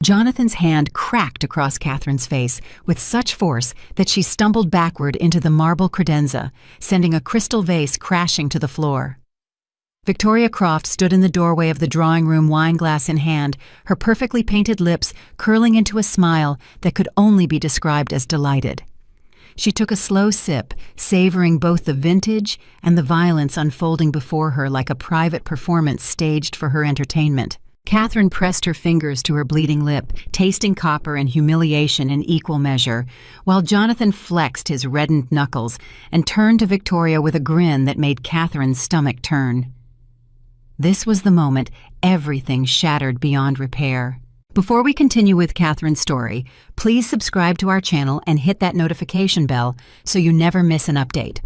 Jonathan's hand cracked across Catherine's face with such force that she stumbled backward into the marble credenza, sending a crystal vase crashing to the floor. Victoria Croft stood in the doorway of the drawing room, wine glass in hand, her perfectly painted lips curling into a smile that could only be described as delighted. She took a slow sip, savoring both the vintage and the violence unfolding before her like a private performance staged for her entertainment. Catherine pressed her fingers to her bleeding lip, tasting copper and humiliation in equal measure, while Jonathan flexed his reddened knuckles and turned to Victoria with a grin that made Catherine's stomach turn. This was the moment everything shattered beyond repair. Before we continue with Catherine's story, please subscribe to our channel and hit that notification bell so you never miss an update.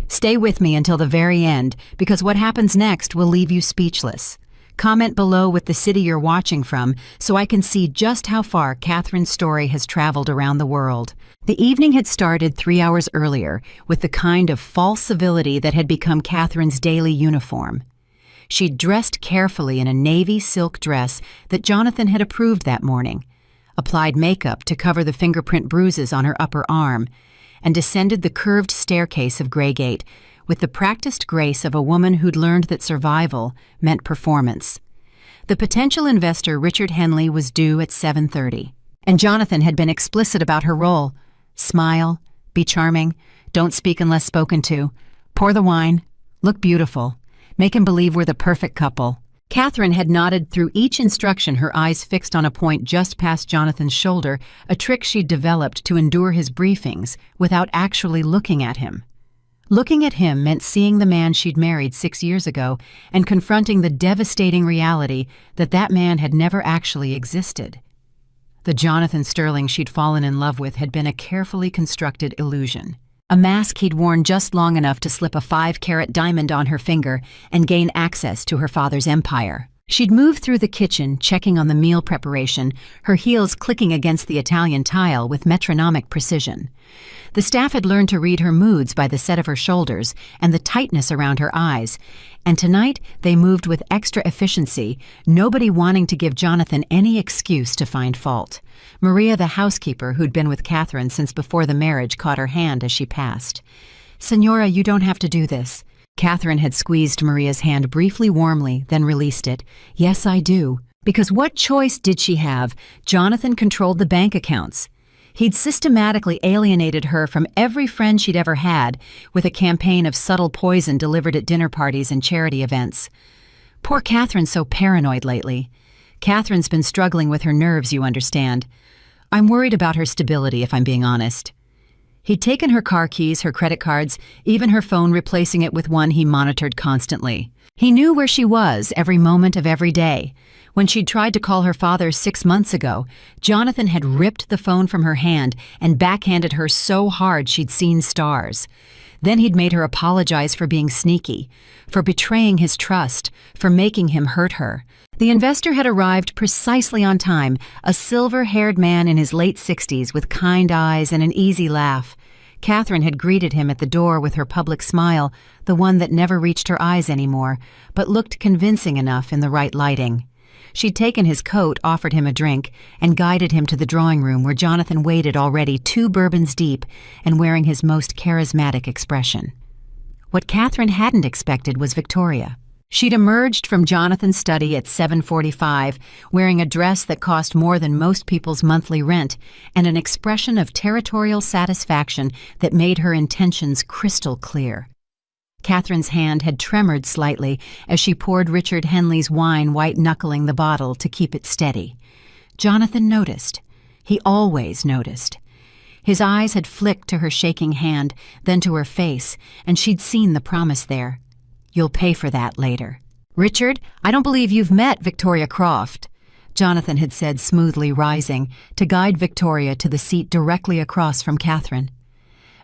Stay with me until the very end, because what happens next will leave you speechless. Comment below with the city you're watching from so I can see just how far Catherine's story has traveled around the world. The evening had started 3 hours earlier with the kind of false civility that had become Catherine's daily uniform. She'd dressed carefully in a navy silk dress that Jonathan had approved that morning, applied makeup to cover the fingerprint bruises on her upper arm, and descended the curved staircase of Greygate with the practiced grace of a woman who'd learned that survival meant performance. The potential investor Richard Henley was due at 7:30, and Jonathan had been explicit about her role. Smile, be charming, don't speak unless spoken to, pour the wine, look beautiful, make him believe we're the perfect couple. Catherine had nodded through each instruction, her eyes fixed on a point just past Jonathan's shoulder, a trick she'd developed to endure his briefings without actually looking at him. Looking at him meant seeing the man she'd married 6 years ago and confronting the devastating reality that that man had never actually existed. The Jonathan Sterling she'd fallen in love with had been a carefully constructed illusion, a mask he'd worn just long enough to slip a 5-carat diamond on her finger and gain access to her father's empire. She'd moved through the kitchen, checking on the meal preparation, her heels clicking against the Italian tile with metronomic precision. The staff had learned to read her moods by the set of her shoulders and the tightness around her eyes, and tonight they moved with extra efficiency, nobody wanting to give Jonathan any excuse to find fault. Maria, the housekeeper who'd been with Catherine since before the marriage, caught her hand as she passed. "Senora, you don't have to do this." Catherine had squeezed Maria's hand briefly warmly, then released it. "Yes, I do." Because what choice did she have? Jonathan controlled the bank accounts. He'd systematically alienated her from every friend she'd ever had, with a campaign of subtle poison delivered at dinner parties and charity events. Poor Catherine's so paranoid lately. Catherine's been struggling with her nerves, you understand. I'm worried about her stability, if I'm being honest. He'd taken her car keys, her credit cards, even her phone, replacing it with one he monitored constantly. He knew where she was every moment of every day. When she'd tried to call her father 6 months ago, Jonathan had ripped the phone from her hand and backhanded her so hard she'd seen stars. Then he'd made her apologize for being sneaky, for betraying his trust, for making him hurt her. The investor had arrived precisely on time, a silver-haired man in his late 60s with kind eyes and an easy laugh. Catherine had greeted him at the door with her public smile, the one that never reached her eyes anymore, but looked convincing enough in the right lighting. She'd taken his coat, offered him a drink, and guided him to the drawing room where Jonathan waited already 2 bourbons deep and wearing his most charismatic expression. What Catherine hadn't expected was Victoria. She'd emerged from Jonathan's study at 7:45, wearing a dress that cost more than most people's monthly rent and an expression of territorial satisfaction that made her intentions crystal clear. Catherine's hand had tremored slightly as she poured Richard Henley's wine, white-knuckling the bottle to keep it steady. Jonathan noticed. He always noticed. His eyes had flicked to her shaking hand, then to her face, and she'd seen the promise there. "You'll pay for that later." "Richard, I don't believe you've met Victoria Croft," Jonathan had said smoothly, rising to guide Victoria to the seat directly across from Catherine.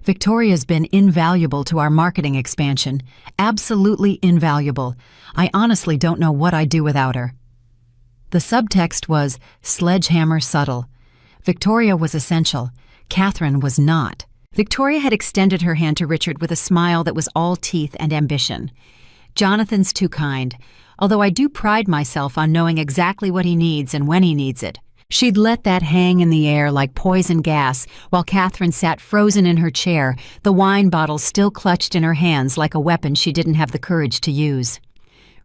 "Victoria's been invaluable to our marketing expansion. Absolutely invaluable. I honestly don't know what I'd do without her." The subtext was sledgehammer subtle. Victoria was essential. Catherine was not. Victoria had extended her hand to Richard with a smile that was all teeth and ambition. "Jonathan's too kind, although I do pride myself on knowing exactly what he needs and when he needs it. She'd let that hang in the air like poison gas while Catherine sat frozen in her chair, the wine bottle still clutched in her hands like a weapon she didn't have the courage to use.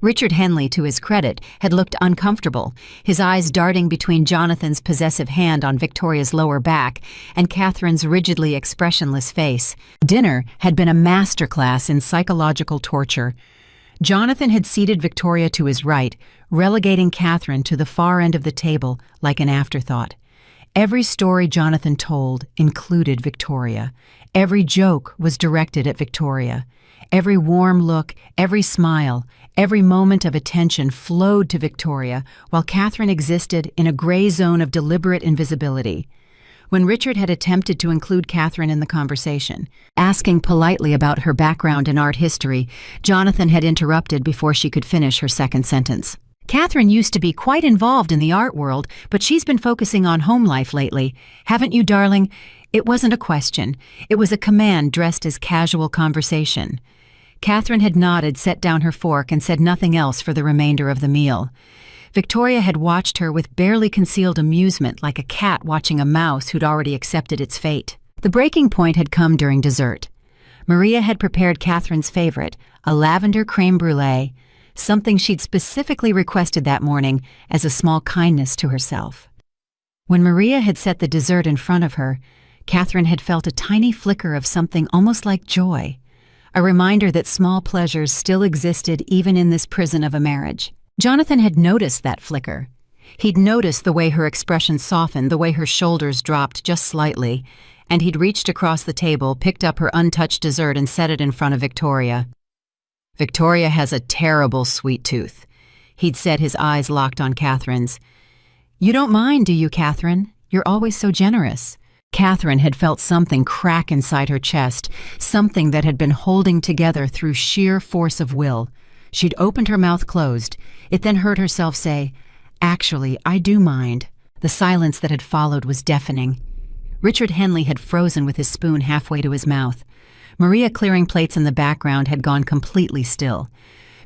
Richard Henley, to his credit, had looked uncomfortable, his eyes darting between Jonathan's possessive hand on Victoria's lower back and Catherine's rigidly expressionless face. Dinner had been a masterclass in psychological torture. Jonathan had seated Victoria to his right, relegating Catherine to the far end of the table like an afterthought. Every story Jonathan told included Victoria. Every joke was directed at Victoria. Every warm look, every smile, every moment of attention flowed to Victoria, while Catherine existed in a gray zone of deliberate invisibility. When Richard had attempted to include Catherine in the conversation, asking politely about her background in art history, Jonathan had interrupted before she could finish her second sentence. Catherine used to be quite involved in the art world, but she's been focusing on home life lately. Haven't you, darling? It wasn't a question. It was a command dressed as casual conversation. Catherine had nodded, set down her fork, and said nothing else for the remainder of the meal. Victoria had watched her with barely concealed amusement, like a cat watching a mouse who'd already accepted its fate. The breaking point had come during dessert. Maria had prepared Catherine's favorite, a lavender creme brulee, something she'd specifically requested that morning as a small kindness to herself. When Maria had set the dessert in front of her, Catherine had felt a tiny flicker of something almost like joy, a reminder that small pleasures still existed even in this prison of a marriage. Jonathan had noticed that flicker. He'd noticed the way her expression softened, the way her shoulders dropped just slightly, and he'd reached across the table, picked up her untouched dessert, and set it in front of Victoria. Victoria has a terrible sweet tooth, he'd said, his eyes locked on Catherine's. You don't mind, do you, Catherine? You're always so generous. Catherine had felt something crack inside her chest, something that had been holding together through sheer force of will. She'd opened her mouth closed. It then heard herself say, "Actually, I do mind." The silence that had followed was deafening. Richard Henley had frozen with his spoon halfway to his mouth. Maria, clearing plates in the background, had gone completely still.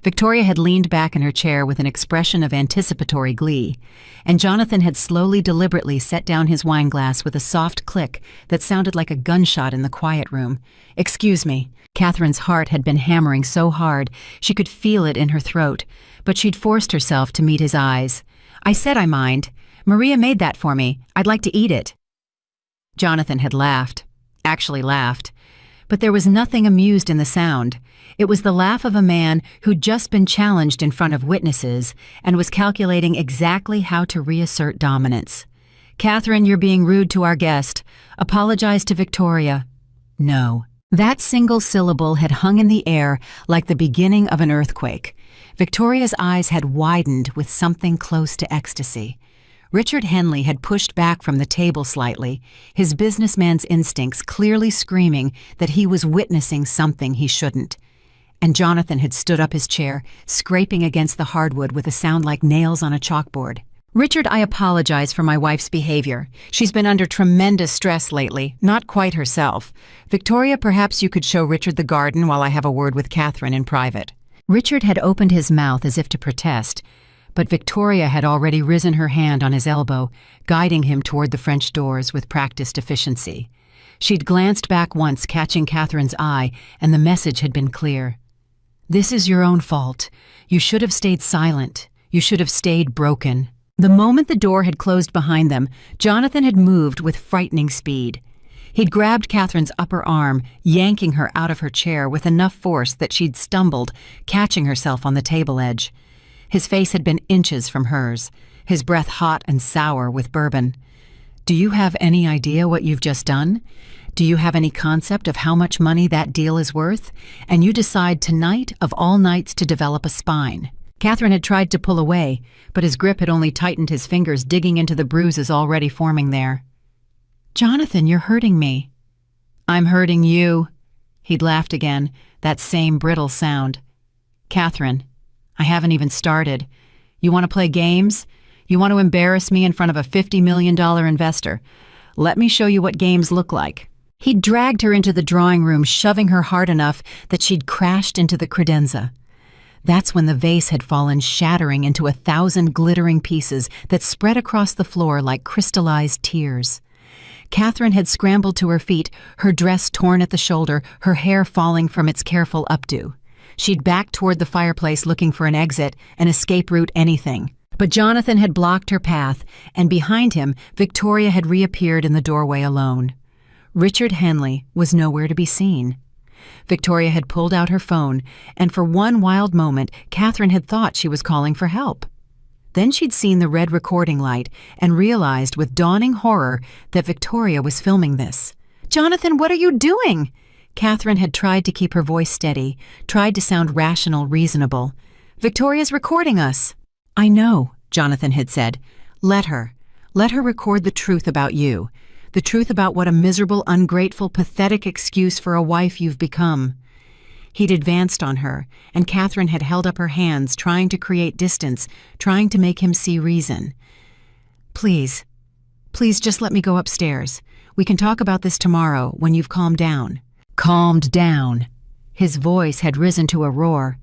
Victoria had leaned back in her chair with an expression of anticipatory glee, and Jonathan had slowly, deliberately set down his wineglass with a soft click that sounded like a gunshot in the quiet room. "Excuse me." Catherine's heart had been hammering so hard she could feel it in her throat, but she'd forced herself to meet his eyes. "I said I mind. Maria made that for me. I'd like to eat it." Jonathan had laughed, actually laughed, but there was nothing amused in the sound. It was the laugh of a man who'd just been challenged in front of witnesses and was calculating exactly how to reassert dominance. "Catherine, you're being rude to our guest. Apologize to Victoria." "No." That single syllable had hung in the air like the beginning of an earthquake. Victoria's eyes had widened with something close to ecstasy. Richard Henley had pushed back from the table slightly, his businessman's instincts clearly screaming that he was witnessing something he shouldn't. And Jonathan had stood up his chair, scraping against the hardwood with a sound like nails on a chalkboard. "Richard, I apologize for my wife's behavior. She's been under tremendous stress lately, not quite herself. Victoria, perhaps you could show Richard the garden while I have a word with Catherine in private." Richard had opened his mouth as if to protest, but Victoria had already risen her hand on his elbow, guiding him toward the French doors with practiced efficiency. She'd glanced back once, catching Catherine's eye, and the message had been clear. "This is your own fault. You should have stayed silent. You should have stayed broken." The moment the door had closed behind them, Jonathan had moved with frightening speed. He'd grabbed Catherine's upper arm, yanking her out of her chair with enough force that she'd stumbled, catching herself on the table edge. His face had been inches from hers, his breath hot and sour with bourbon. "Do you have any idea what you've just done? Do you have any concept of how much money that deal is worth? And you decide tonight of all nights to develop a spine." Catherine had tried to pull away, but his grip had only tightened, his fingers digging into the bruises already forming there. "Jonathan, you're hurting me." "I'm hurting you." He'd laughed again, that same brittle sound. "Catherine, I haven't even started. You want to play games? You want to embarrass me in front of a $50 million investor? Let me show you what games look like." He'd dragged her into the drawing room, shoving her hard enough that she'd crashed into the credenza. That's when the vase had fallen shattering into 1,000 glittering pieces that spread across the floor like crystallized tears. Catherine had scrambled to her feet, her dress torn at the shoulder, her hair falling from its careful updo. She'd backed toward the fireplace looking for an exit, an escape route, anything. But Jonathan had blocked her path, and behind him, Victoria had reappeared in the doorway alone. Richard Henley was nowhere to be seen. Victoria had pulled out her phone, and for one wild moment, Catherine had thought she was calling for help. Then she'd seen the red recording light and realized with dawning horror that Victoria was filming this. "Jonathan, what are you doing?" Catherine had tried to keep her voice steady, tried to sound rational, reasonable. "Victoria's recording us." "I know," Jonathan had said. Let her record the truth about you. The truth about what a miserable, ungrateful, pathetic excuse for a wife you've become." He'd advanced on her, and Catherine had held up her hands, trying to create distance, trying to make him see reason. Please just let me go upstairs. We can talk about this tomorrow, when you've calmed down." "Calmed down?" His voice had risen to a roar.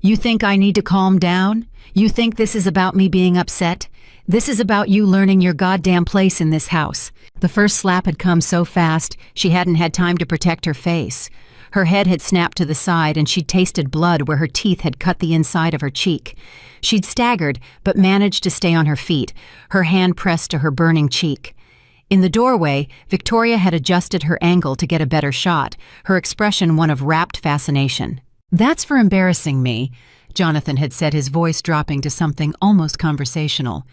"You think I need to calm down? You think this is about me being upset? This is about you learning your goddamn place in this house." The first slap had come so fast, she hadn't had time to protect her face. Her head had snapped to the side, and she'd tasted blood where her teeth had cut the inside of her cheek. She'd staggered, but managed to stay on her feet, her hand pressed to her burning cheek. In the doorway, Victoria had adjusted her angle to get a better shot, her expression one of rapt fascination. "That's for embarrassing me," Jonathan had said, his voice dropping to something almost conversational.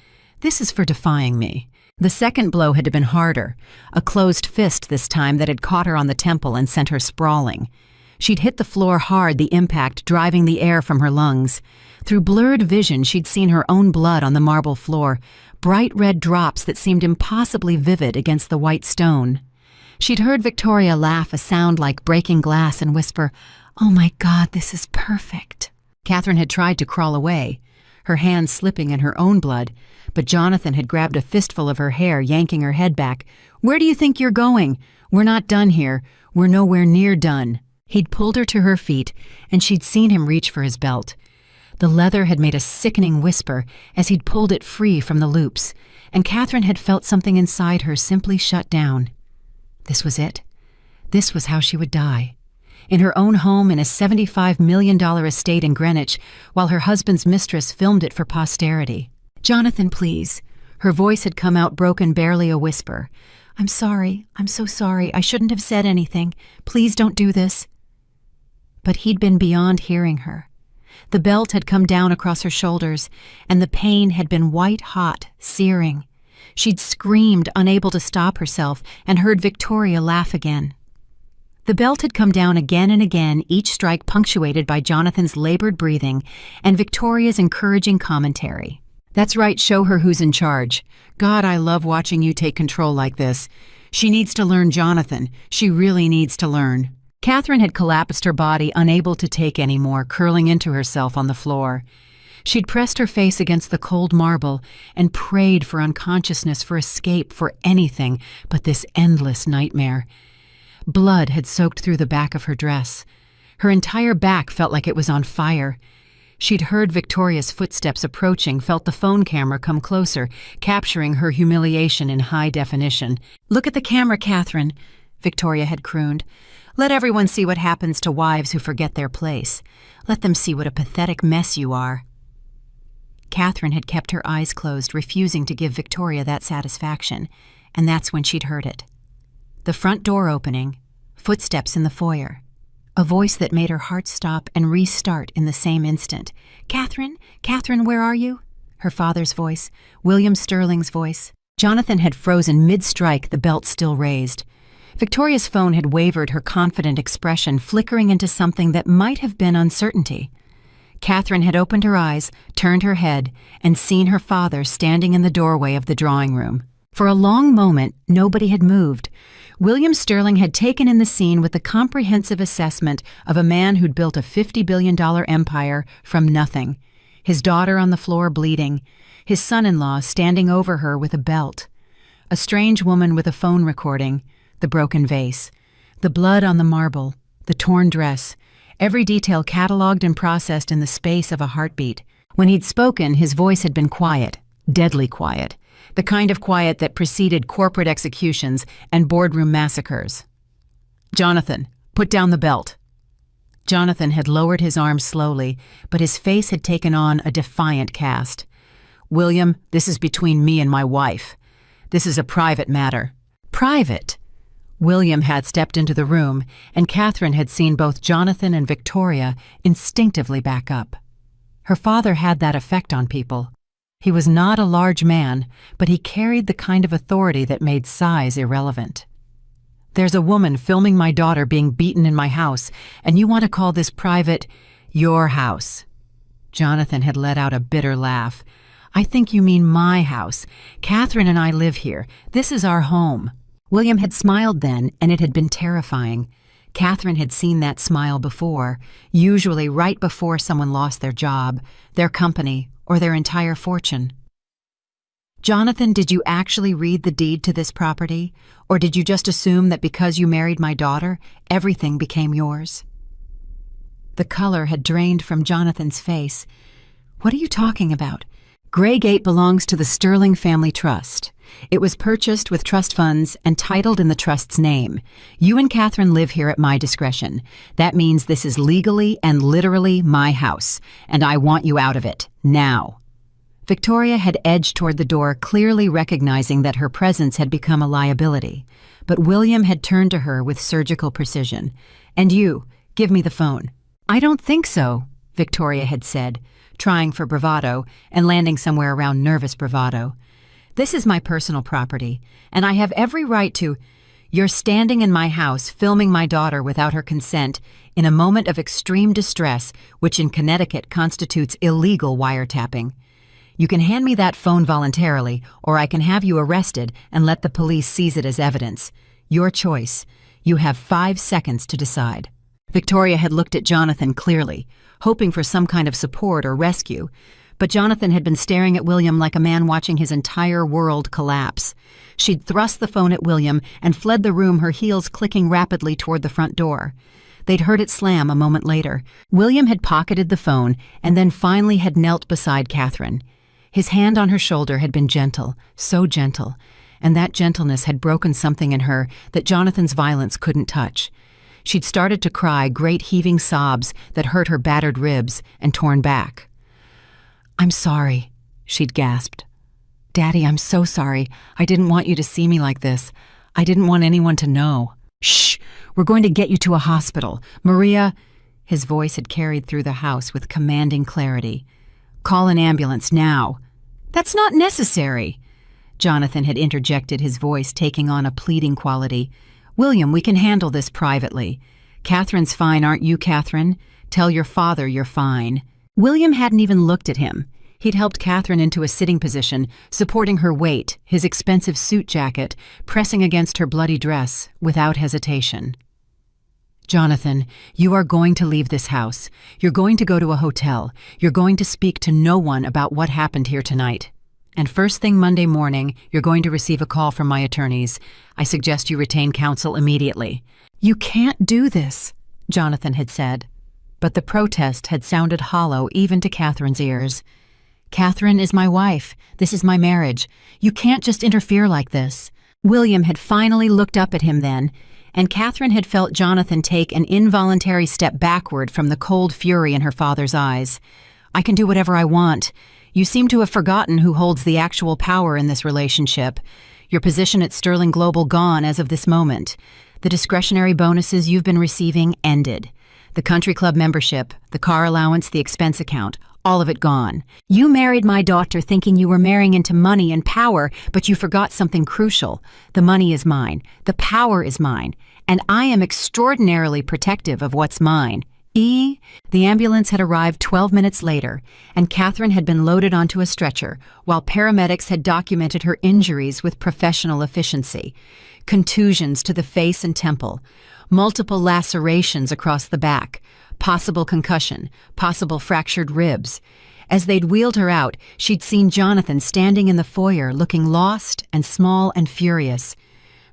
"This is for defying me." The second blow had been harder, a closed fist this time that had caught her on the temple and sent her sprawling. She'd hit the floor hard, the impact driving the air from her lungs. Through blurred vision, she'd seen her own blood on the marble floor, bright red drops that seemed impossibly vivid against the white stone. She'd heard Victoria laugh, a sound like breaking glass, and whisper, "Oh my God, this is perfect." Catherine had tried to crawl away, her hands slipping in her own blood, but Jonathan had grabbed a fistful of her hair, yanking her head back. "Where do you think you're going? We're not done here. We're nowhere near done." He'd pulled her to her feet, and she'd seen him reach for his belt. The leather had made a sickening whisper as he'd pulled it free from the loops, and Catherine had felt something inside her simply shut down. This was it. This was how she would die. In her own home in a $75 million estate in Greenwich, while her husband's mistress filmed it for posterity. "Jonathan, please." Her voice had come out broken, barely a whisper. "I'm sorry. I'm so sorry. I shouldn't have said anything. Please don't do this." But he'd been beyond hearing her. The belt had come down across her shoulders, and the pain had been white-hot, searing. She'd screamed, unable to stop herself, and heard Victoria laugh again. The belt had come down again and again, each strike punctuated by Jonathan's labored breathing and Victoria's encouraging commentary. "That's right, show her who's in charge. God, I love watching you take control like this. She needs to learn, Jonathan. She really needs to learn." Catherine had collapsed her body, unable to take any more, curling into herself on the floor. She'd pressed her face against the cold marble and prayed for unconsciousness, for escape, for anything but this endless nightmare. Blood had soaked through the back of her dress. Her entire back felt like it was on fire. She'd heard Victoria's footsteps approaching, felt the phone camera come closer, capturing her humiliation in high definition. "Look at the camera, Catherine," Victoria had crooned. "Let everyone see what happens to wives who forget their place. Let them see what a pathetic mess you are." Catherine had kept her eyes closed, refusing to give Victoria that satisfaction, and that's when she'd heard it. The front door opening, footsteps in the foyer, a voice that made her heart stop and restart in the same instant. "Catherine? Catherine, where are you?" Her father's voice, William Sterling's voice. Jonathan had frozen mid-strike, the belt still raised. Victoria's phone had wavered, her confident expression flickering into something that might have been uncertainty. Catherine had opened her eyes, turned her head, and seen her father standing in the doorway of the drawing room. For a long moment, nobody had moved. William Sterling had taken in the scene with the comprehensive assessment of a man who'd built a $50 billion empire from nothing. His daughter on the floor bleeding, his son-in-law standing over her with a belt, a strange woman with a phone recording, the broken vase, the blood on the marble, the torn dress, every detail cataloged and processed in the space of a heartbeat. When he'd spoken, his voice had been quiet, deadly quiet, the kind of quiet that preceded corporate executions and boardroom massacres. "Jonathan, put down the belt." Jonathan had lowered his arms slowly, but his face had taken on a defiant cast. "William, this is between me and my wife. This is a private matter." Private? William had stepped into the room, and Catherine had seen both Jonathan and Victoria instinctively back up. Her father had that effect on people. He was not a large man, but he carried the kind of authority that made size irrelevant. "There's a woman filming my daughter being beaten in my house, and you want to call this private? Your house." Jonathan had let out a bitter laugh. "I think you mean my house. Catherine and I live here. This is our home." William had smiled then, and it had been terrifying. Catherine had seen that smile before, usually right before someone lost their job, their company, or their entire fortune. "Jonathan, did you actually read the deed to this property? Or did you just assume that because you married my daughter, everything became yours?" The color had drained from Jonathan's face. "What are you talking about?" "Greygate belongs to the Sterling Family Trust. It was purchased with trust funds and titled in the trust's name. You and Catherine live here at my discretion. That means this is legally and literally my house, and I want you out of it, now." Victoria had edged toward the door, clearly recognizing that her presence had become a liability. But William had turned to her with surgical precision. "And you, give me the phone." "I don't think so," Victoria had said, trying for bravado and landing somewhere around nervous bravado. "This is my personal property, and I have every right to—" "You're standing in my house filming my daughter without her consent in a moment of extreme distress, which in Connecticut constitutes illegal wiretapping. You can hand me that phone voluntarily, or I can have you arrested and let the police seize it as evidence. Your choice. You have 5 seconds to decide." Victoria had looked at Jonathan clearly, hoping for some kind of support or rescue, but Jonathan had been staring at William like a man watching his entire world collapse. She'd thrust the phone at William and fled the room, her heels clicking rapidly toward the front door. They'd heard it slam a moment later. William had pocketed the phone and then finally had knelt beside Catherine. His hand on her shoulder had been gentle, so gentle, and that gentleness had broken something in her that Jonathan's violence couldn't touch. She'd started to cry great heaving sobs that hurt her battered ribs and torn back. "I'm sorry," she'd gasped. "Daddy, I'm so sorry. I didn't want you to see me like this. I didn't want anyone to know." "Shh! We're going to get you to a hospital. Maria—" His voice had carried through the house with commanding clarity. "Call an ambulance now." "That's not necessary." Jonathan had interjected, his voice taking on a pleading quality. "William, we can handle this privately. Catherine's fine, aren't you, Catherine? Tell your father you're fine." William hadn't even looked at him. He'd helped Catherine into a sitting position, supporting her weight, his expensive suit jacket, pressing against her bloody dress, without hesitation. "Jonathan, you are going to leave this house. You're going to go to a hotel. You're going to speak to no one about what happened here tonight. And first thing Monday morning, you're going to receive a call from my attorneys. I suggest you retain counsel immediately." "You can't do this," Jonathan had said. But the protest had sounded hollow even to Catherine's ears. "Catherine is my wife. This is my marriage. You can't just interfere like this." William had finally looked up at him then, and Catherine had felt Jonathan take an involuntary step backward from the cold fury in her father's eyes. "I can do whatever I want. You seem to have forgotten who holds the actual power in this relationship. Your position at Sterling Global gone as of this moment. The discretionary bonuses you've been receiving ended. The country club membership, the car allowance, the expense account, all of it gone. You married my daughter thinking you were marrying into money and power, but you forgot something crucial. The money is mine. The power is mine. And I am extraordinarily protective of what's mine." The ambulance had arrived 12 minutes later, and Catherine had been loaded onto a stretcher, while paramedics had documented her injuries with professional efficiency. Contusions to the face and temple, multiple lacerations across the back, possible concussion, possible fractured ribs. As they'd wheeled her out, she'd seen Jonathan standing in the foyer, looking lost and small and furious.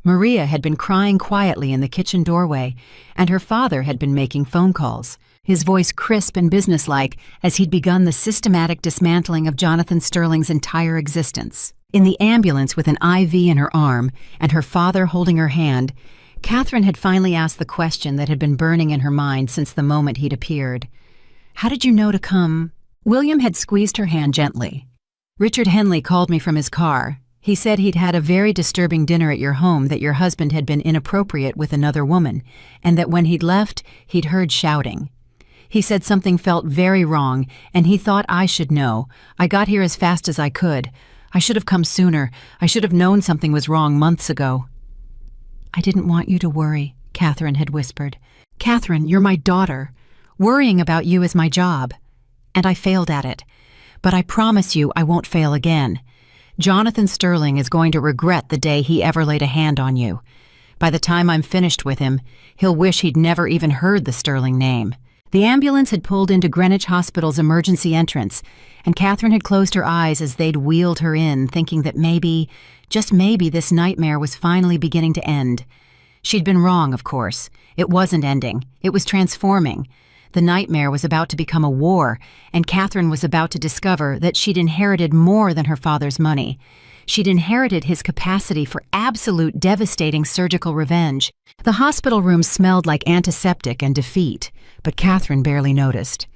Maria had been crying quietly in the kitchen doorway, and her father had been making phone calls. his voice crisp and businesslike as he'd begun the systematic dismantling of Jonathan Sterling's entire existence. In the ambulance with an IV in her arm and her father holding her hand, Catherine had finally asked the question that had been burning in her mind since the moment he'd appeared. "How did you know to come?" William had squeezed her hand gently. "Richard Henley called me from his car. He said he'd had a very disturbing dinner at your home, that your husband had been inappropriate with another woman, and that when he'd left, he'd heard shouting. He said something felt very wrong, and he thought I should know. I got here as fast as I could. I should have come sooner. I should have known something was wrong months ago." "I didn't want you to worry," Catherine had whispered. "Catherine, you're my daughter. Worrying about you is my job. And I failed at it. But I promise you I won't fail again. Jonathan Sterling is going to regret the day he ever laid a hand on you. By the time I'm finished with him, he'll wish he'd never even heard the Sterling name." The ambulance had pulled into Greenwich Hospital's emergency entrance, and Catherine had closed her eyes as they'd wheeled her in, thinking that maybe, just maybe, this nightmare was finally beginning to end. She'd been wrong, of course. It wasn't ending. It was transforming. The nightmare was about to become a war, and Catherine was about to discover that she'd inherited more than her father's money. She'd inherited his capacity for absolute devastating surgical revenge. The hospital room smelled like antiseptic and defeat, but Catherine barely noticed.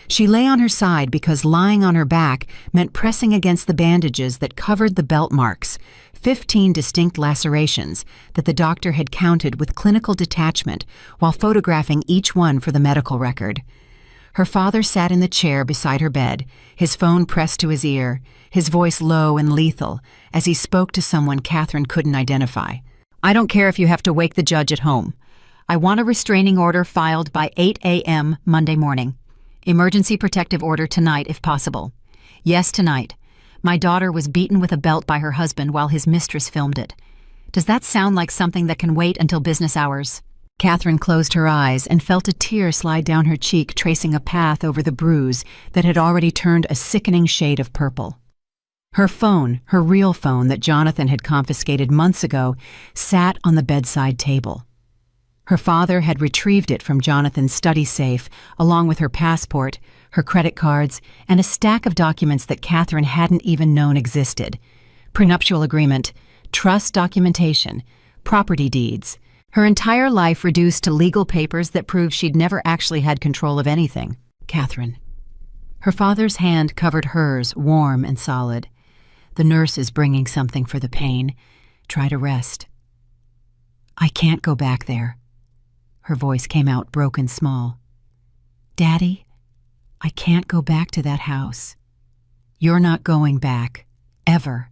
She lay on her side because lying on her back meant pressing against the bandages that covered the belt marks, 15 distinct lacerations that the doctor had counted with clinical detachment while photographing each one for the medical record. Her father sat in the chair beside her bed, his phone pressed to his ear, his voice low and lethal as he spoke to someone Catherine couldn't identify. "I don't care if you have to wake the judge at home. I want a restraining order filed by 8 a.m. Monday morning. Emergency protective order tonight if possible. Yes, tonight. My daughter was beaten with a belt by her husband while his mistress filmed it. Does that sound like something that can wait until business hours?" Catherine closed her eyes and felt a tear slide down her cheek, tracing a path over the bruise that had already turned a sickening shade of purple. Her phone, her real phone that Jonathan had confiscated months ago, sat on the bedside table. Her father had retrieved it from Jonathan's study safe, along with her passport, her credit cards, and a stack of documents that Catherine hadn't even known existed. Prenuptial agreement, trust documentation, property deeds. Her entire life reduced to legal papers that proved she'd never actually had control of anything. Catherine. Her father's hand covered hers, warm and solid. "The nurse is bringing something for the pain. Try to rest." "I can't go back there." Her voice came out broken small. "Daddy, I can't go back to that house. You're not going back. Ever.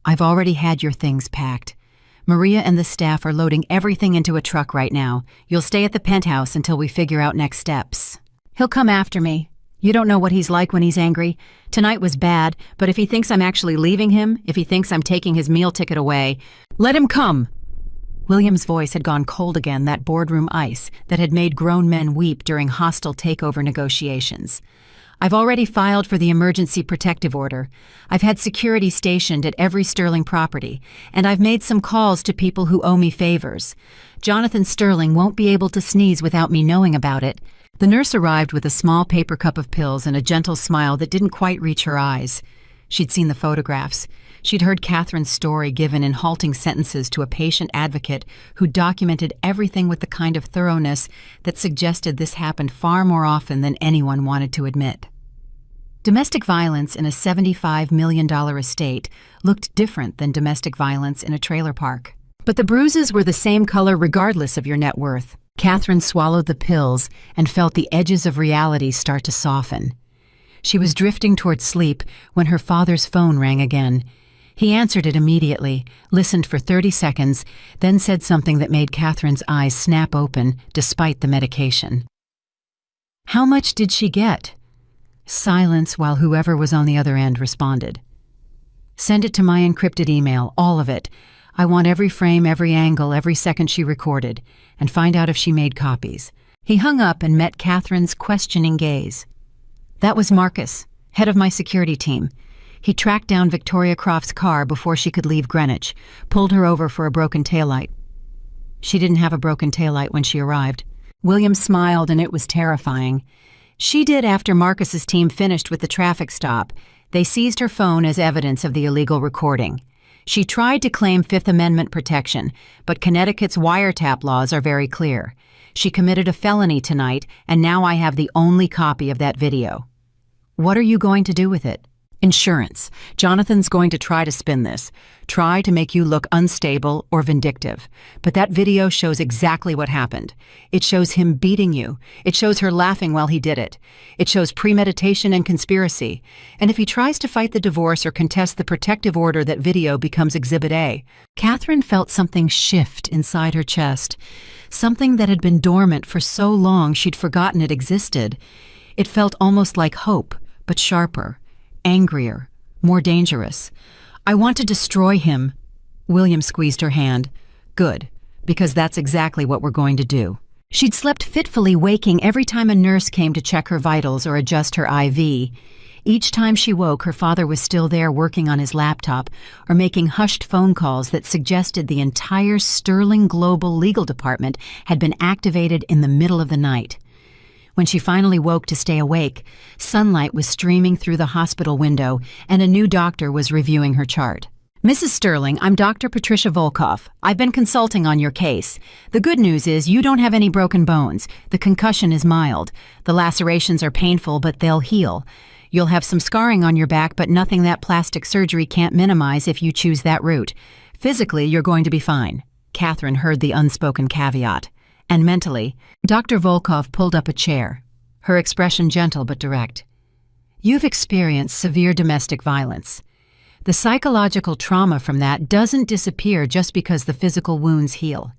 I've already had your things packed. Maria and the staff are loading everything into a truck right now. You'll stay at the penthouse until we figure out next steps. He'll come after me. You don't know what he's like when he's angry. Tonight was bad, but if he thinks I'm actually leaving him, if he thinks I'm taking his meal ticket away, let him come." William's voice had gone cold again, that boardroom ice that had made grown men weep during hostile takeover negotiations. "I've already filed for the emergency protective order. I've had security stationed at every Sterling property, and I've made some calls to people who owe me favors. Jonathan Sterling won't be able to sneeze without me knowing about it." The nurse arrived with a small paper cup of pills and a gentle smile that didn't quite reach her eyes. She'd seen the photographs. She'd heard Catherine's story given in halting sentences to a patient advocate who documented everything with the kind of thoroughness that suggested this happened far more often than anyone wanted to admit. Domestic violence in a $75 million estate looked different than domestic violence in a trailer park. But the bruises were the same color regardless of your net worth. Catherine swallowed the pills and felt the edges of reality start to soften. She was drifting toward sleep when her father's phone rang again. He answered it immediately, listened for 30 seconds, then said something that made Catherine's eyes snap open despite the medication. "How much did she get?" Silence while whoever was on the other end responded. "Send it to my encrypted email, all of it. I want every frame, every angle, every second she recorded, and find out if she made copies." He hung up and met Catherine's questioning gaze. "That was Marcus, head of my security team. He tracked down Victoria Croft's car before she could leave Greenwich, pulled her over for a broken taillight. She didn't have a broken taillight when she arrived. William smiled, and it was terrifying. She did after Marcus's team finished with the traffic stop. They seized her phone as evidence of the illegal recording. She tried to claim Fifth Amendment protection, but Connecticut's wiretap laws are very clear. She committed a felony tonight, and now I have the only copy of that video. What are you going to do with it? Insurance. Jonathan's going to try to spin this. Try to make you look unstable or vindictive. But that video shows exactly what happened. It shows him beating you. It shows her laughing while he did it. It shows premeditation and conspiracy. And if he tries to fight the divorce or contest the protective order, that video becomes Exhibit A. Catherine felt something shift inside her chest. Something that had been dormant for so long she'd forgotten it existed. It felt almost like hope, but sharper. Angrier, more dangerous. I want to destroy him. William squeezed her hand. Good, because that's exactly what we're going to do. She'd slept fitfully, waking every time a nurse came to check her vitals or adjust her IV. Each time she woke, her father was still there working on his laptop or making hushed phone calls that suggested the entire Sterling Global legal department had been activated in the middle of the night. When she finally woke to stay awake, sunlight was streaming through the hospital window and a new doctor was reviewing her chart. Mrs. Sterling, I'm Dr. Patricia Volkoff. I've been consulting on your case. The good news is you don't have any broken bones. The concussion is mild. The lacerations are painful, but they'll heal. You'll have some scarring on your back, but nothing that plastic surgery can't minimize if you choose that route. Physically, you're going to be fine. Catherine heard the unspoken caveat. And mentally, Dr. Volkoff pulled up a chair, her expression gentle but direct. You've experienced severe domestic violence. The psychological trauma from that doesn't disappear just because the physical wounds heal.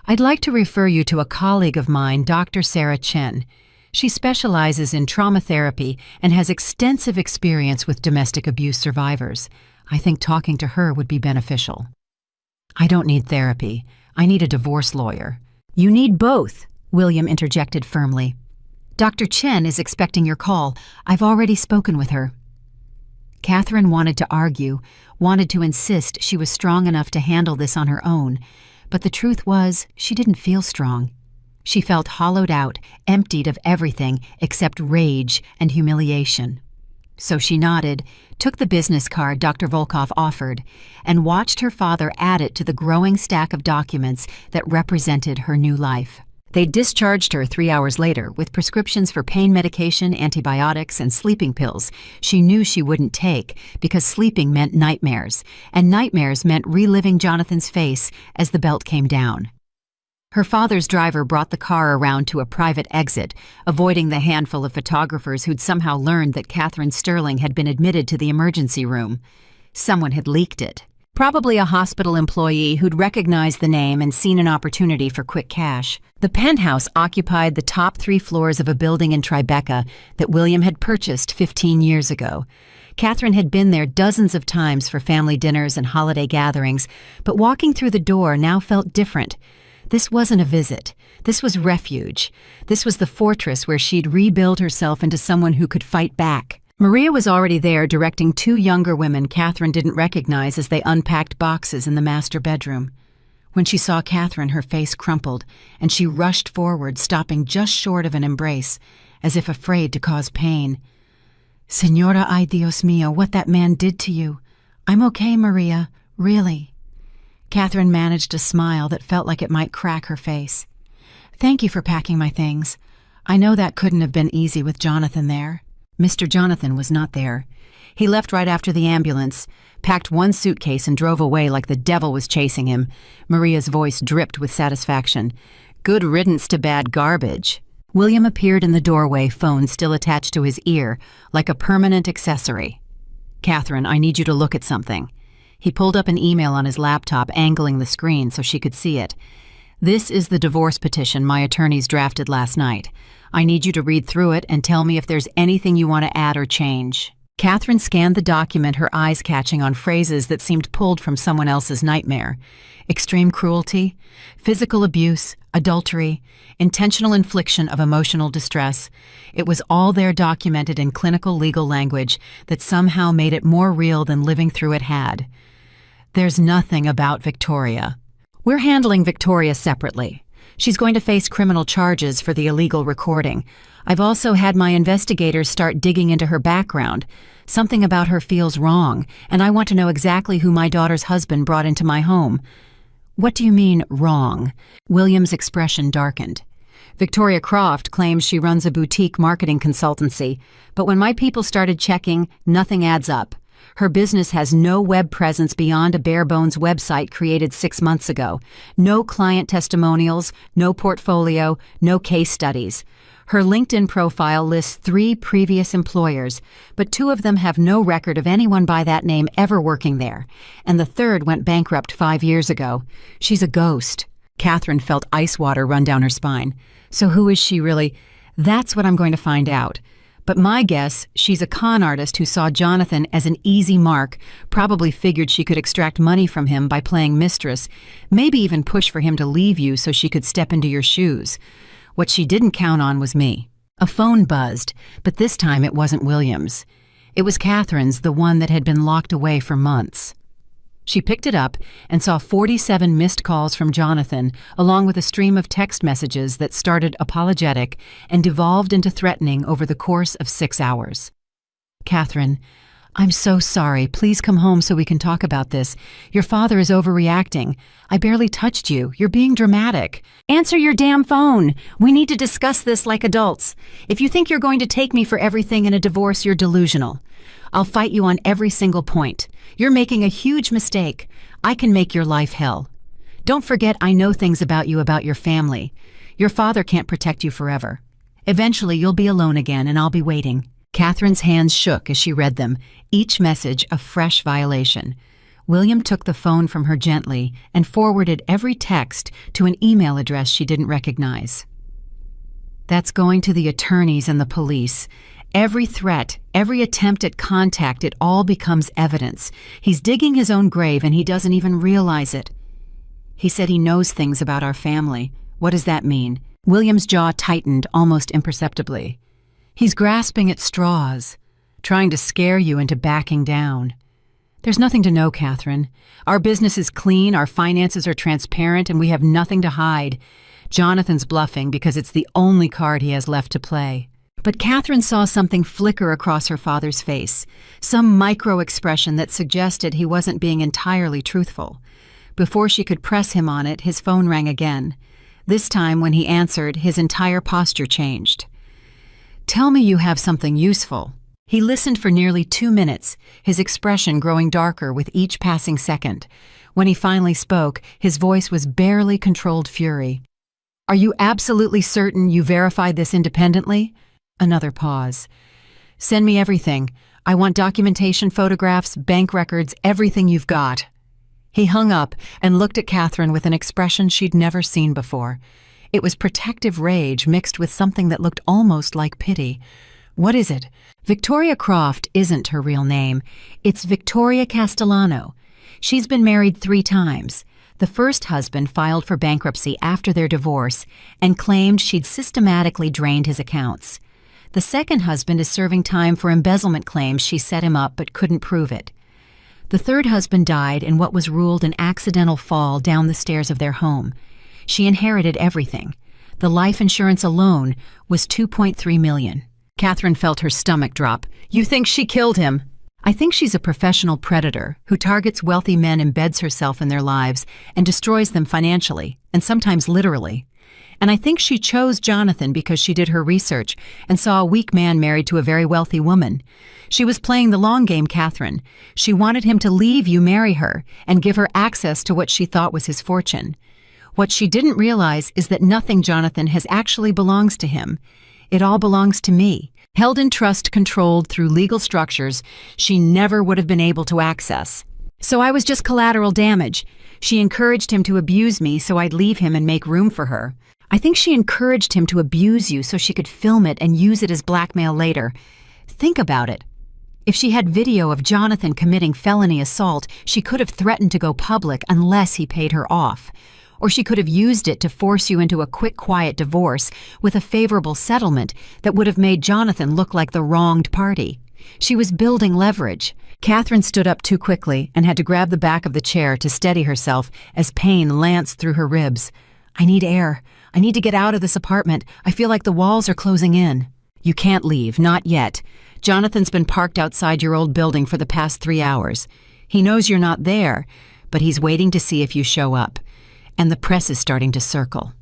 I'd like to refer you to a colleague of mine, Dr. Sarah Chen. She specializes in trauma therapy and has extensive experience with domestic abuse survivors. I think talking to her would be beneficial. I don't need therapy. I need a divorce lawyer. You need both, William interjected firmly. Dr. Chen is expecting your call. I've already spoken with her. Catherine wanted to argue, wanted to insist she was strong enough to handle this on her own, but the truth was she didn't feel strong. She felt hollowed out, emptied of everything except rage and humiliation. So she nodded, took the business card Dr. Volkoff offered, and watched her father add it to the growing stack of documents that represented her new life. They discharged her 3 hours later with prescriptions for pain medication, antibiotics, and sleeping pills she knew she wouldn't take because sleeping meant nightmares, and nightmares meant reliving Jonathan's face as the belt came down. Her father's driver brought the car around to a private exit, avoiding the handful of photographers who'd somehow learned that Catherine Sterling had been admitted to the emergency room. Someone had leaked it. Probably a hospital employee who'd recognized the name and seen an opportunity for quick cash. The penthouse occupied the top 3 floors of a building in Tribeca that William had purchased 15 years ago. Catherine had been there dozens of times for family dinners and holiday gatherings, but walking through the door now felt different. This wasn't a visit. This was refuge. This was the fortress where she'd rebuild herself into someone who could fight back. Maria was already there directing 2 younger women Catherine didn't recognize as they unpacked boxes in the master bedroom. When she saw Catherine, her face crumpled, and she rushed forward, stopping just short of an embrace, as if afraid to cause pain. Señora, ay Dios mío, what that man did to you. I'm okay, Maria, really. Catherine managed a smile that felt like it might crack her face. Thank you for packing my things. I know that couldn't have been easy with Jonathan there. Mr. Jonathan was not there. He left right after the ambulance, packed 1 suitcase and drove away like the devil was chasing him. Maria's voice dripped with satisfaction. Good riddance to bad garbage. William appeared in the doorway, phone still attached to his ear, like a permanent accessory. Catherine, I need you to look at something. He pulled up an email on his laptop, angling the screen so she could see it. This is the divorce petition my attorneys drafted last night. I need you to read through it and tell me if there's anything you want to add or change. Catherine scanned the document, her eyes catching on phrases that seemed pulled from someone else's nightmare. Extreme cruelty, physical abuse, adultery, intentional infliction of emotional distress. It was all there documented in clinical legal language that somehow made it more real than living through it had. There's nothing about Victoria. We're handling Victoria separately. She's going to face criminal charges for the illegal recording. I've also had my investigators start digging into her background. Something about her feels wrong, and I want to know exactly who my daughter's husband brought into my home." "What do you mean, wrong?" William's expression darkened. "Victoria Croft claims she runs a boutique marketing consultancy, but when my people started checking, nothing adds up. Her business has no web presence beyond a bare-bones website created 6 months ago. No client testimonials, no portfolio, no case studies. Her LinkedIn profile lists 3 previous employers, but 2 of them have no record of anyone by that name ever working there, and the third went bankrupt 5 years ago. She's a ghost." Catherine felt ice water run down her spine. "So who is she really?" "That's what I'm going to find out. But my guess, she's a con artist who saw Jonathan as an easy mark, probably figured she could extract money from him by playing Mistress, maybe even push for him to leave you so she could step into your shoes. What she didn't count on was me." A phone buzzed, but this time it wasn't William's. It was Catherine's, the one that had been locked away for months. She picked it up and saw 47 missed calls from Jonathan, along with a stream of text messages that started apologetic and devolved into threatening over the course of 6 hours. "Catherine, I'm so sorry. Please come home so we can talk about this. Your father is overreacting. I barely touched you. You're being dramatic." "Answer your damn phone. We need to discuss this like adults. If you think you're going to take me for everything in a divorce, you're delusional. I'll fight you on every single point. You're making a huge mistake. I can make your life hell. Don't forget I know things about you, about your family. Your father can't protect you forever. Eventually you'll be alone again and I'll be waiting." Catherine's hands shook as she read them, each message a fresh violation. William took the phone from her gently and forwarded every text to an email address she didn't recognize. "That's going to the attorneys and the police. Every threat, every attempt at contact, it all becomes evidence. He's digging his own grave and he doesn't even realize it. He said he knows things about our family. What does that mean?" William's jaw tightened almost imperceptibly. "He's grasping at straws, trying to scare you into backing down. There's nothing to know, Catherine. Our business is clean, our finances are transparent, and we have nothing to hide. Jonathan's bluffing because it's the only card he has left to play." But Catherine saw something flicker across her father's face, some micro-expression that suggested he wasn't being entirely truthful. Before she could press him on it, his phone rang again. This time, when he answered, his entire posture changed. "Tell me you have something useful." He listened for nearly 2 minutes, his expression growing darker with each passing second. When he finally spoke, his voice was barely controlled fury. "Are you absolutely certain you verified this independently?" Another pause. "Send me everything. I want documentation, photographs, bank records, everything you've got." He hung up and looked at Catherine with an expression she'd never seen before. It was protective rage mixed with something that looked almost like pity. "What is it?" Victoria Croft isn't her real name. It's Victoria Castellano. She's been married 3 times. The first husband filed for bankruptcy after their divorce and claimed she'd systematically drained his accounts. The second husband is serving time for embezzlement claims she set him up but couldn't prove it. The third husband died in what was ruled an accidental fall down the stairs of their home. She inherited everything. The life insurance alone was $2.3 million. Catherine felt her stomach drop. "You think she killed him?" "I think she's a professional predator who targets wealthy men, embeds herself in their lives, and destroys them financially, and sometimes literally. And I think she chose Jonathan because she did her research and saw a weak man married to a very wealthy woman. She was playing the long game, Catherine. She wanted him to leave you, marry her, and give her access to what she thought was his fortune. What she didn't realize is that nothing Jonathan has actually belongs to him. It all belongs to me, held in trust, controlled through legal structures she never would have been able to access. So I was just collateral damage. She encouraged him to abuse me so I'd leave him and make room for her. I think she encouraged him to abuse you so she could film it and use it as blackmail later. Think about it. If she had video of Jonathan committing felony assault, she could have threatened to go public unless he paid her off. Or she could have used it to force you into a quick, quiet divorce with a favorable settlement that would have made Jonathan look like the wronged party. She was building leverage. Catherine stood up too quickly and had to grab the back of the chair to steady herself as pain lanced through her ribs. I need air. I need to get out of this apartment. I feel like the walls are closing in. You can't leave, not yet. Jonathan's been parked outside your old building for the past 3 hours. He knows you're not there, but he's waiting to see if you show up. And the press is starting to circle.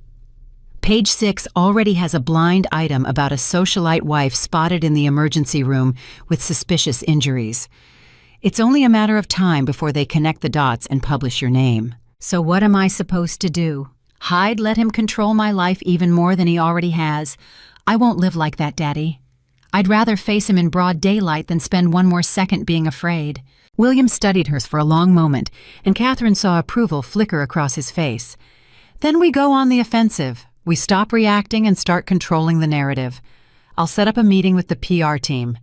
Page 6 already has a blind item about a socialite wife spotted in the emergency room with suspicious injuries. It's only a matter of time before they connect the dots and publish your name. So what am I supposed to do? Hide, let him control my life even more than he already has. I won't live like that, Daddy. I'd rather face him in broad daylight than spend one more second being afraid. William studied her for a long moment, and Catherine saw approval flicker across his face. Then we go on the offensive. We stop reacting and start controlling the narrative. I'll set up a meeting with the PR team.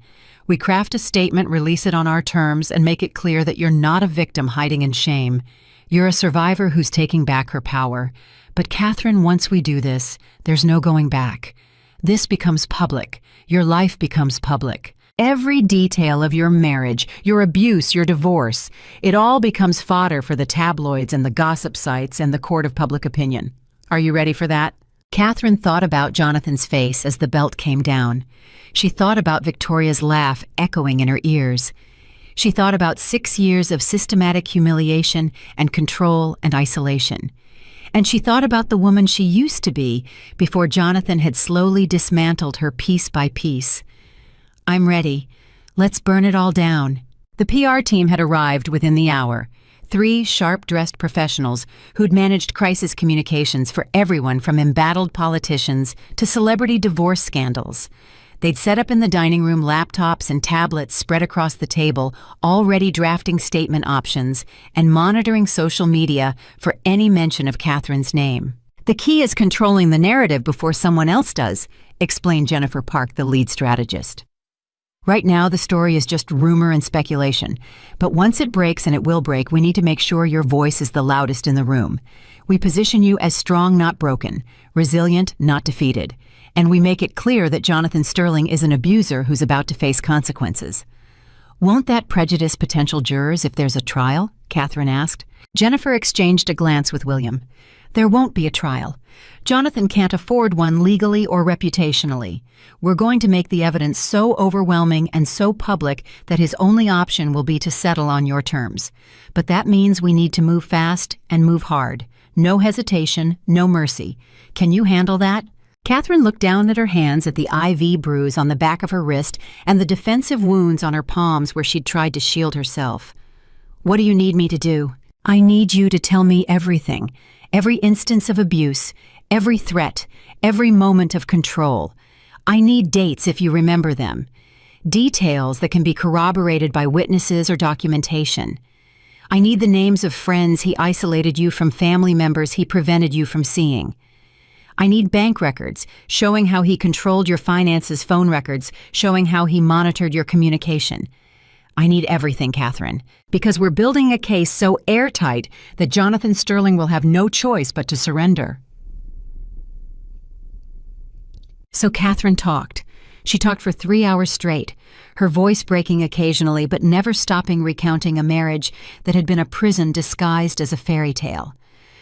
We craft a statement, release it on our terms, and make it clear that you're not a victim hiding in shame. You're a survivor who's taking back her power. But Catherine, once we do this, there's no going back. This becomes public. Your life becomes public. Every detail of your marriage, your abuse, your divorce, it all becomes fodder for the tabloids and the gossip sites and the court of public opinion. Are you ready for that? Catherine thought about Jonathan's face as the belt came down. She thought about Victoria's laugh echoing in her ears. She thought about 6 years of systematic humiliation and control and isolation. And she thought about the woman she used to be before Jonathan had slowly dismantled her piece by piece. I'm ready. Let's burn it all down. The PR team had arrived within the hour. 3 sharp-dressed professionals who'd managed crisis communications for everyone from embattled politicians to celebrity divorce scandals. They'd set up in the dining room laptops and tablets spread across the table, already drafting statement options and monitoring social media for any mention of Catherine's name. The key is controlling the narrative before someone else does, explained Jennifer Park, the lead strategist. Right now, the story is just rumor and speculation. But once it breaks, and it will break, we need to make sure your voice is the loudest in the room. We position you as strong, not broken, resilient, not defeated. And we make it clear that Jonathan Sterling is an abuser who's about to face consequences. Won't that prejudice potential jurors if there's a trial? Catherine asked. Jennifer exchanged a glance with William. There won't be a trial. Jonathan can't afford one legally or reputationally. We're going to make the evidence so overwhelming and so public that his only option will be to settle on your terms. But that means we need to move fast and move hard. No hesitation, no mercy. Can you handle that? Catherine looked down at her hands at the IV bruise on the back of her wrist and the defensive wounds on her palms where she'd tried to shield herself. What do you need me to do? I need you to tell me everything. Every instance of abuse, every threat, every moment of control. I need dates if you remember them. Details that can be corroborated by witnesses or documentation. I need the names of friends he isolated you from, family members he prevented you from seeing. I need bank records showing how he controlled your finances, phone records showing how he monitored your communication. I need everything, Catherine, because we're building a case so airtight that Jonathan Sterling will have no choice but to surrender. So Catherine talked. She talked for 3 hours straight, her voice breaking occasionally but never stopping recounting a marriage that had been a prison disguised as a fairy tale.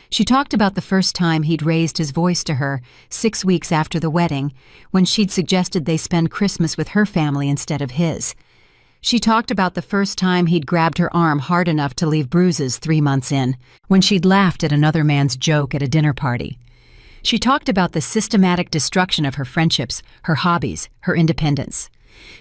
She talked about the first time he'd raised his voice to her 6 weeks after the wedding, when she'd suggested they spend Christmas with her family instead of his. She talked about the first time he'd grabbed her arm hard enough to leave bruises 3 months in, when she'd laughed at another man's joke at a dinner party. She talked about the systematic destruction of her friendships, her hobbies, her independence.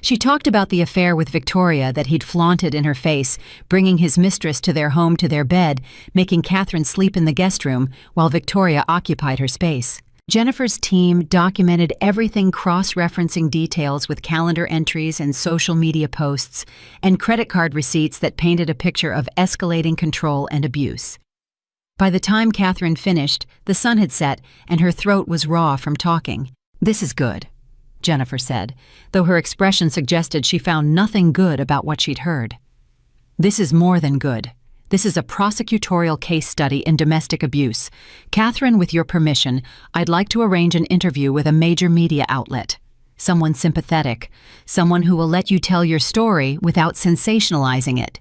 She talked about the affair with Victoria that he'd flaunted in her face, bringing his mistress to their home, to their bed, making Catherine sleep in the guest room while Victoria occupied her space. Jennifer's team documented everything, cross-referencing details with calendar entries and social media posts and credit card receipts that painted a picture of escalating control and abuse. By the time Catherine finished, the sun had set and her throat was raw from talking. "This is good," Jennifer said, though her expression suggested she found nothing good about what she'd heard. "This is more than good. This is a prosecutorial case study in domestic abuse. Catherine, with your permission, I'd like to arrange an interview with a major media outlet. Someone sympathetic, someone who will let you tell your story without sensationalizing it.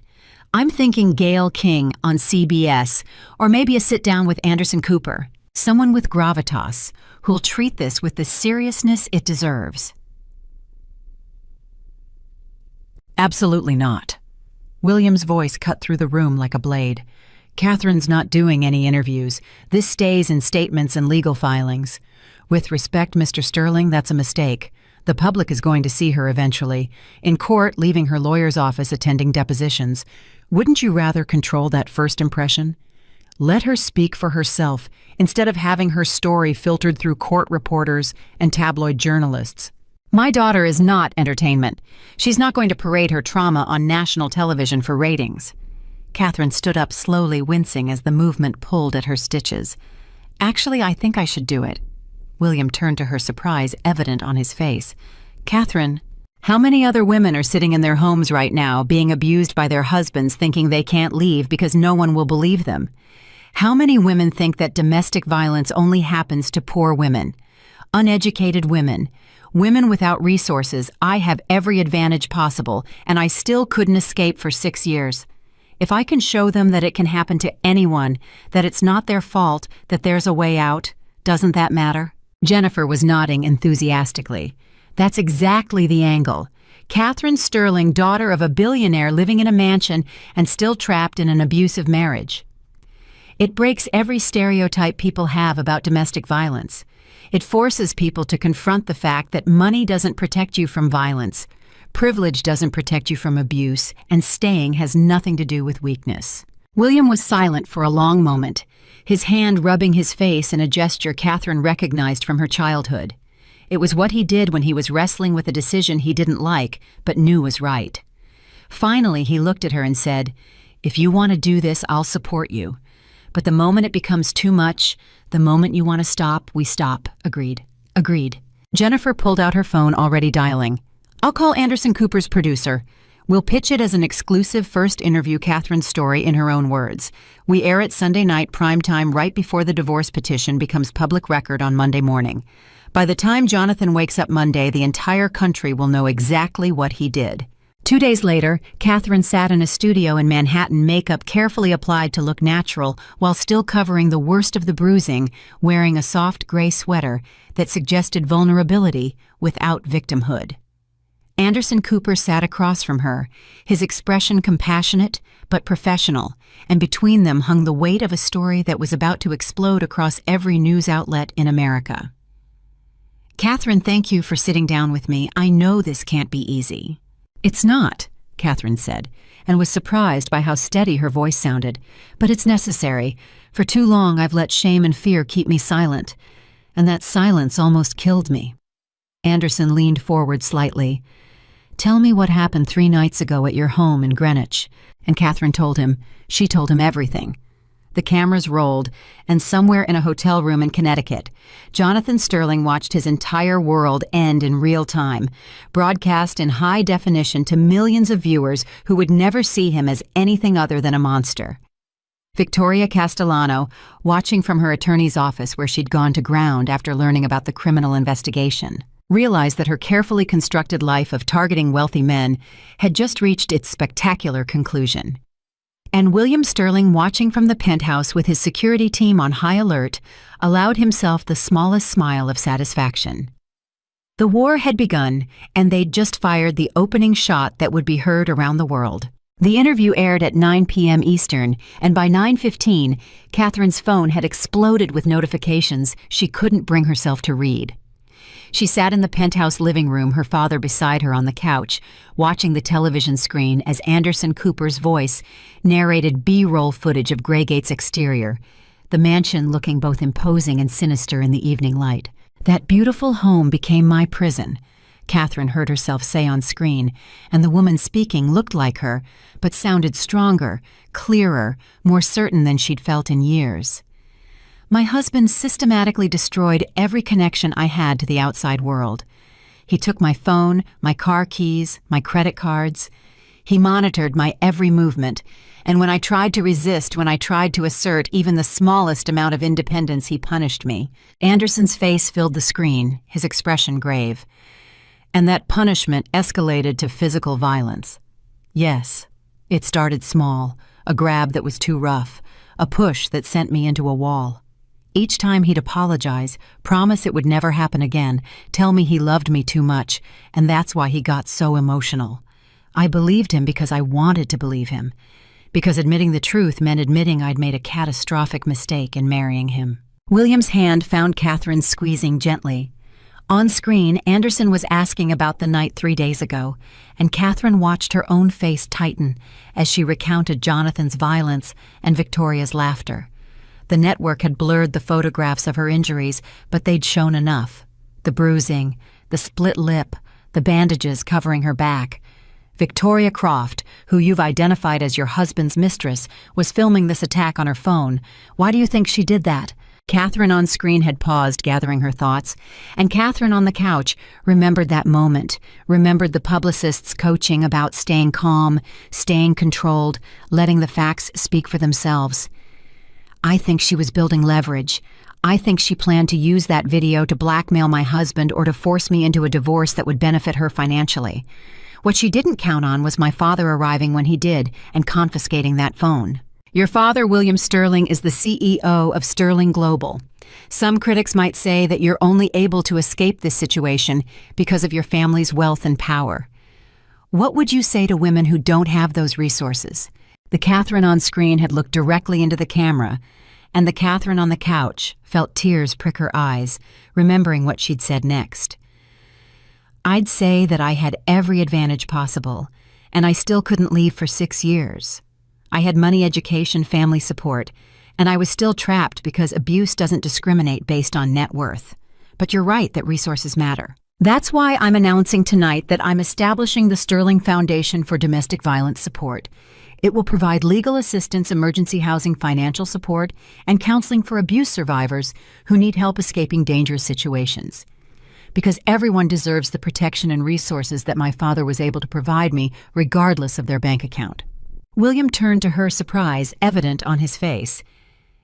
I'm thinking Gayle King on CBS, or maybe a sit-down with Anderson Cooper. Someone with gravitas, who'll treat this with the seriousness it deserves. Absolutely not. William's voice cut through the room like a blade. Catherine's not doing any interviews. This stays in statements and legal filings. With respect, Mr. Sterling, that's a mistake. The public is going to see her eventually. In court, leaving her lawyer's office, attending depositions. Wouldn't you rather control that first impression? Let her speak for herself, instead of having her story filtered through court reporters and tabloid journalists. My daughter is not entertainment. She's not going to parade her trauma on national television for ratings. Catherine stood up slowly, wincing as the movement pulled at her stitches. Actually, I think I should do it. William turned to her, surprise evident on his face. Catherine, how many other women are sitting in their homes right now, being abused by their husbands, thinking they can't leave because no one will believe them? How many women think that domestic violence only happens to poor women? Uneducated women. Women without resources. I have every advantage possible, and I still couldn't escape for 6 years. If I can show them that it can happen to anyone, that it's not their fault, that there's a way out, doesn't that matter? Jennifer was nodding enthusiastically. That's exactly the angle. Catherine Sterling, daughter of a billionaire living in a mansion and still trapped in an abusive marriage. It breaks every stereotype people have about domestic violence. It forces people to confront the fact that money doesn't protect you from violence, privilege doesn't protect you from abuse, and staying has nothing to do with weakness. William was silent for a long moment, his hand rubbing his face in a gesture Catherine recognized from her childhood. It was what he did when he was wrestling with a decision he didn't like, but knew was right. Finally, he looked at her and said, "If you want to do this, I'll support you. But the moment it becomes too much, the moment you want to stop, we stop." Agreed. Agreed. Jennifer pulled out her phone, already dialing. "I'll call Anderson Cooper's producer. We'll pitch it as an exclusive first interview, Catherine's story in her own words. We air it Sunday night primetime right before the divorce petition becomes public record on Monday morning. By the time Jonathan wakes up Monday, the entire country will know exactly what he did." 2 days later, Catherine sat in a studio in Manhattan, makeup carefully applied to look natural while still covering the worst of the bruising, wearing a soft gray sweater that suggested vulnerability without victimhood. Anderson Cooper sat across from her, his expression compassionate but professional, and between them hung the weight of a story that was about to explode across every news outlet in America. "Catherine, thank you for sitting down with me. I know this can't be easy." "It's not," Catherine said, and was surprised by how steady her voice sounded. "But it's necessary. For too long I've let shame and fear keep me silent, and that silence almost killed me." Anderson leaned forward slightly. "Tell me what happened 3 nights ago at your home in Greenwich." And Catherine told him. She told him everything. The cameras rolled, and somewhere in a hotel room in Connecticut, Jonathan Sterling watched his entire world end in real time, broadcast in high definition to millions of viewers who would never see him as anything other than a monster. Victoria Castellano, watching from her attorney's office where she'd gone to ground after learning about the criminal investigation, realized that her carefully constructed life of targeting wealthy men had just reached its spectacular conclusion. And William Sterling, watching from the penthouse with his security team on high alert, allowed himself the smallest smile of satisfaction. The war had begun, and they'd just fired the opening shot that would be heard around the world. The interview aired at 9 p.m. Eastern, and by 9:15, Catherine's phone had exploded with notifications she couldn't bring herself to read. She sat in the penthouse living room, her father beside her on the couch, watching the television screen as Anderson Cooper's voice narrated B-roll footage of Greygate's exterior, the mansion looking both imposing and sinister in the evening light. "That beautiful home became my prison," Catherine heard herself say on screen, and the woman speaking looked like her, but sounded stronger, clearer, more certain than she'd felt in years. "My husband systematically destroyed every connection I had to the outside world. He took my phone, my car keys, my credit cards. He monitored my every movement, and when I tried to resist, when I tried to assert even the smallest amount of independence, he punished me." Anderson's face filled the screen, his expression grave. "And that punishment escalated to physical violence. Yes, it started small, a grab that was too rough, a push that sent me into a wall. Each time he'd apologize, promise it would never happen again, tell me he loved me too much, and that's why he got so emotional. I believed him because I wanted to believe him, because admitting the truth meant admitting I'd made a catastrophic mistake in marrying him. William's hand found Catherine's squeezing gently. On screen, Anderson was asking about the night 3 days ago, and Catherine watched her own face tighten as she recounted Jonathan's violence and Victoria's laughter. The network had blurred the photographs of her injuries, but they'd shown enough. The bruising, the split lip, the bandages covering her back. Victoria Croft, who you've identified as your husband's mistress, was filming this attack on her phone. Why do you think she did that? Catherine on screen had paused, gathering her thoughts, and Catherine on the couch remembered that moment, remembered the publicist's coaching about staying calm, staying controlled, letting the facts speak for themselves. I think she was building leverage. I think she planned to use that video to blackmail my husband or to force me into a divorce that would benefit her financially. What she didn't count on was my father arriving when he did and confiscating that phone. Your father, William Sterling, is the CEO of Sterling Global. Some critics might say that you're only able to escape this situation because of your family's wealth and power. What would you say to women who don't have those resources? The Catherine on screen had looked directly into the camera, and the Catherine on the couch felt tears prick her eyes, remembering what she'd said next. I'd say that I had every advantage possible, and I still couldn't leave for 6 years. I had money, education, family support, and I was still trapped because abuse doesn't discriminate based on net worth. But you're right that resources matter. That's why I'm announcing tonight that I'm establishing the Sterling Foundation for Domestic Violence Support. It will provide legal assistance, emergency housing, financial support, and counseling for abuse survivors who need help escaping dangerous situations. Because everyone deserves the protection and resources that my father was able to provide me, regardless of their bank account. William turned to her, surprise evident on his face.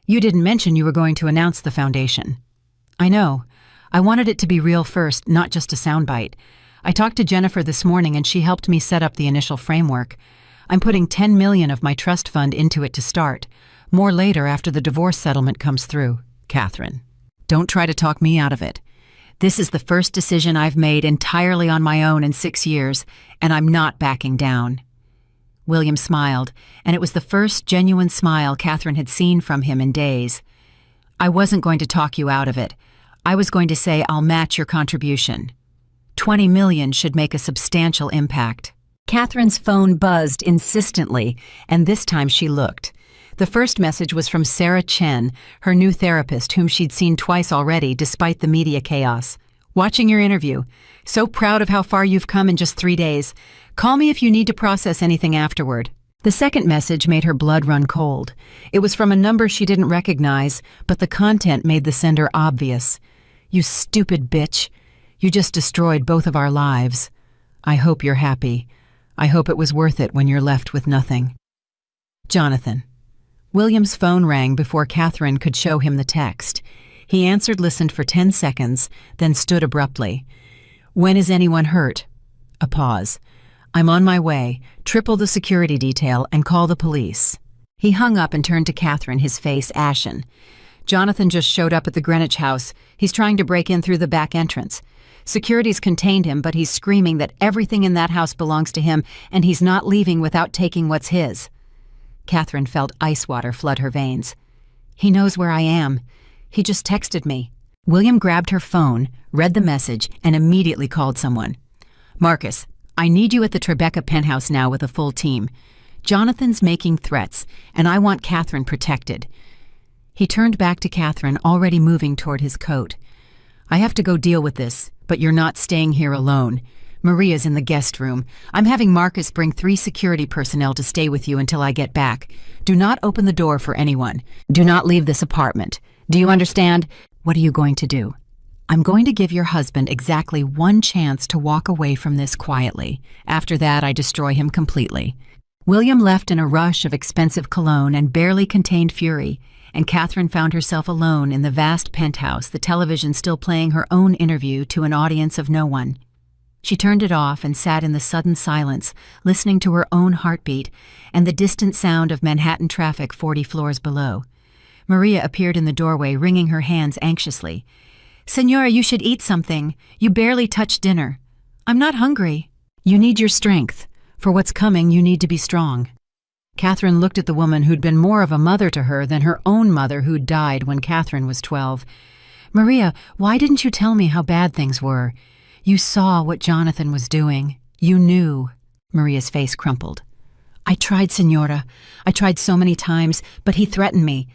You didn't mention you were going to announce the foundation. I know. I wanted it to be real first, not just a soundbite. I talked to Jennifer this morning and she helped me set up the initial framework. I'm putting $10 million of my trust fund into it to start. More later after the divorce settlement comes through. Catherine, don't try to talk me out of it. This is the first decision I've made entirely on my own in 6 years, and I'm not backing down. William smiled, and it was the first genuine smile Catherine had seen from him in days. I wasn't going to talk you out of it. I was going to say I'll match your contribution. $20 million should make a substantial impact. Catherine's phone buzzed insistently, and this time she looked. The first message was from Sarah Chen, her new therapist, whom she'd seen twice already despite the media chaos. Watching your interview. So proud of how far you've come in just 3 days. Call me if you need to process anything afterward. The second message made her blood run cold. It was from a number she didn't recognize, but the content made the sender obvious. You stupid bitch. You just destroyed both of our lives. I hope you're happy. I hope it was worth it when you're left with nothing. Jonathan. William's phone rang before Catherine could show him the text. He answered, listened for 10 seconds, then stood abruptly. When is anyone hurt? A pause. I'm on my way. Triple the security detail and call the police. He hung up and turned to Catherine, his face ashen. Jonathan just showed up at the Greenwich house. He's trying to break in through the back entrance. Security's contained him, but he's screaming that everything in that house belongs to him and he's not leaving without taking what's his. Catherine felt ice water flood her veins. He knows where I am. He just texted me. William grabbed her phone, read the message, and immediately called someone. Marcus, I need you at the Tribeca penthouse now with a full team. Jonathan's making threats, and I want Catherine protected. He turned back to Catherine, already moving toward his coat. I have to go deal with this, but you're not staying here alone. Maria's in the guest room. I'm having Marcus bring 3 security personnel to stay with you until I get back. Do not open the door for anyone. Do not leave this apartment. Do you understand? What are you going to do? I'm going to give your husband exactly 1 chance to walk away from this quietly. After that, I destroy him completely. William left in a rush of expensive cologne and barely contained fury, and Catherine found herself alone in the vast penthouse, the television still playing her own interview to an audience of no one. She turned it off and sat in the sudden silence, listening to her own heartbeat and the distant sound of Manhattan traffic 40 floors below. Maria appeared in the doorway, wringing her hands anxiously. "Senora, you should eat something. You barely touched dinner." "I'm not hungry." "You need your strength. For what's coming, you need to be strong." Catherine looked at the woman who'd been more of a mother to her than her own mother who'd died when Catherine was 12. "Maria, why didn't you tell me how bad things were? You saw what Jonathan was doing. You knew." Maria's face crumpled. "I tried, Senora. I tried so many times, but he threatened me.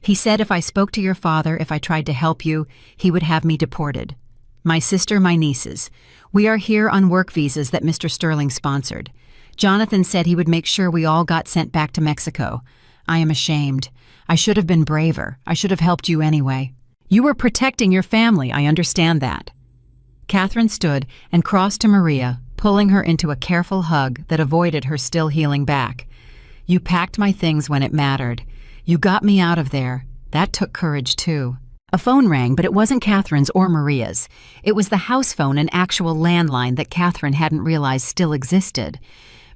He said if I spoke to your father, if I tried to help you, he would have me deported. My sister, my nieces. We are here on work visas that Mr. Sterling sponsored. Jonathan said he would make sure we all got sent back to Mexico. I am ashamed. I should have been braver. I should have helped you anyway." "You were protecting your family, I understand that." Catherine stood and crossed to Maria, pulling her into a careful hug that avoided her still healing back. "You packed my things when it mattered. You got me out of there. That took courage, too." A phone rang, but it wasn't Catherine's or Maria's. It was the house phone, an actual landline that Catherine hadn't realized still existed.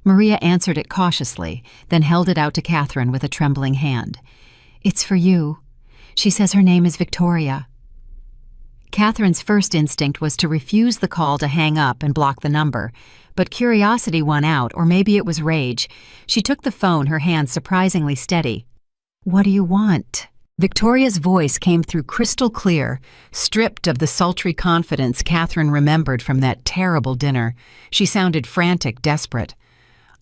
Maria answered it cautiously, then held it out to Catherine with a trembling hand. "It's for you. She says her name is Victoria." Catherine's first instinct was to refuse the call, to hang up and block the number, but curiosity won out, or maybe it was rage. She took the phone, her hand surprisingly steady. "What do you want?" Victoria's voice came through crystal clear, stripped of the sultry confidence Catherine remembered from that terrible dinner. She sounded frantic, desperate.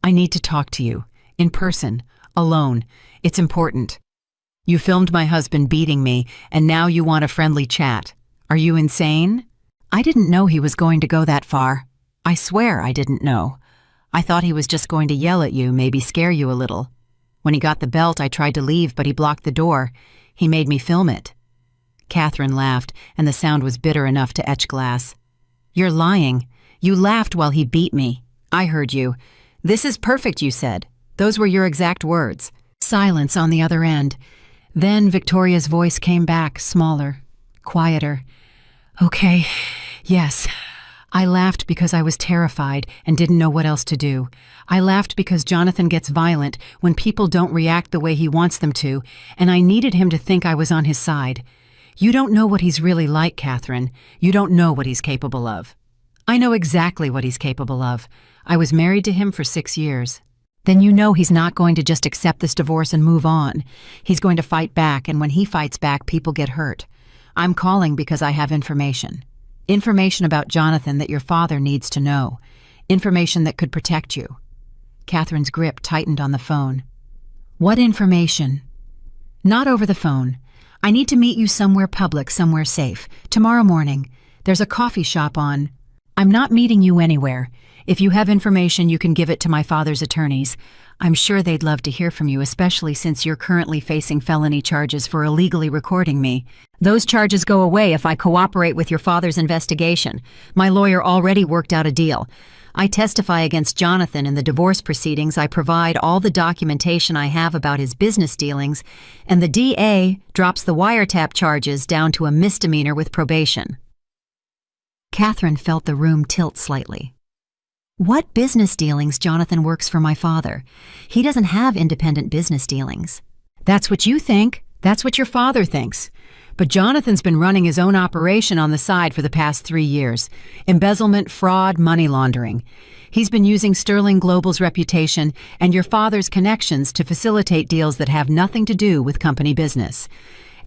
"I need to talk to you. In person. Alone. It's important. You filmed my husband beating me, and now you want a friendly chat. Are you insane?" "I didn't know he was going to go that far. I swear I didn't know. I thought he was just going to yell at you, maybe scare you a little. When he got the belt, I tried to leave, but he blocked the door. He made me film it." Catherine laughed, and the sound was bitter enough to etch glass. "You're lying. You laughed while he beat me. I heard you. 'This is perfect,' you said. Those were your exact words." Silence on the other end. Then Victoria's voice came back, smaller, quieter. "Okay, yes. I laughed because I was terrified and didn't know what else to do. I laughed because Jonathan gets violent when people don't react the way he wants them to, and I needed him to think I was on his side. You don't know what he's really like, Catherine. You don't know what he's capable of." "I know exactly what he's capable of. I was married to him for 6 years." "Then you know he's not going to just accept this divorce and move on. He's going to fight back, and when he fights back, people get hurt. I'm calling because I have information. Information about Jonathan that your father needs to know. Information that could protect you." Catherine's grip tightened on the phone. "What information?" "Not over the phone. I need to meet you somewhere public, somewhere safe. Tomorrow morning. There's a coffee shop on." "I'm not meeting you anywhere. If you have information, you can give it to my father's attorneys. I'm sure they'd love to hear from you, especially since you're currently facing felony charges for illegally recording me. Those charges go away if I cooperate with your father's investigation. My lawyer already worked out a deal. I testify against Jonathan in the divorce proceedings. I provide all the documentation I have about his business dealings, and the DA drops the wiretap charges down to a misdemeanor with probation." Catherine felt the room tilt slightly. "What business dealings? Jonathan works for my father. He doesn't have independent business dealings." "That's what you think. That's what your father thinks. But Jonathan's been running his own operation on the side for the past 3 years. Embezzlement, fraud, money laundering. He's been using Sterling Global's reputation and your father's connections to facilitate deals that have nothing to do with company business.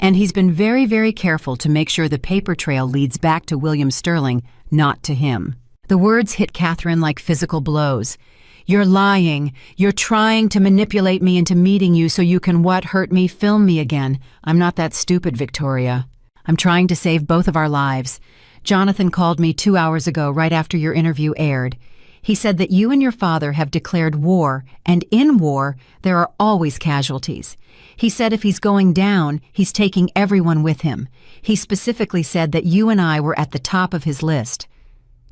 And he's been very, very careful to make sure the paper trail leads back to William Sterling, not to him." The words hit Catherine like physical blows. "You're lying. You're trying to manipulate me into meeting you so you can what? Hurt me? Film me again. I'm not that stupid, Victoria. I'm trying to save both of our lives. Jonathan called me 2 hours ago, right after your interview aired. He said that you and your father have declared war, and in war, there are always casualties. He said if he's going down, he's taking everyone with him. He specifically said that you and I were at the top of his list.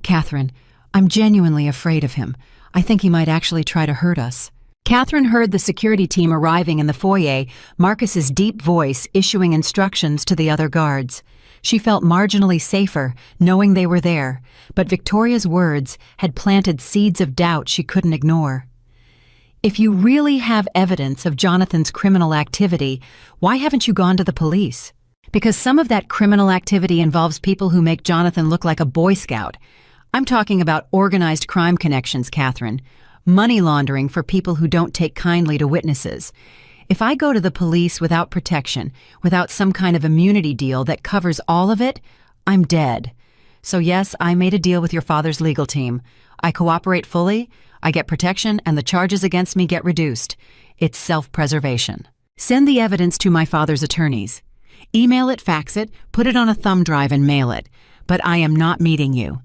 Catherine, I'm genuinely afraid of him. I think he might actually try to hurt us." Catherine heard the security team arriving in the foyer, Marcus's deep voice issuing instructions to the other guards. She felt marginally safer, knowing they were there, but Victoria's words had planted seeds of doubt she couldn't ignore. If you really have evidence of Jonathan's criminal activity, why haven't you gone to the police? Because some of that criminal activity involves people who make Jonathan look like a Boy Scout. I'm talking about organized crime connections, Catherine. Money laundering for people who don't take kindly to witnesses. If I go to the police without protection, without some kind of immunity deal that covers all of it, I'm dead. So yes, I made a deal with your father's legal team. I cooperate fully, I get protection, and the charges against me get reduced. It's self-preservation. Send the evidence to my father's attorneys. Email it, fax it, put it on a thumb drive and mail it. But I am not meeting you.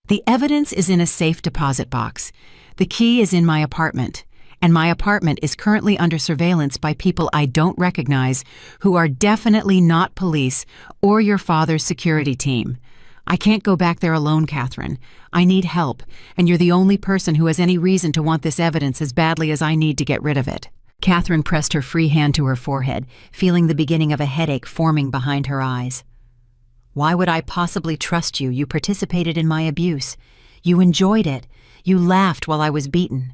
The evidence is in a safe deposit box. The key is in my apartment. And my apartment is currently under surveillance by people I don't recognize who are definitely not police or your father's security team. I can't go back there alone, Catherine. I need help, and you're the only person who has any reason to want this evidence as badly as I need to get rid of it. Catherine pressed her free hand to her forehead, feeling the beginning of a headache forming behind her eyes. Why would I possibly trust you? You participated in my abuse. You enjoyed it. You laughed while I was beaten.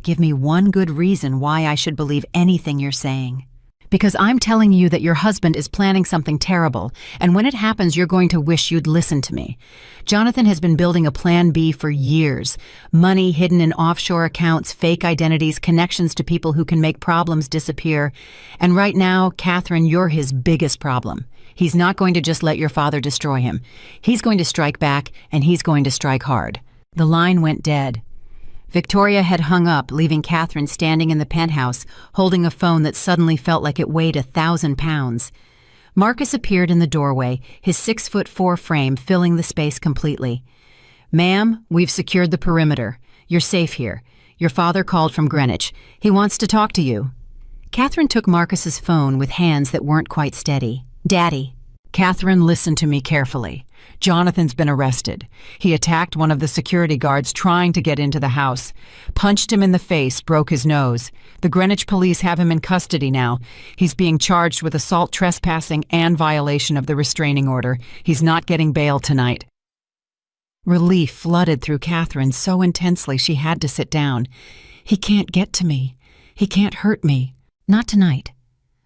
Give me one good reason why I should believe anything you're saying. Because I'm telling you that your husband is planning something terrible, and when it happens, you're going to wish you'd listen to me. Jonathan has been building a plan B for years. Money hidden in offshore accounts, fake identities, connections to people who can make problems disappear. And right now, Catherine, you're his biggest problem. He's not going to just let your father destroy him. He's going to strike back, and he's going to strike hard. The line went dead. Victoria had hung up, leaving Catherine standing in the penthouse, holding a phone that suddenly felt like it weighed 1,000 pounds. Marcus appeared in the doorway, his 6'4" frame filling the space completely. "Ma'am, we've secured the perimeter. You're safe here. Your father called from Greenwich. He wants to talk to you." Catherine took Marcus's phone with hands that weren't quite steady. "Daddy." "Catherine, listen to me carefully. Jonathan's been arrested. He attacked one of the security guards trying to get into the house. Punched him in the face, broke his nose. The Greenwich police have him in custody now. He's being charged with assault, trespassing, and violation of the restraining order. He's not getting bail tonight." Relief flooded through Catherine so intensely she had to sit down. "He can't get to me. He can't hurt me. Not tonight."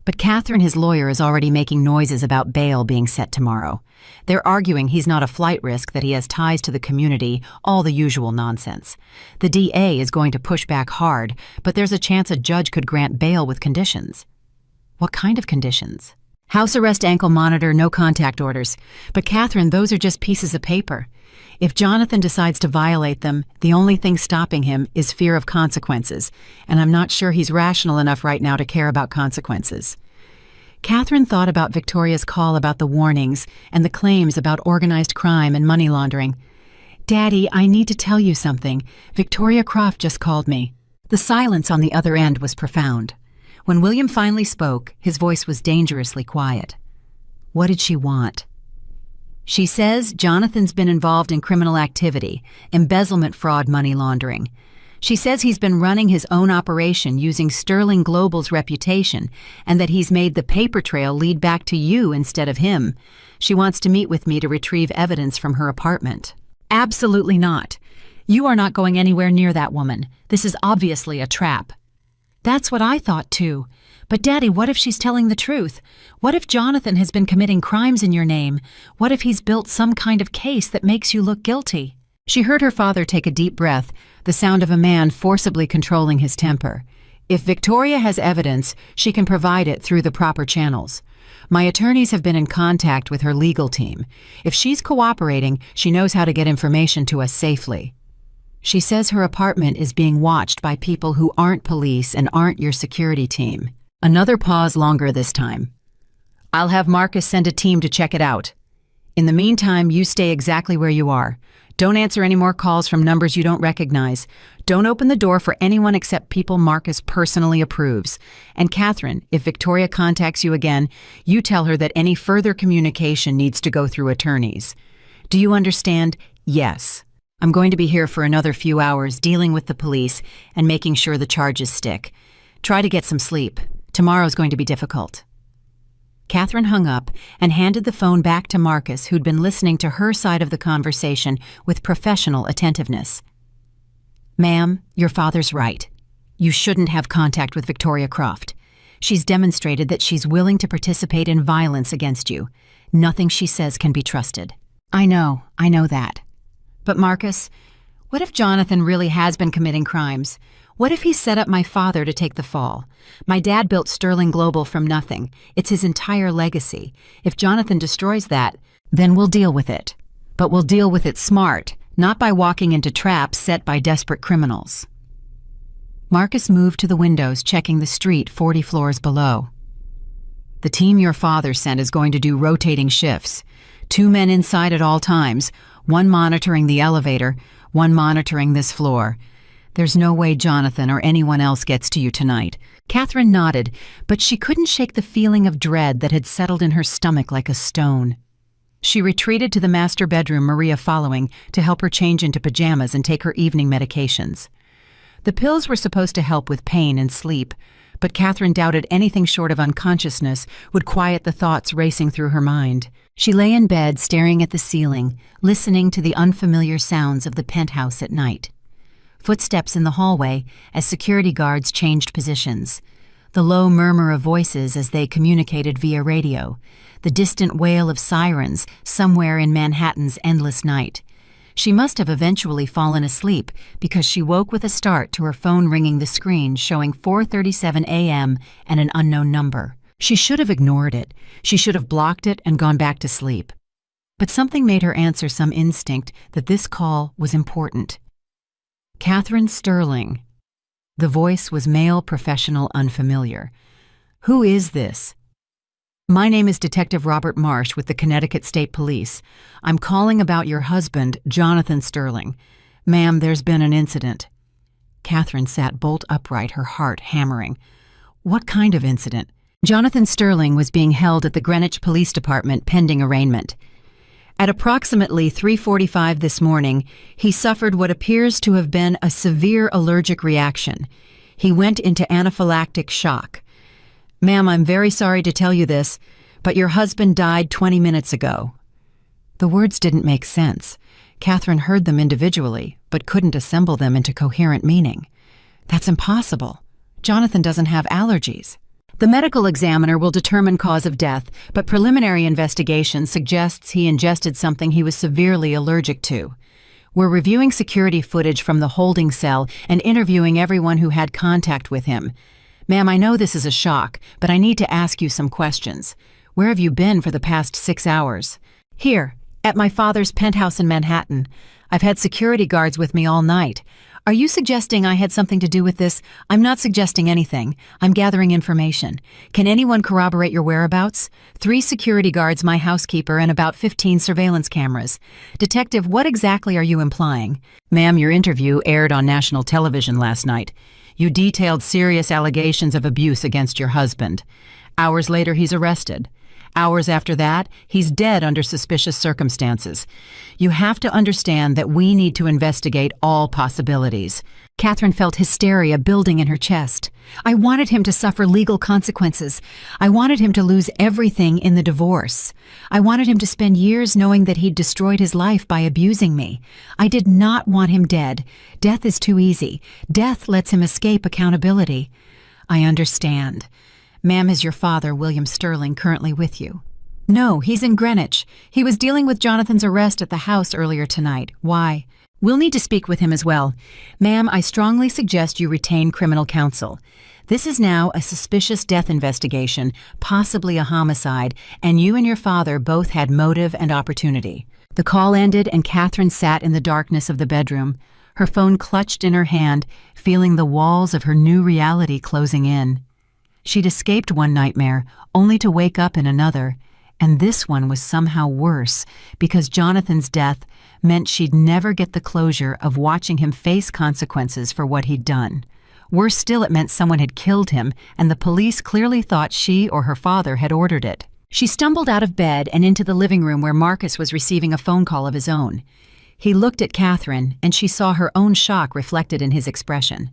But Catherine, his lawyer, is already making noises about bail being set tomorrow. They're arguing he's not a flight risk, that he has ties to the community, all the usual nonsense. The DA is going to push back hard, but there's a chance a judge could grant bail with conditions. What kind of conditions? House arrest, ankle monitor, no contact orders. But Catherine, those are just pieces of paper. If Jonathan decides to violate them, the only thing stopping him is fear of consequences, and I'm not sure he's rational enough right now to care about consequences. Catherine thought about Victoria's call about the warnings and the claims about organized crime and money laundering. "Daddy, I need to tell you something. Victoria Croft just called me." The silence on the other end was profound. When William finally spoke, his voice was dangerously quiet. What did she want? "She says Jonathan's been involved in criminal activity, embezzlement, fraud, money laundering. She says he's been running his own operation using Sterling Global's reputation and that he's made the paper trail lead back to you instead of him. She wants to meet with me to retrieve evidence from her apartment." "Absolutely not. You are not going anywhere near that woman. This is obviously a trap." "That's what I thought too. But Daddy, what if she's telling the truth? What if Jonathan has been committing crimes in your name? What if he's built some kind of case that makes you look guilty?" She heard her father take a deep breath, the sound of a man forcibly controlling his temper. "If Victoria has evidence, she can provide it through the proper channels. My attorneys have been in contact with her legal team. If she's cooperating, she knows how to get information to us safely. She says her apartment is being watched by people who aren't police and aren't your security team." Another pause, longer this time. "I'll have Marcus send a team to check it out. In the meantime, you stay exactly where you are. Don't answer any more calls from numbers you don't recognize. Don't open the door for anyone except people Marcus personally approves. And Catherine, if Victoria contacts you again, you tell her that any further communication needs to go through attorneys. Do you understand? Yes. I'm going to be here for another few hours dealing with the police and making sure the charges stick. Try to get some sleep. Tomorrow's going to be difficult." Catherine hung up and handed the phone back to Marcus, who'd been listening to her side of the conversation with professional attentiveness. "Ma'am, your father's right. You shouldn't have contact with Victoria Croft. She's demonstrated that she's willing to participate in violence against you. Nothing she says can be trusted. I know that. But Marcus, what if Jonathan really has been committing crimes? What if he set up my father to take the fall? My dad built Sterling Global from nothing. It's his entire legacy. If Jonathan destroys that, then we'll deal with it. But we'll deal with it smart, not by walking into traps set by desperate criminals. Marcus moved to the windows, checking the street 40 floors below. The team your father sent is going to do rotating shifts. 2 men inside at all times, one monitoring the elevator, one monitoring this floor. There's no way Jonathan or anyone else gets to you tonight. Catherine nodded, but she couldn't shake the feeling of dread that had settled in her stomach like a stone. She retreated to the master bedroom, Maria following, to help her change into pajamas and take her evening medications. The pills were supposed to help with pain and sleep, but Catherine doubted anything short of unconsciousness would quiet the thoughts racing through her mind. She lay in bed, staring at the ceiling, listening to the unfamiliar sounds of the penthouse at night. Footsteps in the hallway as security guards changed positions. The low murmur of voices as they communicated via radio. The distant wail of sirens somewhere in Manhattan's endless night. She must have eventually fallen asleep because she woke with a start to her phone ringing the screen showing 4:37 a.m. and an unknown number. She should have ignored it. She should have blocked it and gone back to sleep. But something made her answer some instinct that this call was important. Catherine Sterling. The voice was male, professional, unfamiliar. Who is this? My name is Detective Robert Marsh with the Connecticut State Police. I'm calling about your husband, Jonathan Sterling. Ma'am, there's been an incident. Catherine sat bolt upright, her heart hammering. What kind of incident? Jonathan Sterling was being held at the Greenwich Police Department pending arraignment. At approximately 3:45 this morning, he suffered what appears to have been a severe allergic reaction. He went into anaphylactic shock. Ma'am, I'm very sorry to tell you this, but your husband died 20 minutes ago. The words didn't make sense. Catherine heard them individually, but couldn't assemble them into coherent meaning. That's impossible. Jonathan doesn't have allergies. The medical examiner will determine cause of death, but preliminary investigation suggests he ingested something he was severely allergic to. We're reviewing security footage from the holding cell and interviewing everyone who had contact with him. Ma'am, I know this is a shock, but I need to ask you some questions. Where have you been for the past 6 hours? Here, at my father's penthouse in Manhattan. I've had security guards with me all night. Are you suggesting I had something to do with this? I'm not suggesting anything. I'm gathering information. Can anyone corroborate your whereabouts? 3 security guards, my housekeeper, and about 15 surveillance cameras. Detective, what exactly are you implying? Ma'am, your interview aired on national television last night. You detailed serious allegations of abuse against your husband. Hours later, he's arrested. Hours after that, he's dead under suspicious circumstances. You have to understand that we need to investigate all possibilities. Catherine felt hysteria building in her chest. I wanted him to suffer legal consequences. I wanted him to lose everything in the divorce. I wanted him to spend years knowing that he'd destroyed his life by abusing me. I did not want him dead. Death is too easy. Death lets him escape accountability. I understand. Ma'am, is your father, William Sterling, currently with you? No, he's in Greenwich. He was dealing with Jonathan's arrest at the house earlier tonight. Why? We'll need to speak with him as well. Ma'am, I strongly suggest you retain criminal counsel. This is now a suspicious death investigation, possibly a homicide, and you and your father both had motive and opportunity. The call ended and Catherine sat in the darkness of the bedroom, her phone clutched in her hand, feeling the walls of her new reality closing in. She'd escaped one nightmare, only to wake up in another, and this one was somehow worse because Jonathan's death meant she'd never get the closure of watching him face consequences for what he'd done. Worse still, it meant someone had killed him, and the police clearly thought she or her father had ordered it. She stumbled out of bed and into the living room where Marcus was receiving a phone call of his own. He looked at Catherine, and she saw her own shock reflected in his expression.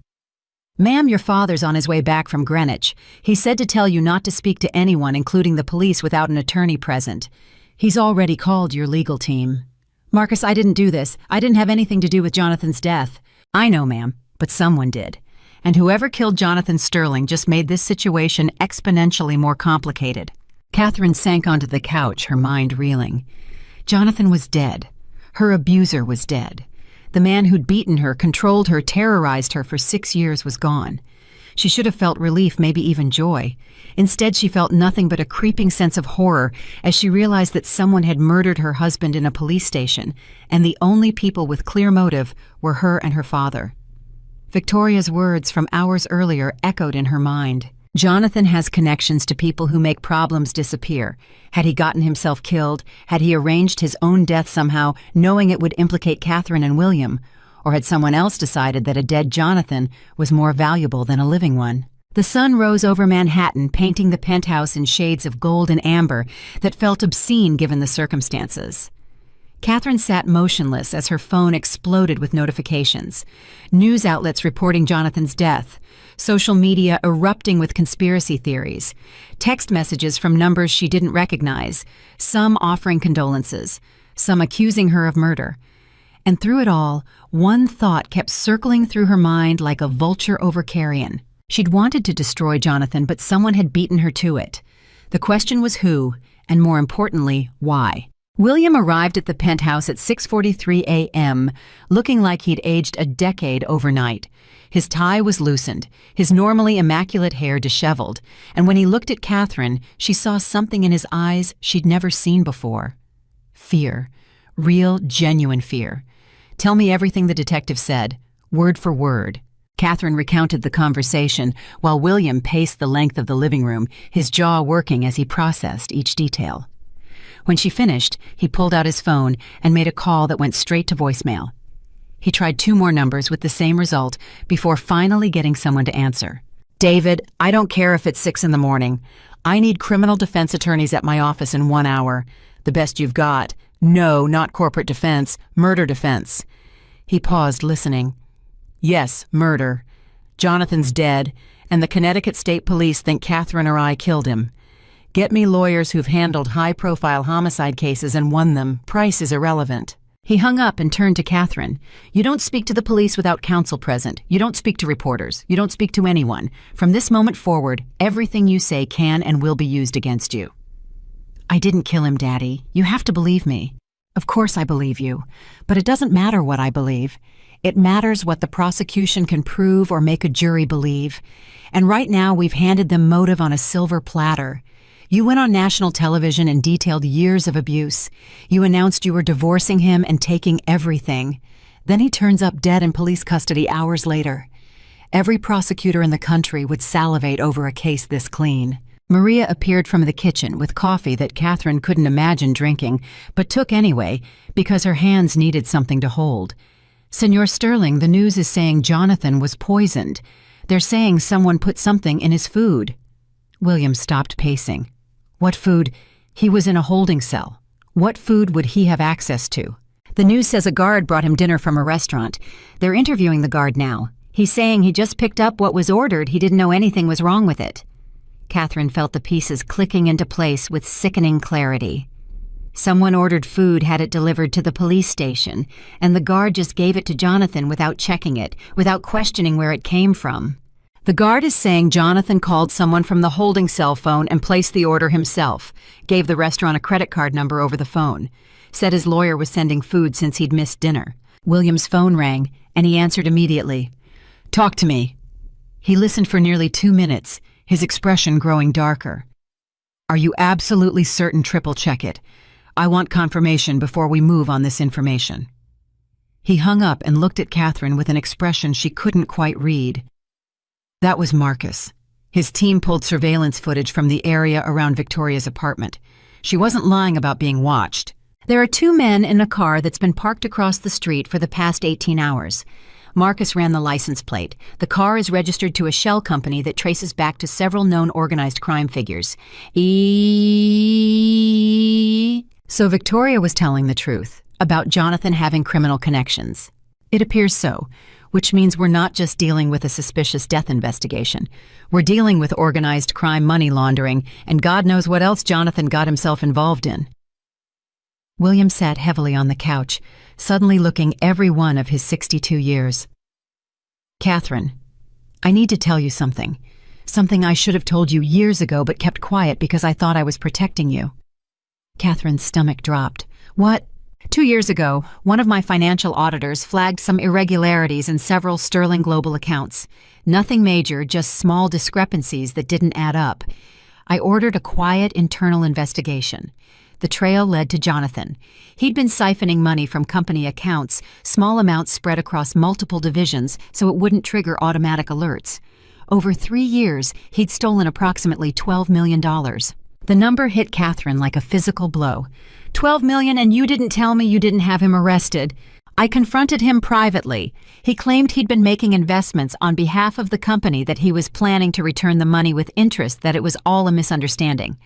Ma'am, your father's on his way back from Greenwich. He said to tell you not to speak to anyone, including the police, without an attorney present. He's already called your legal team. Marcus, I didn't do this. I didn't have anything to do with Jonathan's death. I know, ma'am, but someone did. And whoever killed Jonathan Sterling just made this situation exponentially more complicated. Catherine sank onto the couch, her mind reeling. Jonathan was dead. Her abuser was dead. The man who'd beaten her, controlled her, terrorized her for 6 years was gone. She should have felt relief, maybe even joy. Instead, she felt nothing but a creeping sense of horror as she realized that someone had murdered her husband in a police station, and the only people with clear motive were her and her father. Victoria's words from hours earlier echoed in her mind. Jonathan has connections to people who make problems disappear. Had he gotten himself killed? Had he arranged his own death somehow, knowing it would implicate Catherine and William? Or had someone else decided that a dead Jonathan was more valuable than a living one? The sun rose over Manhattan, painting the penthouse in shades of gold and amber that felt obscene given the circumstances. Catherine sat motionless as her phone exploded with notifications. News outlets reporting Jonathan's death, social media erupting with conspiracy theories, text messages from numbers she didn't recognize, some offering condolences, some accusing her of murder. And through it all, one thought kept circling through her mind like a vulture over carrion. She'd wanted to destroy Jonathan, but someone had beaten her to it. The question was who, and more importantly, why. William arrived at the penthouse at 6:43 a.m., looking like he'd aged a decade overnight. His tie was loosened, his normally immaculate hair disheveled, and when he looked at Catherine, she saw something in his eyes she'd never seen before. Fear. Real, genuine fear. "Tell me everything the detective said, word for word." Catherine recounted the conversation while William paced the length of the living room, his jaw working as he processed each detail. When she finished, he pulled out his phone and made a call that went straight to voicemail. He tried 2 more numbers with the same result before finally getting someone to answer. "David, I don't care if it's 6 in the morning. I need criminal defense attorneys at my office in 1 hour. The best you've got. No, not corporate defense, murder defense." He paused, listening. "Yes, murder. Jonathan's dead, and the Connecticut State Police think Catherine or I killed him. Get me lawyers who've handled high-profile homicide cases and won them. Price is irrelevant." He hung up and turned to Catherine. "You don't speak to the police without counsel present. You don't speak to reporters. You don't speak to anyone. From this moment forward, everything you say can and will be used against you." "I didn't kill him, Daddy. You have to believe me." "Of course I believe you. But it doesn't matter what I believe. It matters what the prosecution can prove or make a jury believe. And right now we've handed them motive on a silver platter. You went on national television and detailed years of abuse. You announced you were divorcing him and taking everything. Then he turns up dead in police custody hours later. Every prosecutor in the country would salivate over a case this clean." Maria appeared from the kitchen with coffee that Catherine couldn't imagine drinking, but took anyway because her hands needed something to hold. "Senor Sterling, the news is saying Jonathan was poisoned. They're saying someone put something in his food." William stopped pacing. What food? He was in a holding cell. What food would he have access to? "The news says a guard brought him dinner from a restaurant. They're interviewing the guard now. He's saying he just picked up what was ordered. He didn't know anything was wrong with it." Catherine felt the pieces clicking into place with sickening clarity. Someone ordered food, had it delivered to the police station, and the guard just gave it to Jonathan without checking it, without questioning where it came from. The guard is saying Jonathan called someone from the holding cell phone and placed the order himself, gave the restaurant a credit card number over the phone, said his lawyer was sending food since he'd missed dinner. William's phone rang, and he answered immediately. "Talk to me." He listened for nearly 2 minutes, his expression growing darker. "Are you absolutely certain? Triple check it. I want confirmation before we move on this information." He hung up and looked at Catherine with an expression she couldn't quite read. That was Marcus. His team pulled surveillance footage from the area around Victoria's apartment. She wasn't lying about being watched. "There are 2 men in a car that's been parked across the street for the past 18 hours. Marcus ran the license plate. The car is registered to a shell company that traces back to several known organized crime figures. So Victoria was telling the truth about Jonathan having criminal connections. It appears so, which means we're not just dealing with a suspicious death investigation. We're dealing with organized crime, money laundering, and God knows what else Jonathan got himself involved in. William sat heavily on the couch, suddenly looking every one of his 62 years. "Catherine, I need to tell you something. Something I should have told you years ago but kept quiet because I thought I was protecting you." Catherine's stomach dropped. "What?" "2 years ago, one of my financial auditors flagged some irregularities in several Sterling Global accounts. Nothing major, just small discrepancies that didn't add up. I ordered a quiet internal investigation. The trail led to Jonathan. He'd been siphoning money from company accounts, small amounts spread across multiple divisions so it wouldn't trigger automatic alerts. Over 3 years, he'd stolen approximately $12 million. The number hit Catherine like a physical blow. $12 million, and you didn't tell me you didn't have him arrested. I confronted him privately. He claimed he'd been making investments on behalf of the company, that he was planning to return the money with interest, that it was all a misunderstanding.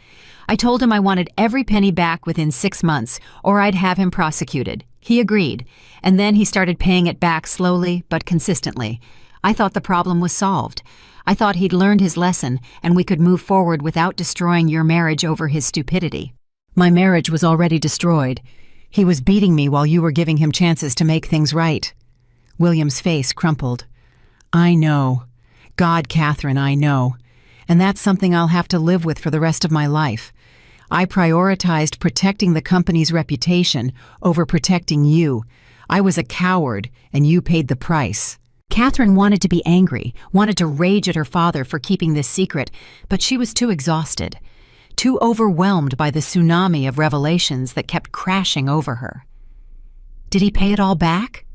I told him I wanted every penny back within 6 months, or I'd have him prosecuted. He agreed, and then he started paying it back slowly but consistently. I thought the problem was solved. I thought he'd learned his lesson, and we could move forward without destroying your marriage over his stupidity. My marriage was already destroyed. He was beating me while you were giving him chances to make things right." William's face crumpled. "I know. God, Catherine, I know. And that's something I'll have to live with for the rest of my life. I prioritized protecting the company's reputation over protecting you. I was a coward, and you paid the price." Catherine wanted to be angry, wanted to rage at her father for keeping this secret, but she was too exhausted, too overwhelmed by the tsunami of revelations that kept crashing over her. Did he pay it all back?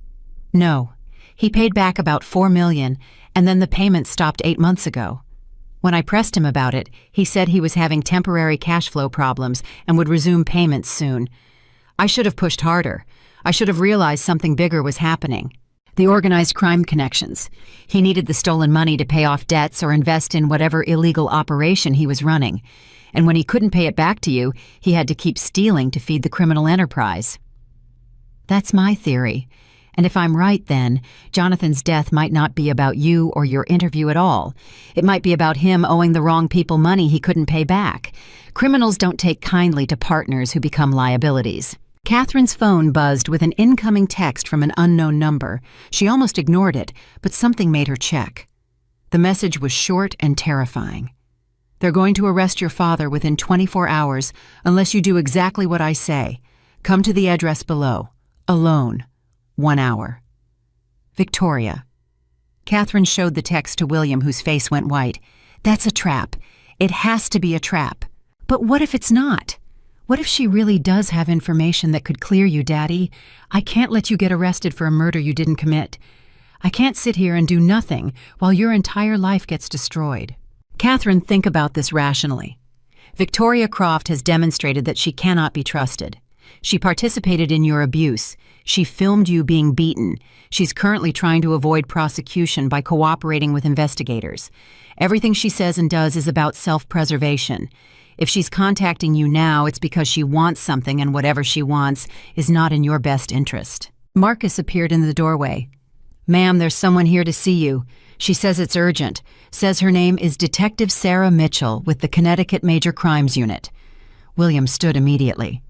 No. He paid back about $4 million, and then the payment stopped 8 months ago. When I pressed him about it, he said he was having temporary cash flow problems and would resume payments soon. I should have pushed harder. I should have realized something bigger was happening. The organized crime connections. He needed the stolen money to pay off debts or invest in whatever illegal operation he was running. And when he couldn't pay it back to you, he had to keep stealing to feed the criminal enterprise. That's my theory. And if I'm right, then Jonathan's death might not be about you or your interview at all. It might be about him owing the wrong people money he couldn't pay back. Criminals don't take kindly to partners who become liabilities. Catherine's phone buzzed with an incoming text from an unknown number. She almost ignored it, but something made her check. The message was short and terrifying. "They're going to arrest your father within 24 hours unless you do exactly what I say. Come to the address below. Alone. 1 hour. Victoria." Catherine showed the text to William, whose face went white. "That's a trap. It has to be a trap." "But what if it's not? What if she really does have information that could clear you, Daddy? I can't let you get arrested for a murder you didn't commit. I can't sit here and do nothing while your entire life gets destroyed." Catherine, think about this rationally. Victoria Croft has demonstrated that she cannot be trusted. She participated in your abuse. She filmed you being beaten. She's currently trying to avoid prosecution by cooperating with investigators. Everything she says and does is about self-preservation. If she's contacting you now, it's because she wants something, and whatever she wants is not in your best interest. Marcus appeared in the doorway. "Ma'am, there's someone here to see you. She says it's urgent. Says her name is Detective Sarah Mitchell with the Connecticut Major Crimes Unit." William stood immediately.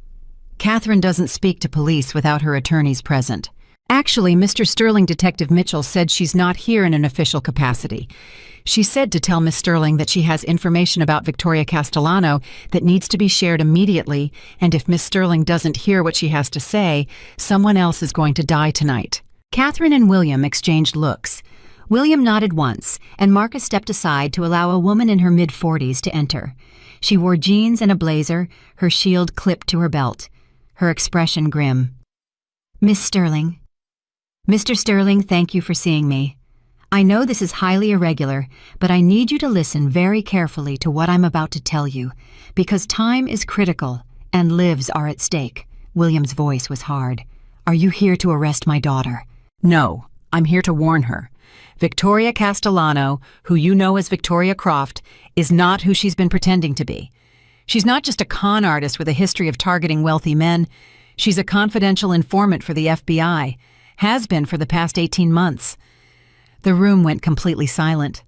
"Catherine doesn't speak to police without her attorneys present. Actually, Mr. Sterling, Detective Mitchell said she's not here in an official capacity. She said to tell Miss Sterling that she has information about Victoria Castellano that needs to be shared immediately, and if Miss Sterling doesn't hear what she has to say, someone else is going to die tonight." Catherine and William exchanged looks. William nodded once, and Marcus stepped aside to allow a woman in her mid-40s to enter. She wore jeans and a blazer, her shield clipped to her belt, her expression grim. "Miss Sterling." "Mr. Sterling, thank you for seeing me. I know this is highly irregular, but I need you to listen very carefully to what I'm about to tell you, because time is critical and lives are at stake." William's voice was hard. "Are you here to arrest my daughter?" "No, I'm here to warn her. Victoria Castellano, who you know as Victoria Croft, is not who she's been pretending to be. She's not just a con artist with a history of targeting wealthy men. She's a confidential informant for the FBI, has been for the past 18 months. The room went completely silent.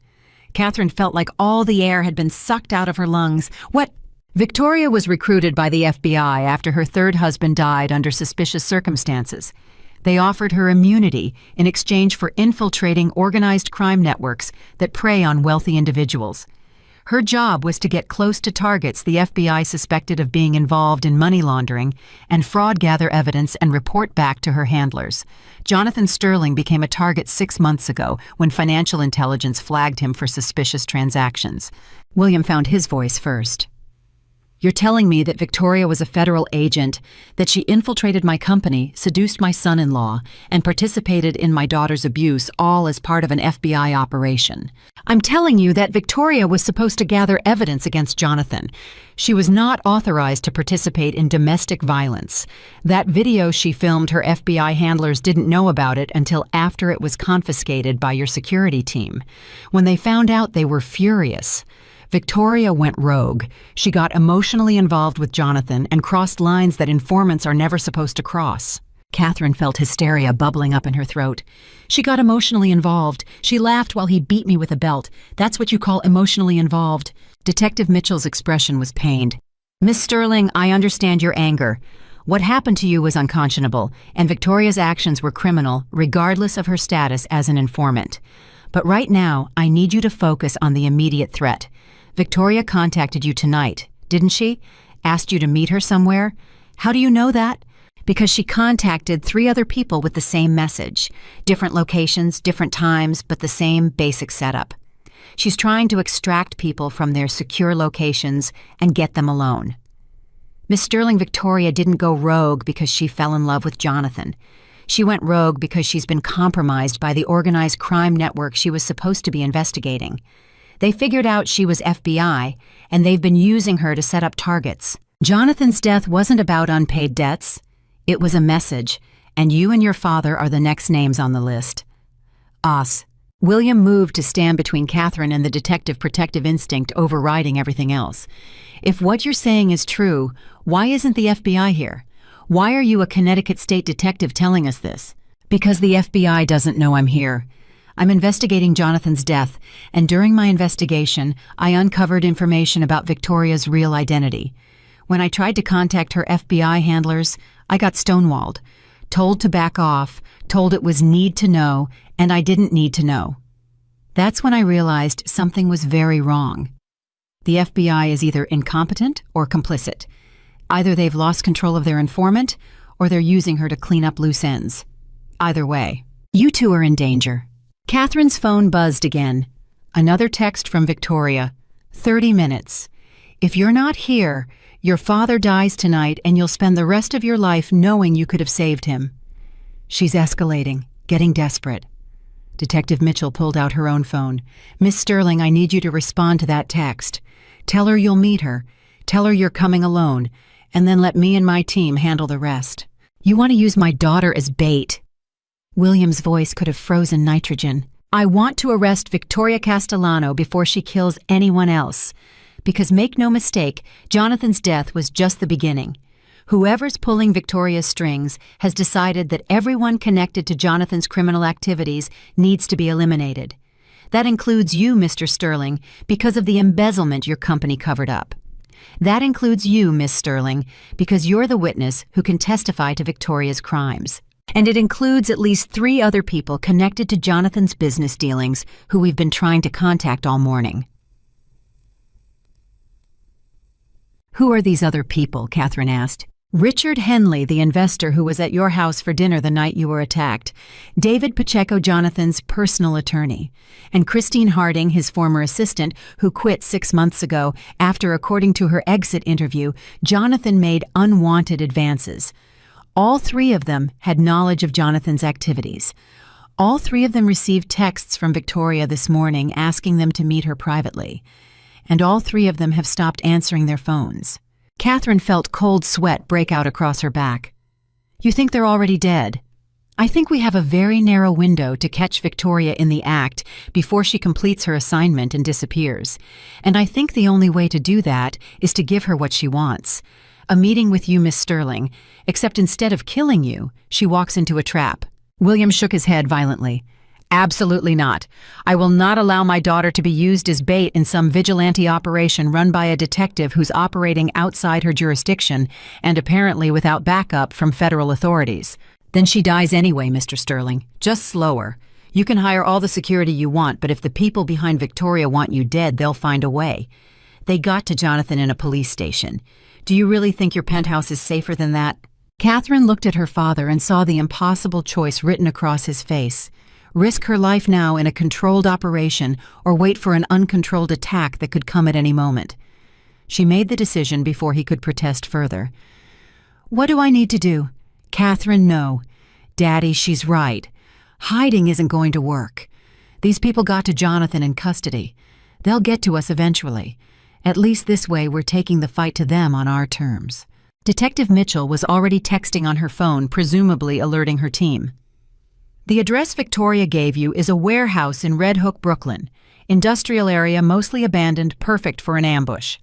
Catherine felt like all the air had been sucked out of her lungs. "What?" "Victoria was recruited by the FBI after her third husband died under suspicious circumstances. They offered her immunity in exchange for infiltrating organized crime networks that prey on wealthy individuals. Her job was to get close to targets the FBI suspected of being involved in money laundering and fraud, gather evidence, and report back to her handlers. Jonathan Sterling became a target 6 months ago when financial intelligence flagged him for suspicious transactions. William found his voice first. You're telling me that Victoria was a federal agent, that she infiltrated my company, seduced my son-in-law, and participated in my daughter's abuse, all as part of an FBI operation. I'm telling you that Victoria was supposed to gather evidence against Jonathan. She was not authorized to participate in domestic violence. That video she filmed, her FBI handlers didn't know about it until after it was confiscated by your security team. When they found out, they were furious. Victoria went rogue. She got emotionally involved with Jonathan and crossed lines that informants are never supposed to cross. Catherine felt hysteria bubbling up in her throat. She got emotionally involved. She laughed while he beat me with a belt. That's what you call emotionally involved. Detective Mitchell's expression was pained. Miss Sterling, I understand your anger. What happened to you was unconscionable, and Victoria's actions were criminal, regardless of her status as an informant. But right now, I need you to focus on the immediate threat. Victoria contacted you tonight, didn't she? Asked you to meet her somewhere? How do you know that? Because she contacted 3 other people with the same message. Different locations, different times, but the same basic setup. She's trying to extract people from their secure locations and get them alone. Miss Sterling, Victoria didn't go rogue because she fell in love with Jonathan. She went rogue because she's been compromised by the organized crime network she was supposed to be investigating. They figured out she was FBI, and they've been using her to set up targets. Jonathan's death wasn't about unpaid debts. It was a message, and you and your father are the next names on the list. Us. William moved to stand between Catherine and the detective protective instinct overriding everything else. If what you're saying is true, why isn't the FBI here? Why are you a Connecticut state detective telling us this? Because the FBI doesn't know I'm here. I'm investigating Jonathan's death, and during my investigation, I uncovered information about Victoria's real identity. When I tried to contact her FBI handlers, I got stonewalled, told to back off, told it was need to know, and I didn't need to know. That's when I realized something was very wrong. The FBI is either incompetent or complicit. Either they've lost control of their informant, or they're using her to clean up loose ends. Either way, you two are in danger. Catherine's phone buzzed again. Another text from Victoria. 30 minutes. If you're not here, your father dies tonight and you'll spend the rest of your life knowing you could have saved him. She's escalating, getting desperate. Detective Mitchell pulled out her own phone. Miss Sterling, I need you to respond to that text. Tell her you'll meet her. Tell her you're coming alone. And then let me and my team handle the rest. You want to use my daughter as bait. William's voice could have frozen nitrogen. I want to arrest Victoria Castellano before she kills anyone else. Because make no mistake, Jonathan's death was just the beginning. Whoever's pulling Victoria's strings has decided that everyone connected to Jonathan's criminal activities needs to be eliminated. That includes you, Mr. Sterling, because of the embezzlement your company covered up. That includes you, Miss Sterling, because you're the witness who can testify to Victoria's crimes. And it includes at least 3 other people connected to Jonathan's business dealings who we've been trying to contact all morning. Who are these other people? Catherine asked. Richard Henley, the investor who was at your house for dinner the night you were attacked, David Pacheco, Jonathan's personal attorney, and Christine Harding, his former assistant, who quit 6 months ago after, according to her exit interview, Jonathan made unwanted advances. All 3 of them had knowledge of Jonathan's activities. All 3 of them received texts from Victoria this morning asking them to meet her privately. And all 3 of them have stopped answering their phones. Catherine felt cold sweat break out across her back. You think they're already dead? I think we have a very narrow window to catch Victoria in the act before she completes her assignment and disappears. And I think the only way to do that is to give her what she wants. A meeting with you, Miss Sterling, except instead of killing you, she walks into a trap. William shook his head violently. Absolutely not. I will not allow my daughter to be used as bait in some vigilante operation run by a detective who's operating outside her jurisdiction and apparently without backup from federal authorities. Then she dies anyway, Mr. Sterling. Just slower. You can hire all the security you want, but if the people behind Victoria want you dead, they'll find a way. They got to Jonathan in a police station. Do you really think your penthouse is safer than that? Catherine looked at her father and saw the impossible choice written across his face. Risk her life now in a controlled operation or wait for an uncontrolled attack that could come at any moment. She made the decision before he could protest further. What do I need to do? Catherine, no. Daddy, she's right. Hiding isn't going to work. These people got to Jonathan in custody. They'll get to us eventually. At least this way we're taking the fight to them on our terms. Detective Mitchell was already texting on her phone, presumably alerting her team. The address Victoria gave you is a warehouse in Red Hook, Brooklyn. Industrial area, mostly abandoned, perfect for an ambush.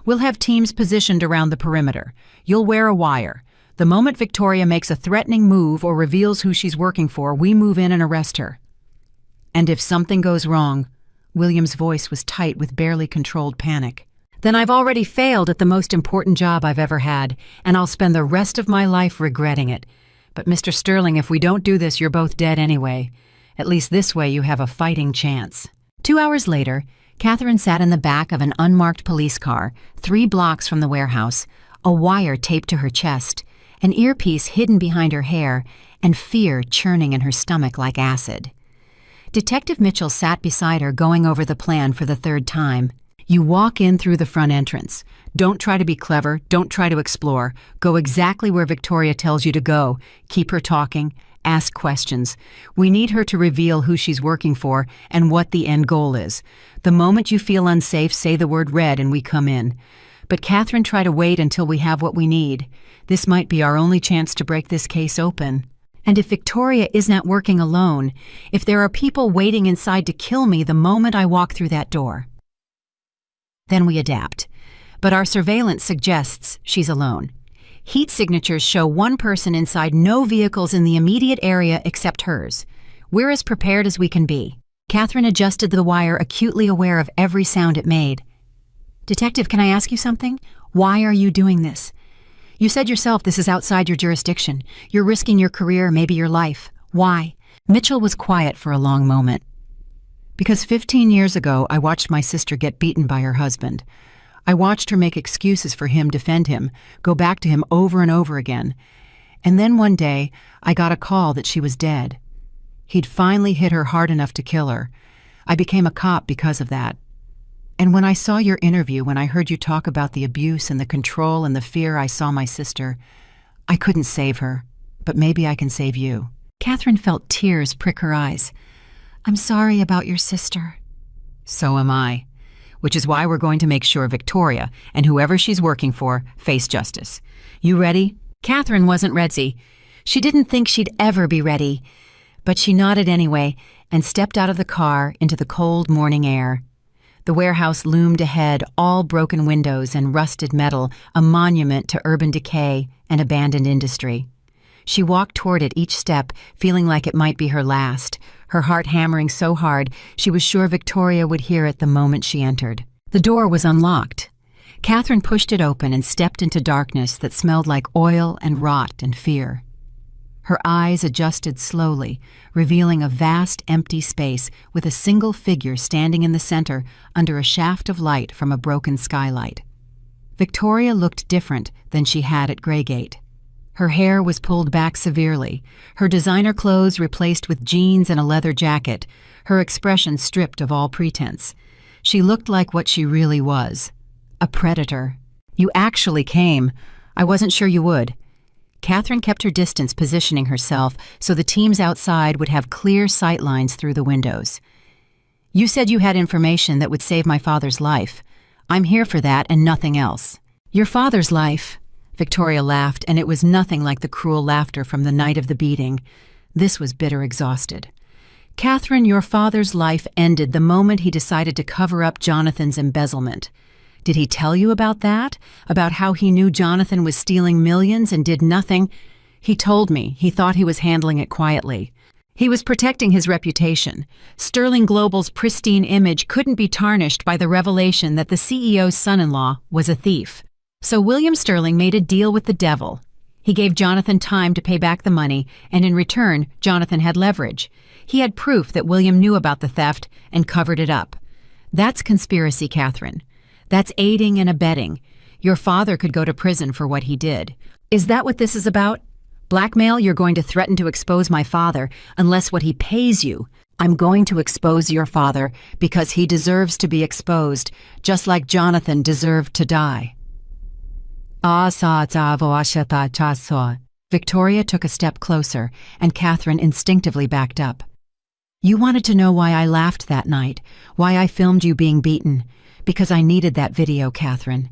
We'll have teams positioned around the perimeter. You'll wear a wire. The moment Victoria makes a threatening move or reveals who she's working for, we move in and arrest her. And if something goes wrong, William's voice was tight with barely controlled panic, then I've already failed at the most important job I've ever had, and I'll spend the rest of my life regretting it. But Mr. Sterling, if we don't do this, you're both dead anyway. At least this way you have a fighting chance. 2 hours later, Catherine sat in the back of an unmarked police car, 3 blocks from the warehouse, a wire taped to her chest, an earpiece hidden behind her hair, and fear churning in her stomach like acid. Detective Mitchell sat beside her, going over the plan for the 3rd time. You walk in through the front entrance. Don't try to be clever. Don't try to explore. Go exactly where Victoria tells you to go. Keep her talking. Ask questions. We need her to reveal who she's working for and what the end goal is. The moment you feel unsafe, say the word red and we come in. But Catherine, try to wait until we have what we need. This might be our only chance to break this case open. And if Victoria isn't working alone, if there are people waiting inside to kill me the moment I walk through that door, then we adapt. But our surveillance suggests she's alone. Heat signatures show one person inside, no vehicles in the immediate area except hers. We're as prepared as we can be. Catherine adjusted the wire, acutely aware of every sound it made. Detective, can I ask you something? Why are you doing this? You said yourself this is outside your jurisdiction. You're risking your career, maybe your life. Why? Mitchell was quiet for a long moment. Because 15 years ago, I watched my sister get beaten by her husband. I watched her make excuses for him, defend him, go back to him over and over again. And then one day, I got a call that she was dead. He'd finally hit her hard enough to kill her. I became a cop because of that. And when I saw your interview, when I heard you talk about the abuse and the control and the fear I saw my sister, I couldn't save her, but maybe I can save you. Catherine felt tears prick her eyes. I'm sorry about your sister. So am I. Which is why we're going to make sure Victoria, and whoever she's working for, face justice. You ready? Catherine wasn't ready. She didn't think she'd ever be ready. But she nodded anyway and stepped out of the car into the cold morning air. The warehouse loomed ahead, all broken windows and rusted metal, a monument to urban decay and abandoned industry. She walked toward it each step, feeling like it might be her last, her heart hammering so hard she was sure Victoria would hear it the moment she entered. The door was unlocked. Catherine pushed it open and stepped into darkness that smelled like oil and rot and fear. Her eyes adjusted slowly, revealing a vast empty space with a single figure standing in the center under a shaft of light from a broken skylight. Victoria looked different than she had at Greygate. Her hair was pulled back severely, her designer clothes replaced with jeans and a leather jacket, her expression stripped of all pretense. She looked like what she really was, a predator. You actually came. I wasn't sure you would. Catherine kept her distance, positioning herself so the teams outside would have clear sight lines through the windows. You said you had information that would save my father's life. I'm here for that and nothing else. Your father's life? Victoria laughed, and it was nothing like the cruel laughter from the night of the beating. This was bitter, exhausted. Catherine, your father's life ended the moment he decided to cover up Jonathan's embezzlement. Did he tell you about that? About how he knew Jonathan was stealing millions and did nothing? He told me he thought he was handling it quietly. He was protecting his reputation. Sterling Global's pristine image couldn't be tarnished by the revelation that the CEO's son-in-law was a thief. So William Sterling made a deal with the devil. He gave Jonathan time to pay back the money, and in return, Jonathan had leverage. He had proof that William knew about the theft and covered it up. That's conspiracy, Catherine. That's aiding and abetting. Your father could go to prison for what he did. Is that what this is about? Blackmail? You're going to threaten to expose my father unless what he pays you. I'm going to expose your father because he deserves to be exposed, just like Jonathan deserved to die. Victoria took a step closer, and Catherine instinctively backed up. You wanted to know why I laughed that night, why I filmed you being beaten, because I needed that video, Catherine.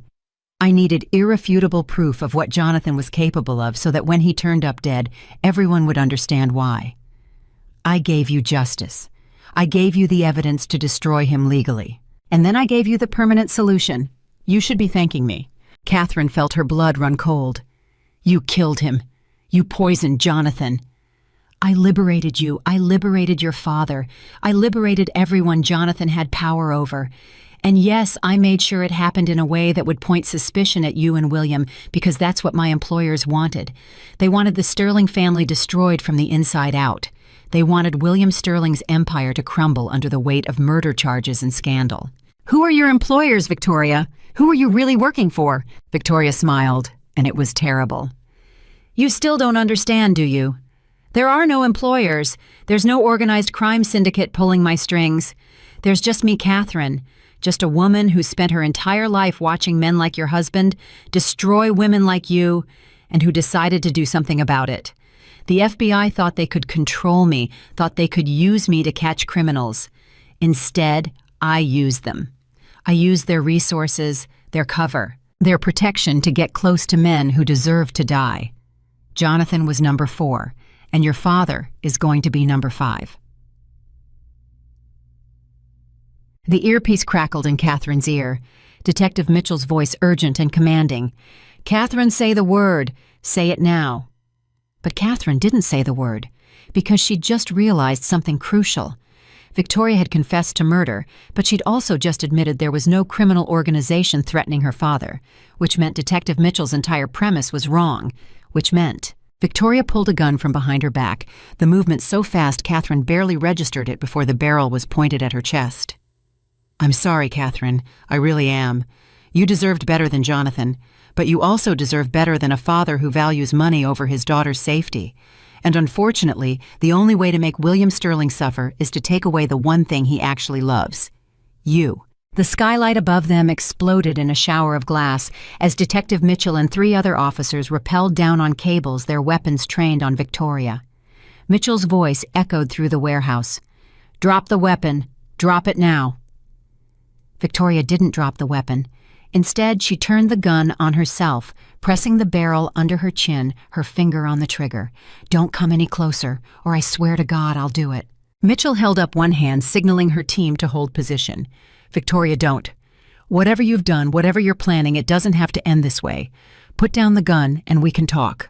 I needed irrefutable proof of what Jonathan was capable of so that when he turned up dead, everyone would understand why. I gave you justice. I gave you the evidence to destroy him legally. And then I gave you the permanent solution. You should be thanking me. Catherine felt her blood run cold. You killed him. You poisoned Jonathan. I liberated you. I liberated your father. I liberated everyone Jonathan had power over. And yes, I made sure it happened in a way that would point suspicion at you and William, because that's what my employers wanted. They wanted the Sterling family destroyed from the inside out. They wanted William Sterling's empire to crumble under the weight of murder charges and scandal. Who are your employers, Victoria? Who are you really working for? Victoria smiled, and it was terrible. You still don't understand, do you? There are no employers. There's no organized crime syndicate pulling my strings. There's just me, Catherine. Just a woman who spent her entire life watching men like your husband destroy women like you, and who decided to do something about it. The FBI thought they could control me, thought they could use me to catch criminals. Instead, I used them. I used their resources, their cover, their protection to get close to men who deserved to die. Jonathan was number 4, and your father is going to be number 5. The earpiece crackled in Catherine's ear. Detective Mitchell's voice urgent and commanding. Catherine, say the word. Say it now. But Catherine didn't say the word, because she'd just realized something crucial. Victoria had confessed to murder, but she'd also just admitted there was no criminal organization threatening her father, which meant Detective Mitchell's entire premise was wrong, which meant... Victoria pulled a gun from behind her back, the movement so fast Catherine barely registered it before the barrel was pointed at her chest. I'm sorry, Catherine. I really am. You deserved better than Jonathan, but you also deserve better than a father who values money over his daughter's safety. And unfortunately, the only way to make William Sterling suffer is to take away the one thing he actually loves. You. The skylight above them exploded in a shower of glass as Detective Mitchell and 3 other officers rappelled down on cables, their weapons trained on Victoria. Mitchell's voice echoed through the warehouse. Drop the weapon. Drop it now. Victoria didn't drop the weapon. Instead, she turned the gun on herself, pressing the barrel under her chin, her finger on the trigger. Don't come any closer, or I swear to God I'll do it. Mitchell held up one hand, signaling her team to hold position. Victoria, don't. Whatever you've done, whatever you're planning, it doesn't have to end this way. Put down the gun and we can talk.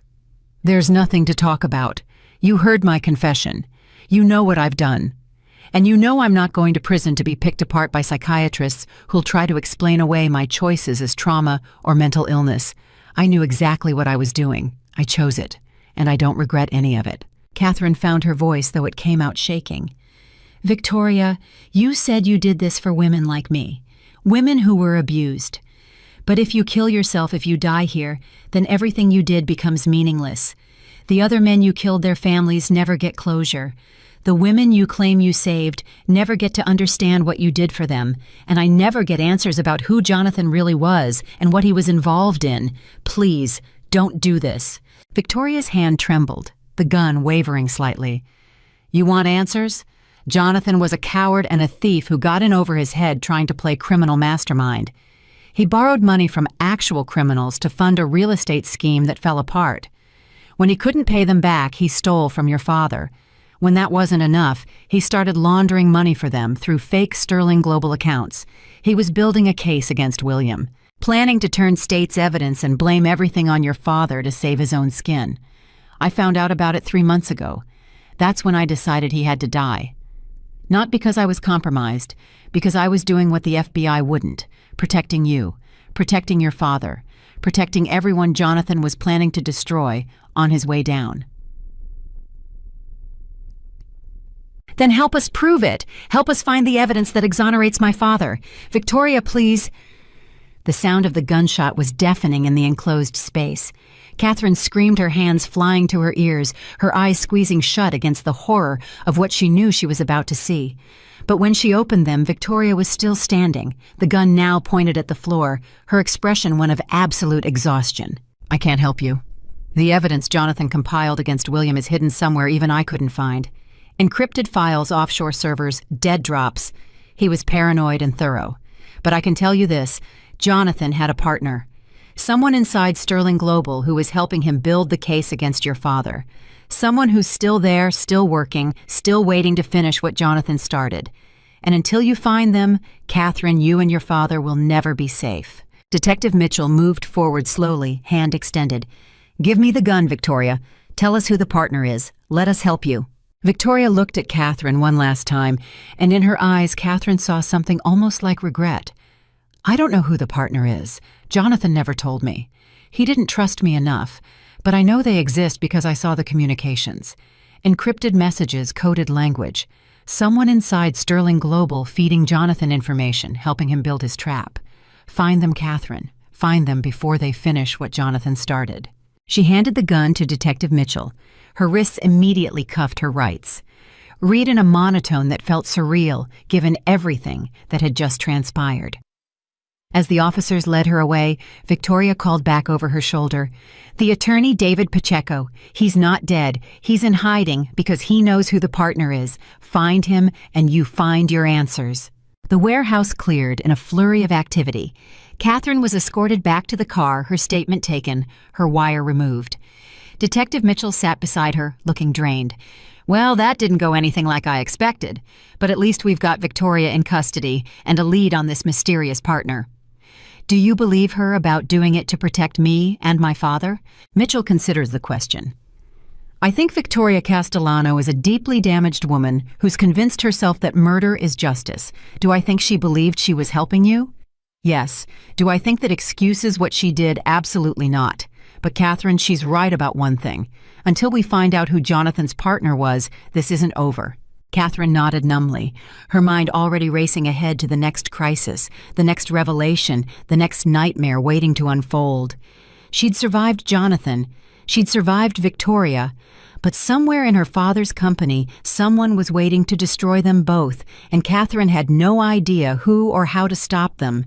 There's nothing to talk about. You heard my confession. You know what I've done. And you know I'm not going to prison to be picked apart by psychiatrists who'll try to explain away my choices as trauma or mental illness. I knew exactly what I was doing. I chose it, and I don't regret any of it. Catherine found her voice, though it came out shaking. Victoria, you said you did this for women like me, women who were abused. But if you kill yourself, if you die here, then everything you did becomes meaningless. The other men you killed, their families never get closure. The women you claim you saved never get to understand what you did for them, and I never get answers about who Jonathan really was and what he was involved in. Please, don't do this. Victoria's hand trembled, the gun wavering slightly. You want answers? Jonathan was a coward and a thief who got in over his head trying to play criminal mastermind. He borrowed money from actual criminals to fund a real estate scheme that fell apart. When he couldn't pay them back, he stole from your father. When that wasn't enough, he started laundering money for them through fake Sterling Global accounts. He was building a case against William, planning to turn state's evidence and blame everything on your father to save his own skin. I found out about it 3 months ago. That's when I decided he had to die. Not because I was compromised, because I was doing what the FBI wouldn't, protecting you, protecting your father, protecting everyone Jonathan was planning to destroy on his way down. Then help us prove it. Help us find the evidence that exonerates my father. Victoria, please. The sound of the gunshot was deafening in the enclosed space. Catherine screamed, her hands flying to her ears, her eyes squeezing shut against the horror of what she knew she was about to see. But when she opened them, Victoria was still standing, the gun now pointed at the floor, her expression one of absolute exhaustion. I can't help you. The evidence Jonathan compiled against William is hidden somewhere even I couldn't find. Encrypted files, offshore servers, dead drops. He was paranoid and thorough. But I can tell you this, Jonathan had a partner. Someone inside Sterling Global who was helping him build the case against your father. Someone who's still there, still working, still waiting to finish what Jonathan started. And until you find them, Catherine, you and your father will never be safe. Detective Mitchell moved forward slowly, hand extended. Give me the gun, Victoria. Tell us who the partner is. Let us help you. Victoria looked at Catherine one last time, and in her eyes, Catherine saw something almost like regret. I don't know who the partner is. Jonathan never told me. He didn't trust me enough, but I know they exist because I saw the communications. Encrypted messages, coded language. Someone inside Sterling Global feeding Jonathan information, helping him build his trap. Find them, Catherine. Find them before they finish what Jonathan started. She handed the gun to Detective Mitchell. Her wrists immediately cuffed her rights. Read in a monotone that felt surreal, given everything that had just transpired. As the officers led her away, Victoria called back over her shoulder. The attorney, David Pacheco. He's not dead. He's in hiding because he knows who the partner is. Find him and you find your answers. The warehouse cleared in a flurry of activity. Catherine was escorted back to the car, her statement taken, her wire removed. Detective Mitchell sat beside her, looking drained. Well, that didn't go anything like I expected, but at least we've got Victoria in custody and a lead on this mysterious partner. Do you believe her about doing it to protect me and my father? Mitchell considers the question. I think Victoria Castellano is a deeply damaged woman who's convinced herself that murder is justice. Do I think she believed she was helping you? Yes. Do I think that excuses what she did? Absolutely not. But Catherine, she's right about one thing. Until we find out who Jonathan's partner was, this isn't over. Catherine nodded numbly, her mind already racing ahead to the next crisis, the next revelation, the next nightmare waiting to unfold. She'd survived Jonathan. She'd survived Victoria. But somewhere in her father's company, someone was waiting to destroy them both, and Catherine had no idea who or how to stop them.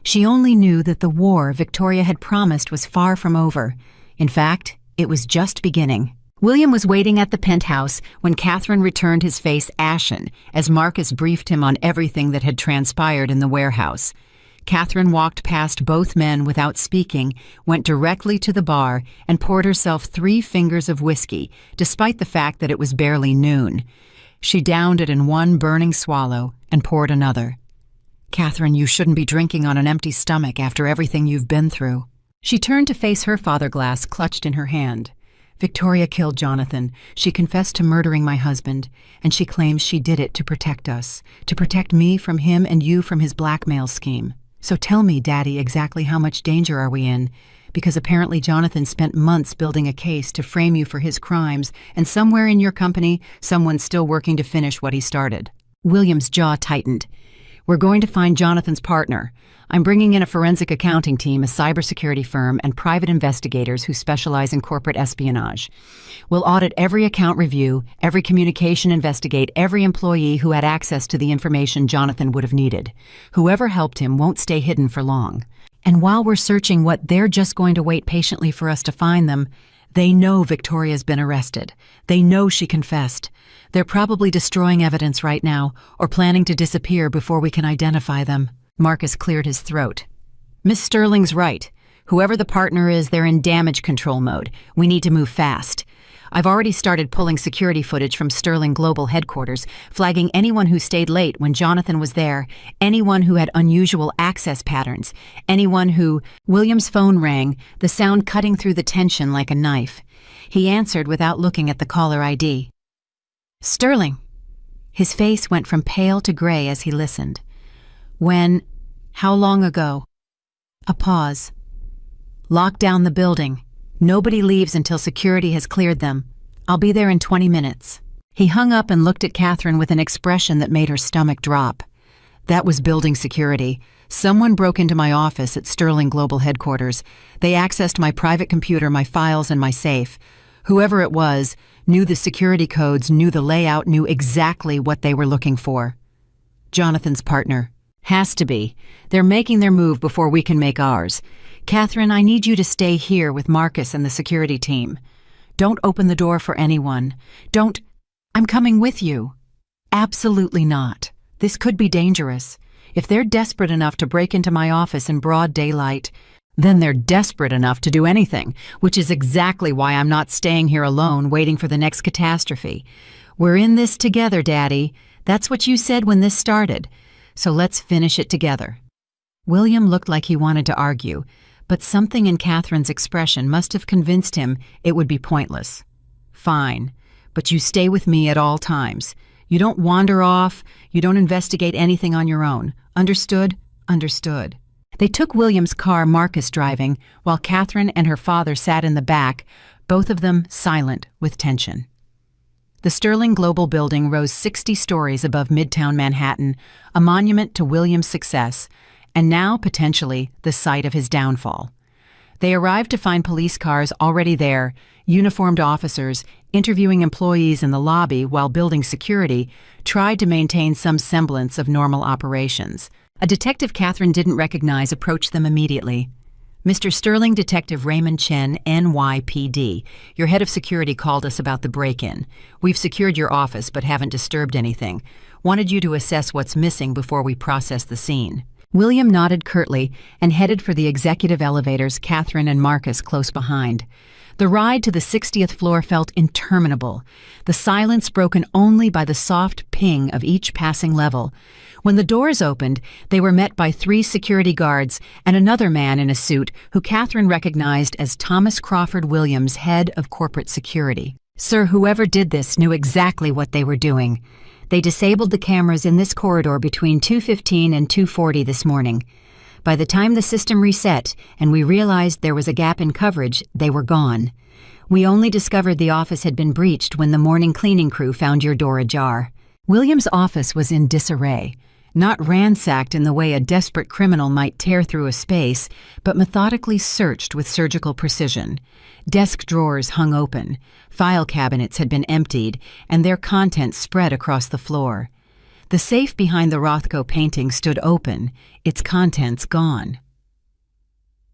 She only knew that the war Victoria had promised was far from over. In fact, it was just beginning. William was waiting at the penthouse when Catherine returned, his face ashen, as Marcus briefed him on everything that had transpired in the warehouse. Catherine walked past both men without speaking, went directly to the bar, and poured herself 3 fingers of whiskey, despite the fact that it was barely noon. She downed it in one burning swallow and poured another. Catherine, you shouldn't be drinking on an empty stomach after everything you've been through. She turned to face her father glass clutched in her hand. Victoria killed Jonathan. She confessed to murdering my husband, and she claims she did it to protect us, to protect me from him and you from his blackmail scheme. So tell me, Daddy, exactly how much danger are we in? Because apparently Jonathan spent months building a case to frame you for his crimes, and somewhere in your company, someone's still working to finish what he started. William's jaw tightened. We're going to find Jonathan's partner. I'm bringing in a forensic accounting team, a cybersecurity firm, and private investigators who specialize in corporate espionage. We'll audit every account review, every communication investigate, every employee who had access to the information Jonathan would have needed. Whoever helped him won't stay hidden for long. And while we're searching what they're just going to wait patiently for us to find them, they know Victoria's been arrested. They know she confessed. They're probably destroying evidence right now, or planning to disappear before we can identify them. Marcus cleared his throat. Miss Sterling's right. Whoever the partner is, they're in damage control mode. We need to move fast. I've already started pulling security footage from Sterling Global headquarters, flagging anyone who stayed late when Jonathan was there, anyone who had unusual access patterns, anyone who... William's phone rang, the sound cutting through the tension like a knife. He answered without looking at the caller ID. Sterling. His face went from pale to gray as he listened. When? How long ago? A pause. Lock down the building. Nobody leaves until security has cleared them. I'll be there in 20 minutes. He hung up and looked at Catherine with an expression that made her stomach drop. That was building security. Someone broke into my office at Sterling Global Headquarters. They accessed my private computer, my files, and my safe. Whoever it was knew the security codes, knew the layout, knew exactly what they were looking for. Jonathan's partner. Has to be. They're making their move before we can make ours. Catherine, I need you to stay here with Marcus and the security team. Don't open the door for anyone. Don't... I'm coming with you. Absolutely not. This could be dangerous. If they're desperate enough to break into my office in broad daylight, then they're desperate enough to do anything, which is exactly why I'm not staying here alone waiting for the next catastrophe. We're in this together, Daddy. That's what you said when this started. So let's finish it together. William looked like he wanted to argue, but something in Catherine's expression must have convinced him it would be pointless. Fine, but you stay with me at all times. You don't wander off, you don't investigate anything on your own. Understood? Understood. They took William's car, Marcus driving, while Catherine and her father sat in the back, both of them silent with tension. The Sterling Global building rose 60 stories above Midtown Manhattan, a monument to William's success, and now, potentially, the site of his downfall. They arrived to find police cars already there, uniformed officers, interviewing employees in the lobby while building security, tried to maintain some semblance of normal operations. A detective Catherine didn't recognize approached them immediately. Mr. Sterling, Detective Raymond Chen, NYPD. Your head of security called us about the break-in. We've secured your office but haven't disturbed anything. Wanted you to assess what's missing before we process the scene. William nodded curtly and headed for the executive elevators, Catherine and Marcus close behind. The ride to the 60th floor felt interminable, the silence broken only by the soft ping of each passing level. When the doors opened, they were met by 3 security guards and another man in a suit who Catherine recognized as Thomas Crawford Williams, head of corporate security. Sir, whoever did this knew exactly what they were doing. They disabled the cameras in this corridor between 2:15 and 2:40 this morning. By the time the system reset and we realized there was a gap in coverage, they were gone. We only discovered the office had been breached when the morning cleaning crew found your door ajar. William's office was in disarray, not ransacked in the way a desperate criminal might tear through a space, but methodically searched with surgical precision. Desk drawers hung open, file cabinets had been emptied, and their contents spread across the floor. The safe behind the Rothko painting stood open, its contents gone.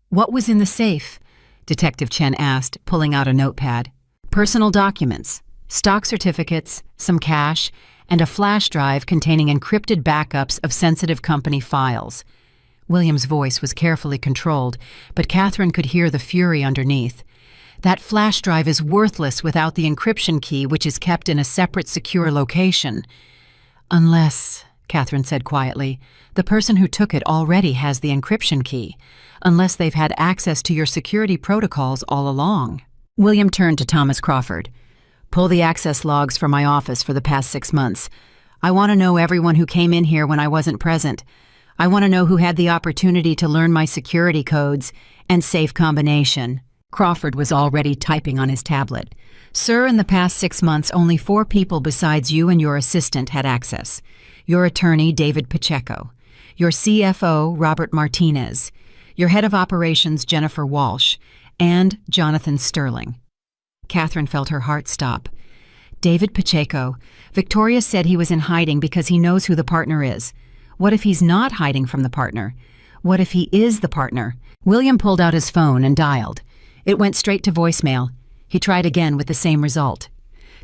"What was in the safe?" Detective Chen asked, pulling out a notepad. "Personal documents, stock certificates, some cash, and a flash drive containing encrypted backups of sensitive company files." William's voice was carefully controlled, but Catherine could hear the fury underneath. "That flash drive is worthless without the encryption key, which is kept in a separate secure location." "Unless," Catherine said quietly, "the person who took it already has the encryption key. Unless they've had access to your security protocols all along." William turned to Thomas Crawford. "Pull the access logs from my office for the past 6 months. I want to know everyone who came in here when I wasn't present. I want to know who had the opportunity to learn my security codes and safe combination." Crawford was already typing on his tablet. "Sir, in the past 6 months, only 4 people besides you and your assistant had access. Your attorney, David Pacheco. Your CFO, Robert Martinez. Your head of operations, Jennifer Walsh. And Jonathan Sterling." Catherine felt her heart stop. David Pacheco. Victoria said he was in hiding because he knows who the partner is. What if he's not hiding from the partner? What if he is the partner? William pulled out his phone and dialed. It went straight to voicemail. He tried again with the same result.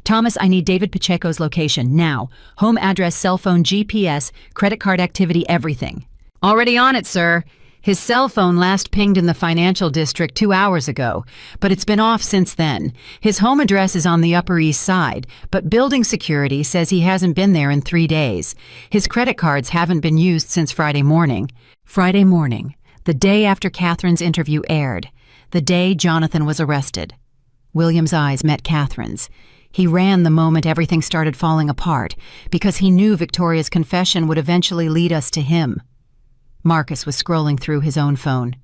"Thomas, I need David Pacheco's location, now. Home address, cell phone, GPS, credit card activity, everything." "Already on it, sir. His cell phone last pinged in the financial district 2 hours ago, but it's been off since then. His home address is on the Upper East Side, but building security says he hasn't been there in 3 days. His credit cards haven't been used since Friday morning." Friday morning, the day after Catherine's interview aired, the day Jonathan was arrested. William's eyes met Catherine's. He ran the moment everything started falling apart, because he knew Victoria's confession would eventually lead us to him. Marcus was scrolling through his own phone.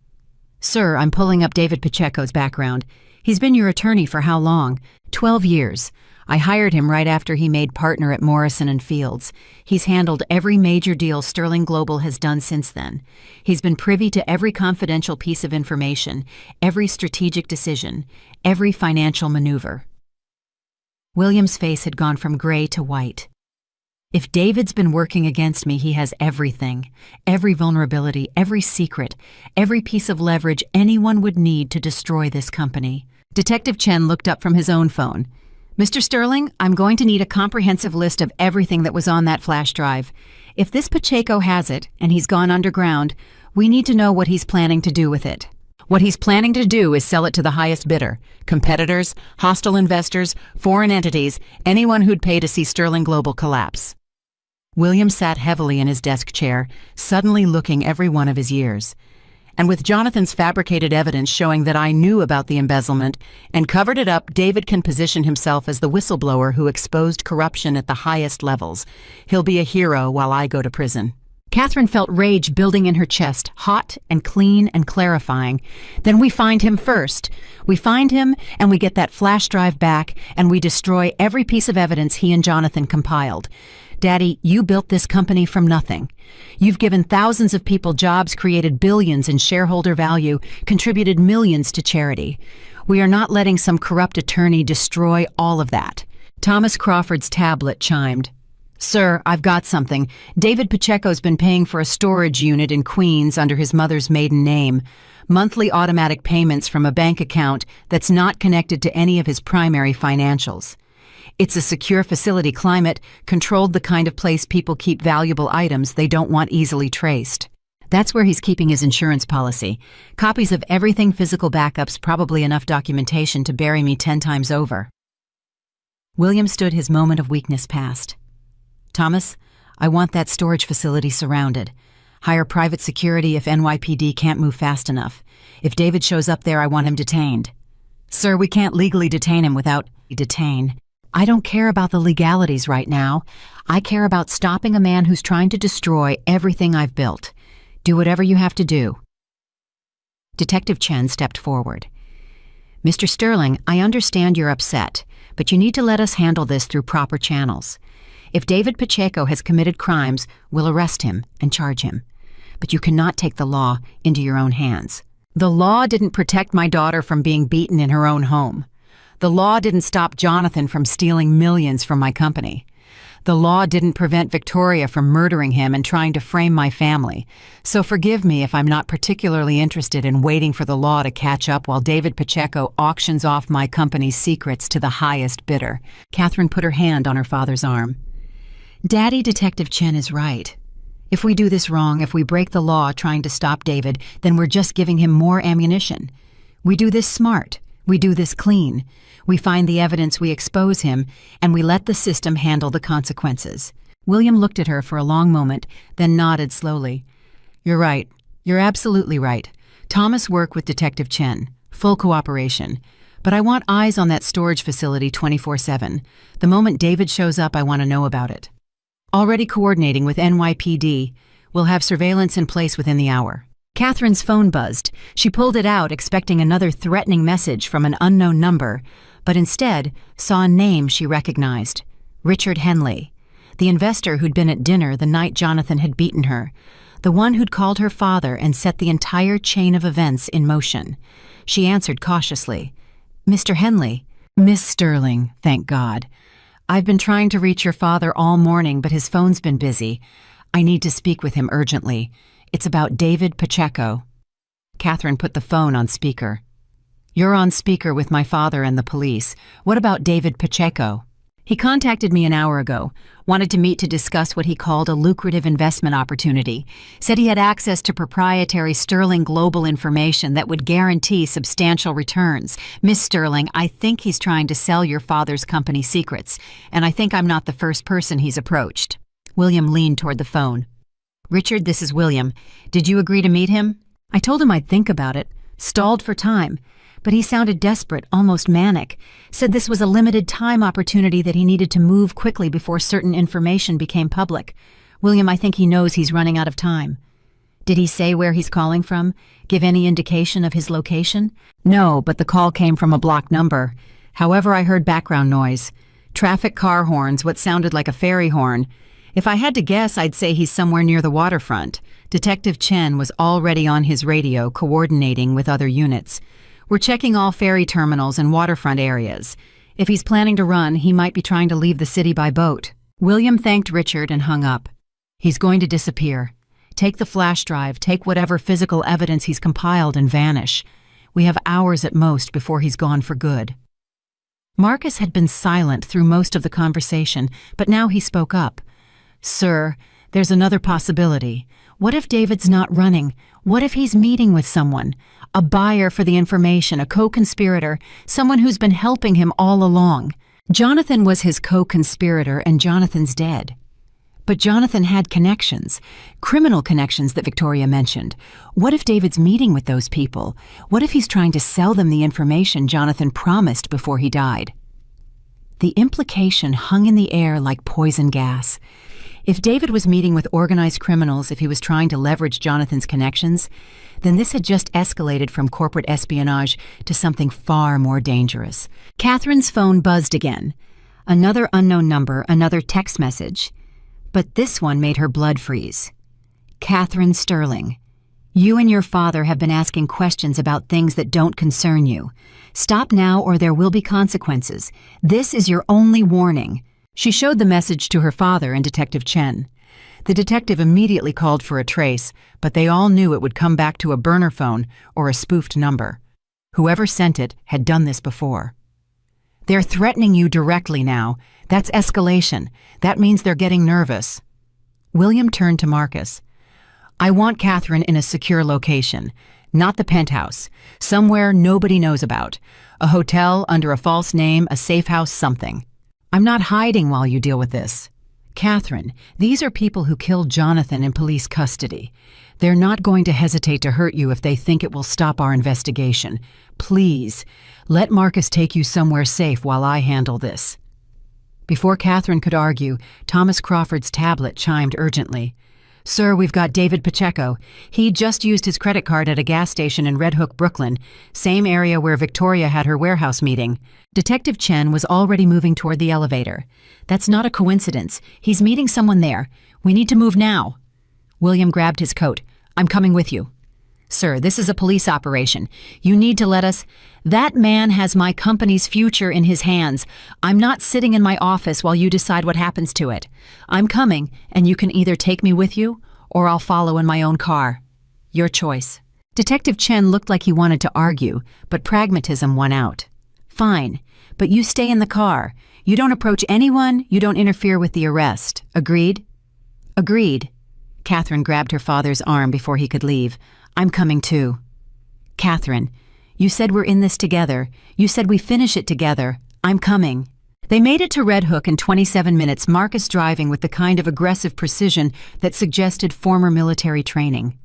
Sir, I'm pulling up David Pacheco's background. He's been your attorney for how long? 12 years. I hired him right after he made partner at Morrison & Fields. He's handled every major deal Sterling Global has done since then. He's been privy to every confidential piece of information, every strategic decision, every financial maneuver. William's face had gone from gray to white. If David's been working against me, he has everything, every vulnerability, every secret, every piece of leverage anyone would need to destroy this company. Detective Chen looked up from his own phone. Mr. Sterling, I'm going to need a comprehensive list of everything that was on that flash drive. If this Pacheco has it, and he's gone underground, we need to know what he's planning to do with it. What he's planning to do is sell it to the highest bidder. Competitors, hostile investors, foreign entities, anyone who'd pay to see Sterling Global collapse. William sat heavily in his desk chair, suddenly looking every one of his years. And with Jonathan's fabricated evidence showing that I knew about the embezzlement and covered it up, David can position himself as the whistleblower who exposed corruption at the highest levels. He'll be a hero while I go to prison. Catherine felt rage building in her chest, hot and clean and clarifying. Then we find him first. We find him, and we get that flash drive back, and we destroy every piece of evidence he and Jonathan compiled. Daddy, you built this company from nothing. You've given thousands of people jobs, created billions in shareholder value, contributed millions to charity. We are not letting some corrupt attorney destroy all of that. Thomas Crawford's tablet chimed. Sir, I've got something. David Pacheco's been paying for a storage unit in Queens under his mother's maiden name. Monthly automatic payments from a bank account that's not connected to any of his primary financials. It's a secure facility climate, controlled the kind of place people keep valuable items they don't want easily traced. That's where he's keeping his insurance policy. Copies of everything, physical backups, probably enough documentation to bury me 10 times over. William stood his moment of weakness past. Thomas, I want that storage facility surrounded. Hire private security if NYPD can't move fast enough. If David shows up there, I want him detained. Sir, we can't legally detain him without detain. I don't care about the legalities right now. I care about stopping a man who's trying to destroy everything I've built. Do whatever you have to do. Detective Chen stepped forward. Mr. Sterling, I understand you're upset, but you need to let us handle this through proper channels. If David Pacheco has committed crimes, we'll arrest him and charge him. But you cannot take the law into your own hands. The law didn't protect my daughter from being beaten in her own home. The law didn't stop Jonathan from stealing millions from my company. The law didn't prevent Victoria from murdering him and trying to frame my family. So forgive me if I'm not particularly interested in waiting for the law to catch up while David Pacheco auctions off my company's secrets to the highest bidder. Catherine put her hand on her father's arm. Daddy, Detective Chen is right. If we do this wrong, if we break the law trying to stop David, then we're just giving him more ammunition. We do this smart. We do this clean. We find the evidence, we expose him, and we let the system handle the consequences. William looked at her for a long moment, then nodded slowly. You're right. You're absolutely right. Thomas work with Detective Chen. Full cooperation. But I want eyes on that storage facility 24/7. The moment David shows up, I want to know about it. Already coordinating with NYPD. We'll have surveillance in place within the hour. Catherine's phone buzzed. She pulled it out, expecting another threatening message from an unknown number, but instead saw a name she recognized. Richard Henley, the investor who'd been at dinner the night Jonathan had beaten her, the one who'd called her father and set the entire chain of events in motion. She answered cautiously. Mr. Henley. Miss Sterling, thank God. I've been trying to reach your father all morning, but his phone's been busy. I need to speak with him urgently. It's about David Pacheco. Catherine put the phone on speaker. You're on speaker with my father and the police. What about David Pacheco? He contacted me an hour ago, wanted to meet to discuss what he called a lucrative investment opportunity, said he had access to proprietary Sterling Global information that would guarantee substantial returns. Miss Sterling, I think he's trying to sell your father's company secrets, and I think I'm not the first person he's approached. William leaned toward the phone. Richard, this is William. Did you agree to meet him? I told him I'd think about it, stalled for time, but he sounded desperate, almost manic, said this was a limited time opportunity that he needed to move quickly before certain information became public. William, I think he knows he's running out of time. Did he say where he's calling from? Give any indication of his location? No, but the call came from a blocked number. However, I heard background noise. Traffic car horns, what sounded like a ferry horn. If I had to guess, I'd say he's somewhere near the waterfront. Detective Chen was already on his radio, coordinating with other units. We're checking all ferry terminals and waterfront areas. If he's planning to run, he might be trying to leave the city by boat. William thanked Richard and hung up. He's going to disappear. Take the flash drive, take whatever physical evidence he's compiled and vanish. We have hours at most before he's gone for good. Marcus had been silent through most of the conversation, but now he spoke up. Sir, there's another possibility. What if David's not running? What if he's meeting with someone? A buyer for the information, a co-conspirator, someone who's been helping him all along. Jonathan was his co-conspirator and Jonathan's dead. But Jonathan had connections, criminal connections that Victoria mentioned. What if David's meeting with those people? What if he's trying to sell them the information Jonathan promised before he died? The implication hung in the air like poison gas. If David was meeting with organized criminals, if he was trying to leverage Jonathan's connections, then this had just escalated from corporate espionage to something far more dangerous. Catherine's phone buzzed again. Another unknown number, another text message. But this one made her blood freeze. Catherine Sterling, you and your father have been asking questions about things that don't concern you. Stop now or there will be consequences. This is your only warning. She showed the message to her father and Detective Chen. The detective immediately called for a trace, but they all knew it would come back to a burner phone or a spoofed number. Whoever sent it had done this before. They're threatening you directly now. That's escalation. That means they're getting nervous. William turned to Marcus. I want Catherine in a secure location, not the penthouse, somewhere nobody knows about. A hotel under a false name, a safe house, something. I'm not hiding while you deal with this. Catherine, these are people who killed Jonathan in police custody. They're not going to hesitate to hurt you if they think it will stop our investigation. Please, let Marcus take you somewhere safe while I handle this. Before Catherine could argue, Thomas Crawford's tablet chimed urgently. Sir, we've got David Pacheco. He just used his credit card at a gas station in Red Hook, Brooklyn, same area where Victoria had her warehouse meeting. Detective Chen was already moving toward the elevator. That's not a coincidence. He's meeting someone there. We need to move now. William grabbed his coat. I'm coming with you. Sir, this is a police operation. You need to let us... That man has my company's future in his hands. I'm not sitting in my office while you decide what happens to it. I'm coming, and you can either take me with you, or I'll follow in my own car. Your choice. Detective Chen looked like he wanted to argue, but pragmatism won out. Fine, but you stay in the car. You don't approach anyone, you don't interfere with the arrest. Agreed? Agreed. Catherine grabbed her father's arm before he could leave. I'm coming too. Catherine, you said we're in this together. You said we finish it together. I'm coming. They made it to Red Hook in 27 minutes, Marcus driving with the kind of aggressive precision that suggested former military training.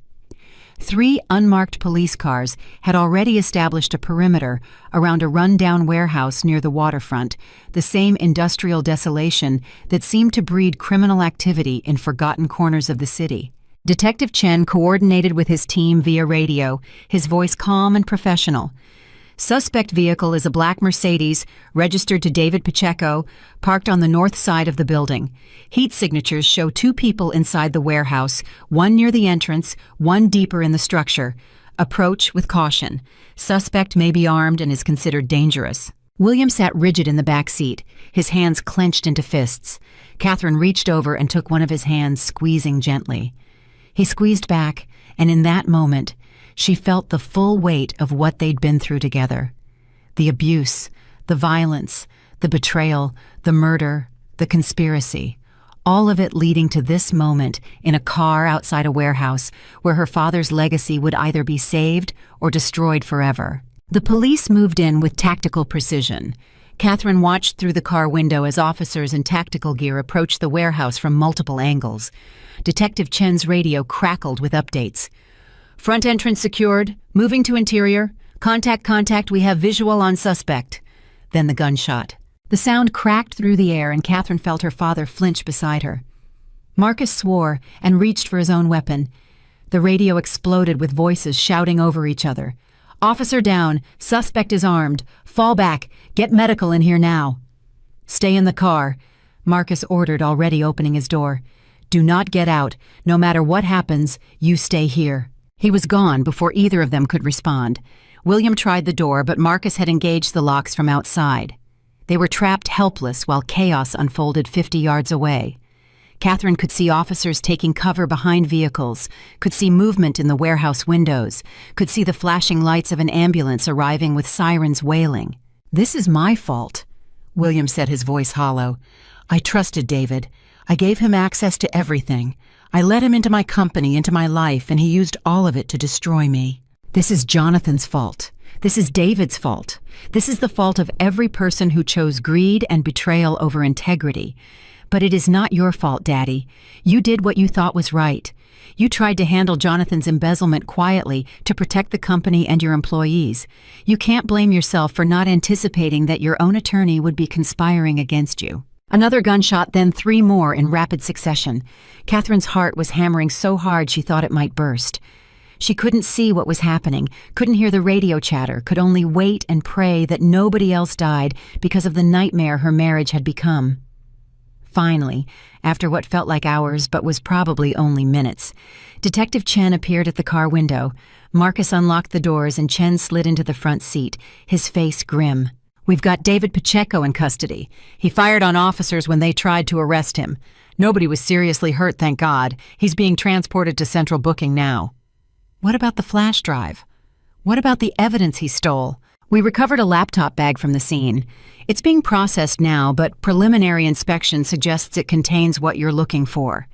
3 unmarked police cars had already established a perimeter around a run-down warehouse near the waterfront, the same industrial desolation that seemed to breed criminal activity in forgotten corners of the city. Detective Chen coordinated with his team via radio, his voice calm and professional. Suspect vehicle is a black Mercedes, registered to David Pacheco, parked on the north side of the building. Heat signatures show 2 people inside the warehouse, one near the entrance, one deeper in the structure. Approach with caution. Suspect may be armed and is considered dangerous. William sat rigid in the back seat, his hands clenched into fists. Catherine reached over and took one of his hands, squeezing gently. He squeezed back, and in that moment, she felt the full weight of what they'd been through together. The abuse, the violence, the betrayal, the murder, the conspiracy. All of it leading to this moment in a car outside a warehouse where her father's legacy would either be saved or destroyed forever. The police moved in with tactical precision. Catherine watched through the car window as officers in tactical gear approached the warehouse from multiple angles. Detective Chen's radio crackled with updates. Front entrance secured. Moving to interior. Contact, we have visual on suspect. Then the gunshot. The sound cracked through the air and Catherine felt her father flinch beside her. Marcus swore and reached for his own weapon. The radio exploded with voices shouting over each other. "Officer down. Suspect is armed. Fall back. Get medical in here now." "Stay in the car," Marcus ordered, already opening his door. "Do not get out. No matter what happens, you stay here." He was gone before either of them could respond. William tried the door, but Marcus had engaged the locks from outside. They were trapped helpless while chaos unfolded 50 yards away. Catherine could see officers taking cover behind vehicles, could see movement in the warehouse windows, could see the flashing lights of an ambulance arriving with sirens wailing. "This is my fault," William said, his voice hollow. "I trusted David. I gave him access to everything. I let him into my company, into my life, and he used all of it to destroy me. This is Jonathan's fault. This is David's fault. This is the fault of every person who chose greed and betrayal over integrity. But it is not your fault, Daddy. You did what you thought was right. You tried to handle Jonathan's embezzlement quietly to protect the company and your employees. You can't blame yourself for not anticipating that your own attorney would be conspiring against you." Another gunshot, then 3 more in rapid succession. Catherine's heart was hammering so hard she thought it might burst. She couldn't see what was happening, couldn't hear the radio chatter, could only wait and pray that nobody else died because of the nightmare her marriage had become. Finally, after what felt like hours but was probably only minutes, Detective Chen appeared at the car window. Marcus unlocked the doors and Chen slid into the front seat, his face grim. "We've got David Pacheco in custody. He fired on officers when they tried to arrest him. Nobody was seriously hurt, thank God. He's being transported to central booking now." "What about the flash drive? What about the evidence he stole?" "We recovered a laptop bag from the scene. It's being processed now, but preliminary inspection suggests it contains what you're looking for.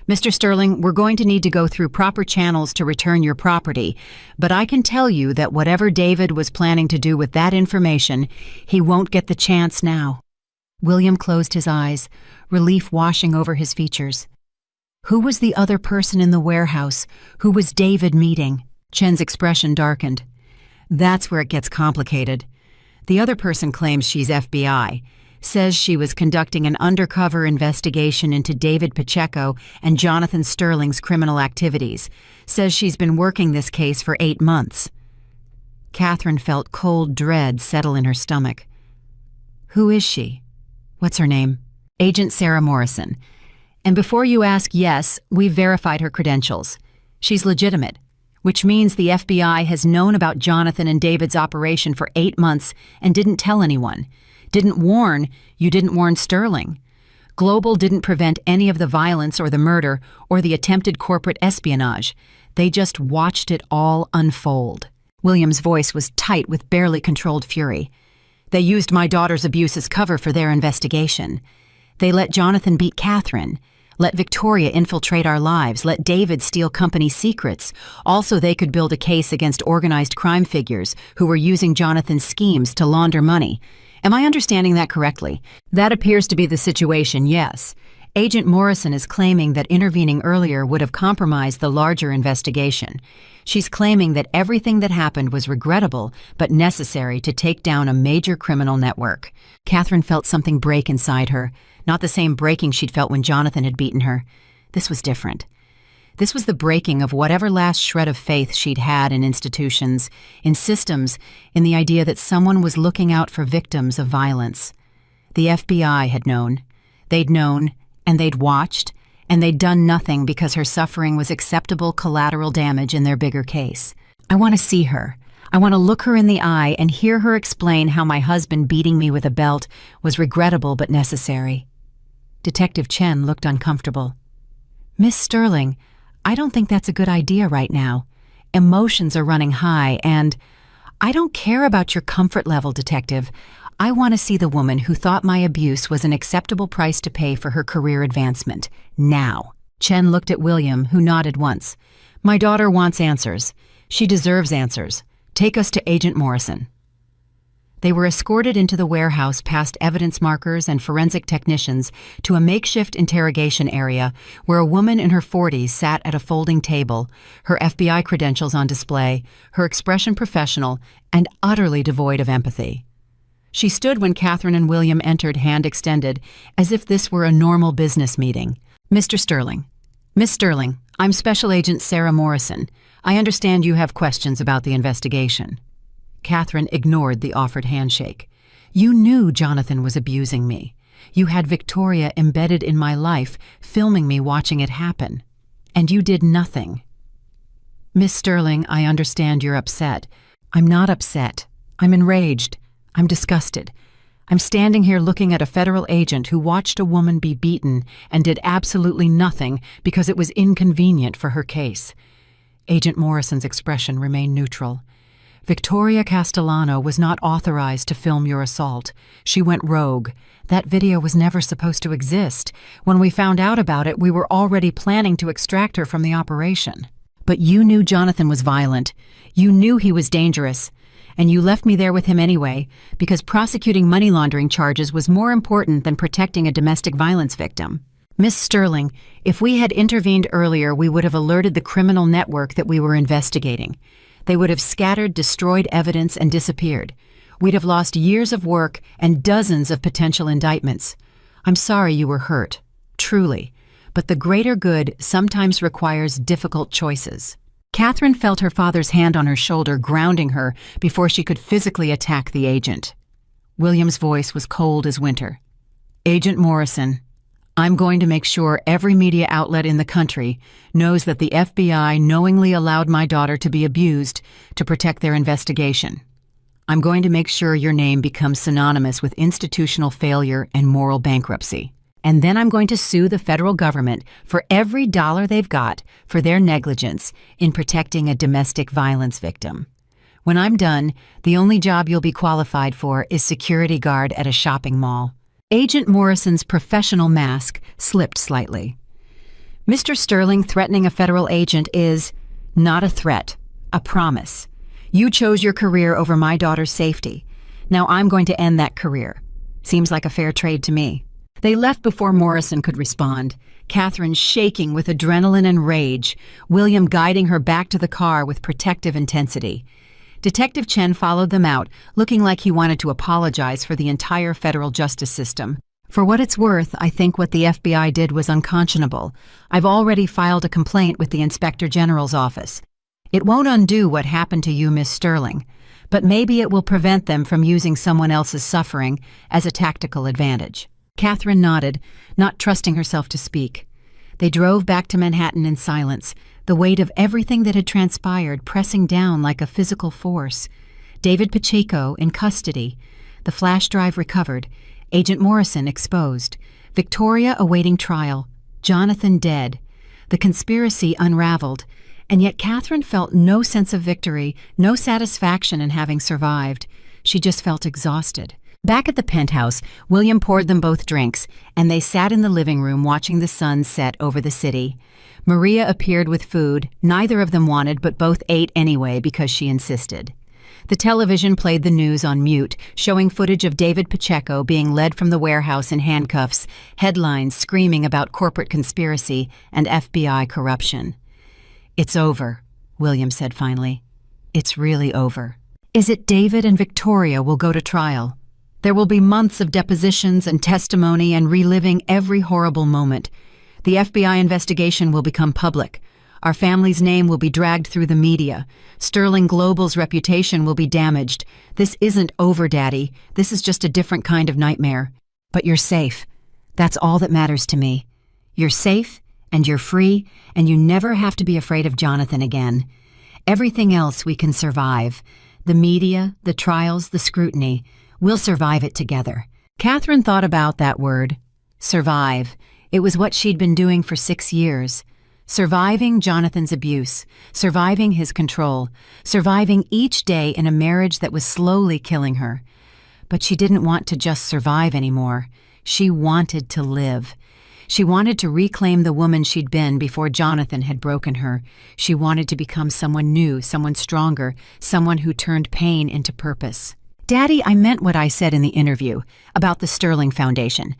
Mr. Sterling, we're going to need to go through proper channels to return your property, but I can tell you that whatever David was planning to do with that information, he won't get the chance now." William closed his eyes, relief washing over his features. Who was the other person in the warehouse? Who was David meeting? Chen's expression darkened. "That's where it gets complicated. The other person claims she's FBI, says she was conducting an undercover investigation into David Pacheco and Jonathan Sterling's criminal activities, says she's been working this case for 8 months. Catherine felt cold dread settle in her stomach. "Who is she? What's her name?" "Agent Sarah Morrison. And before you ask, yes, we've verified her credentials. She's legitimate, which means the FBI has known about Jonathan and David's operation for 8 months and didn't tell anyone. Didn't warn, you didn't warn Sterling. Global didn't prevent any of the violence or the murder or the attempted corporate espionage. They just watched it all unfold." William's voice was tight with barely controlled fury. "They used my daughter's abuse as cover for their investigation. They let Jonathan beat Catherine. Let Victoria infiltrate our lives, let David steal company secrets, also they could build a case against organized crime figures who were using Jonathan's schemes to launder money. Am I understanding that correctly?" "That appears to be the situation, yes. Agent Morrison is claiming that intervening earlier would have compromised the larger investigation. She's claiming that everything that happened was regrettable but necessary to take down a major criminal network." Catherine felt something break inside her. Not the same breaking she'd felt when Jonathan had beaten her. This was different. This was the breaking of whatever last shred of faith she'd had in institutions, in systems, in the idea that someone was looking out for victims of violence. The FBI had known. They'd known, and they'd watched, and they'd done nothing because her suffering was acceptable collateral damage in their bigger case. "I want to see her. I want to look her in the eye and hear her explain how my husband beating me with a belt was regrettable but necessary." Detective Chen looked uncomfortable. "Miss Sterling, I don't think that's a good idea right now. Emotions are running high, and I don't care about your comfort level, Detective. I want to see the woman who thought my abuse was an acceptable price to pay for her career advancement. Now." Chen looked at William, who nodded once. "My daughter wants answers. She deserves answers. Take us to Agent Morrison." They were escorted into the warehouse past evidence markers and forensic technicians to a makeshift interrogation area where a woman in her 40s sat at a folding table, her FBI credentials on display, her expression professional and utterly devoid of empathy. She stood when Catherine and William entered, hand extended, as if this were a normal business meeting. "Mr. Sterling, Miss Sterling, I'm Special Agent Sarah Morrison. I understand you have questions about the investigation. Catherine ignored the offered handshake. You knew Jonathan was abusing me. You had Victoria embedded in my life, filming me watching it happen. And you did nothing. Miss Sterling, I understand you're upset. I'm not upset. I'm enraged. I'm disgusted. I'm standing here looking at a federal agent who watched a woman be beaten and did absolutely nothing because it was inconvenient for her case. Agent Morrison's expression remained neutral. Victoria Castellano was not authorized to film your assault. She went rogue. That video was never supposed to exist. When we found out about it, we were already planning to extract her from the operation. But you knew Jonathan was violent. You knew he was dangerous. And you left me there with him anyway, because prosecuting money laundering charges was more important than protecting a domestic violence victim. Miss Sterling, if we had intervened earlier, we would have alerted the criminal network that we were investigating. They would have scattered, destroyed evidence, and disappeared. We'd have lost years of work and dozens of potential indictments. I'm sorry you were hurt, truly, but the greater good sometimes requires difficult choices. Catherine felt her father's hand on her shoulder, grounding her before she could physically attack the agent. William's voice was cold as winter. Agent Morrison, I'm going to make sure every media outlet in the country knows that the FBI knowingly allowed my daughter to be abused to protect their investigation. I'm going to make sure your name becomes synonymous with institutional failure and moral bankruptcy. And then I'm going to sue the federal government for every dollar they've got for their negligence in protecting a domestic violence victim. When I'm done, the only job you'll be qualified for is security guard at a shopping mall. Agent Morrison's professional mask slipped slightly. Mr. Sterling threatening a federal agent is not a threat, a promise. You chose your career over my daughter's safety. Now I'm going to end that career. Seems like a fair trade to me. They left before Morrison could respond, Catherine shaking with adrenaline and rage, William guiding her back to the car with protective intensity. Detective Chen followed them out, looking like he wanted to apologize for the entire federal justice system. For what it's worth, I think what the FBI did was unconscionable. I've already filed a complaint with the Inspector General's office. It won't undo what happened to you, Miss Sterling, but maybe it will prevent them from using someone else's suffering as a tactical advantage. Catherine nodded, not trusting herself to speak. They drove back to Manhattan in silence, the weight of everything that had transpired pressing down like a physical force. David Pacheco in custody, the flash drive recovered, Agent Morrison exposed, Victoria awaiting trial, Jonathan dead, the conspiracy unraveled, and yet Catherine felt no sense of victory, no satisfaction in having survived. She just felt exhausted. Back at the penthouse, William poured them both drinks, and they sat in the living room watching the sun set over the city. Maria appeared with food neither of them wanted, but both ate anyway because she insisted. The television played the news on mute, showing footage of David Pacheco being led from the warehouse in handcuffs, headlines screaming about corporate conspiracy and FBI corruption. It's over, William said finally. It's really over. Is it David and Victoria will go to trial? There will be months of depositions and testimony and reliving every horrible moment. The FBI investigation will become public. Our family's name will be dragged through the media. Sterling Global's reputation will be damaged. This isn't over, Daddy. This is just a different kind of nightmare. But you're safe. That's all that matters to me. You're safe, and you're free, and you never have to be afraid of Jonathan again. Everything else we can survive. The media, the trials, the scrutiny. We'll survive it together. Catherine thought about that word. Survive. It was what she'd been doing for 6 years. Surviving Jonathan's abuse, surviving his control, surviving each day in a marriage that was slowly killing her. But she didn't want to just survive anymore. She wanted to live. She wanted to reclaim the woman she'd been before Jonathan had broken her. She wanted to become someone new, someone stronger, someone who turned pain into purpose. Daddy, I meant what I said in the interview about the Sterling Foundation.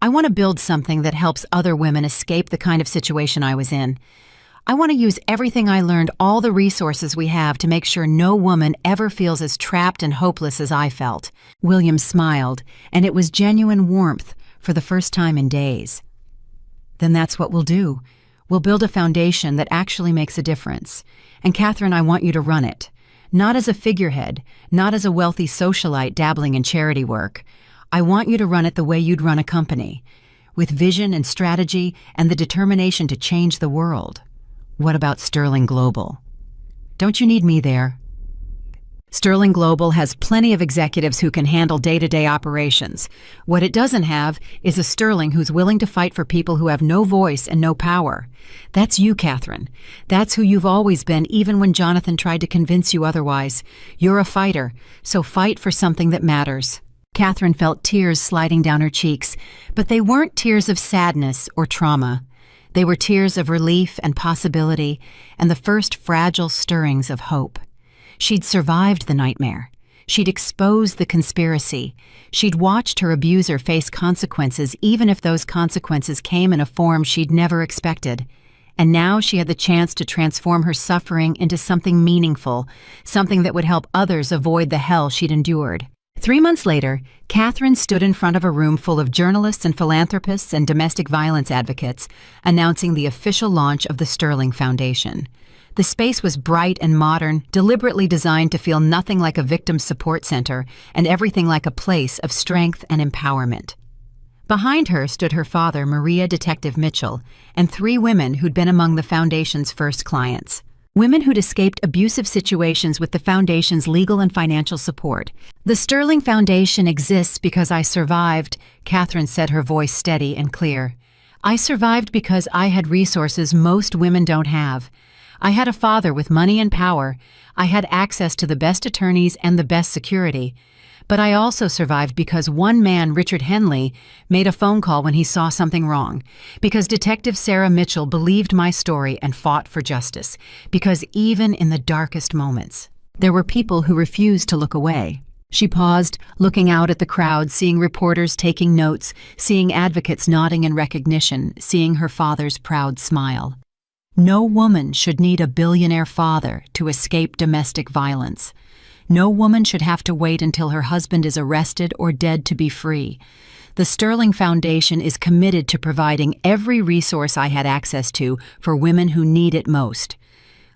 I want to build something that helps other women escape the kind of situation I was in. I want to use everything I learned, all the resources we have, to make sure no woman ever feels as trapped and hopeless as I felt. William smiled, and it was genuine warmth for the first time in days. Then that's what we'll do. We'll build a foundation that actually makes a difference. And Catherine, I want you to run it. Not as a figurehead, not as a wealthy socialite dabbling in charity work. I want you to run it the way you'd run a company, with vision and strategy and the determination to change the world. What about Sterling Global? Don't you need me there? Sterling Global has plenty of executives who can handle day-to-day operations. What it doesn't have is a Sterling who's willing to fight for people who have no voice and no power. That's you, Catherine. That's who you've always been, even when Jonathan tried to convince you otherwise. You're a fighter, so fight for something that matters. Catherine felt tears sliding down her cheeks, but they weren't tears of sadness or trauma. They were tears of relief and possibility, and the first fragile stirrings of hope. She'd survived the nightmare. She'd exposed the conspiracy. She'd watched her abuser face consequences, even if those consequences came in a form she'd never expected. And now she had the chance to transform her suffering into something meaningful, something that would help others avoid the hell she'd endured. 3 months later, Catherine stood in front of a room full of journalists and philanthropists and domestic violence advocates, announcing the official launch of the Sterling Foundation. The space was bright and modern, deliberately designed to feel nothing like a victim support center and everything like a place of strength and empowerment. Behind her stood her father, Maria Detective Mitchell, and 3 women who'd been among the Foundation's first clients. Women who'd escaped abusive situations with the Foundation's legal and financial support. The Sterling Foundation exists because I survived, Catherine said, her voice steady and clear. I survived because I had resources most women don't have. I had a father with money and power. I had access to the best attorneys and the best security. But I also survived because one man, Richard Henley, made a phone call when he saw something wrong. Because Detective Sarah Mitchell believed my story and fought for justice. Because even in the darkest moments, there were people who refused to look away. She paused, looking out at the crowd, seeing reporters taking notes, seeing advocates nodding in recognition, seeing her father's proud smile. No woman should need a billionaire father to escape domestic violence. No woman should have to wait until her husband is arrested or dead to be free. The Sterling Foundation is committed to providing every resource I had access to for women who need it most.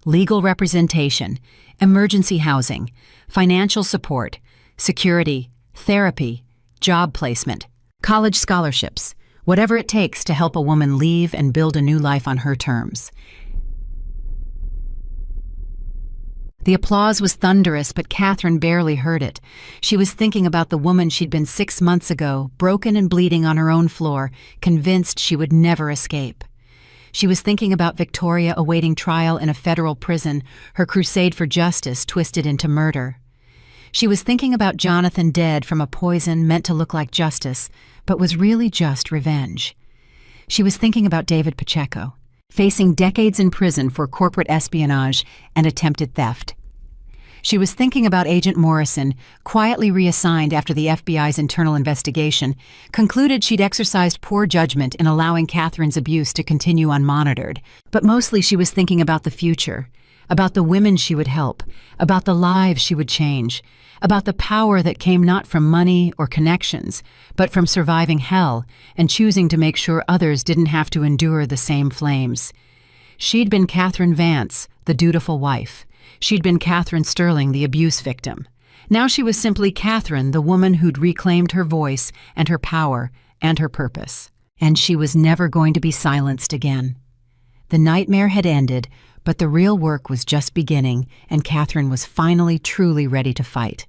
Legal representation, emergency housing, financial support, security, therapy, job placement, college scholarships, whatever it takes to help a woman leave and build a new life on her terms. The applause was thunderous, but Catherine barely heard it. She was thinking about the woman she'd been 6 months ago, broken and bleeding on her own floor, convinced she would never escape. She was thinking about Victoria awaiting trial in a federal prison, her crusade for justice twisted into murder. She was thinking about Jonathan dead from a poison meant to look like justice, but was really just revenge. She was thinking about David Pacheco, facing decades in prison for corporate espionage and attempted theft. She was thinking about Agent Morrison, quietly reassigned after the FBI's internal investigation, concluded she'd exercised poor judgment in allowing Catherine's abuse to continue unmonitored. But mostly she was thinking about the future, about the women she would help, about the lives she would change, about the power that came not from money or connections, but from surviving hell and choosing to make sure others didn't have to endure the same flames. She'd been Catherine Vance, the dutiful wife. She'd been Catherine Sterling, the abuse victim. Now she was simply Catherine, the woman who'd reclaimed her voice and her power and her purpose. And she was never going to be silenced again. The nightmare had ended, but the real work was just beginning, and Catherine was finally truly ready to fight.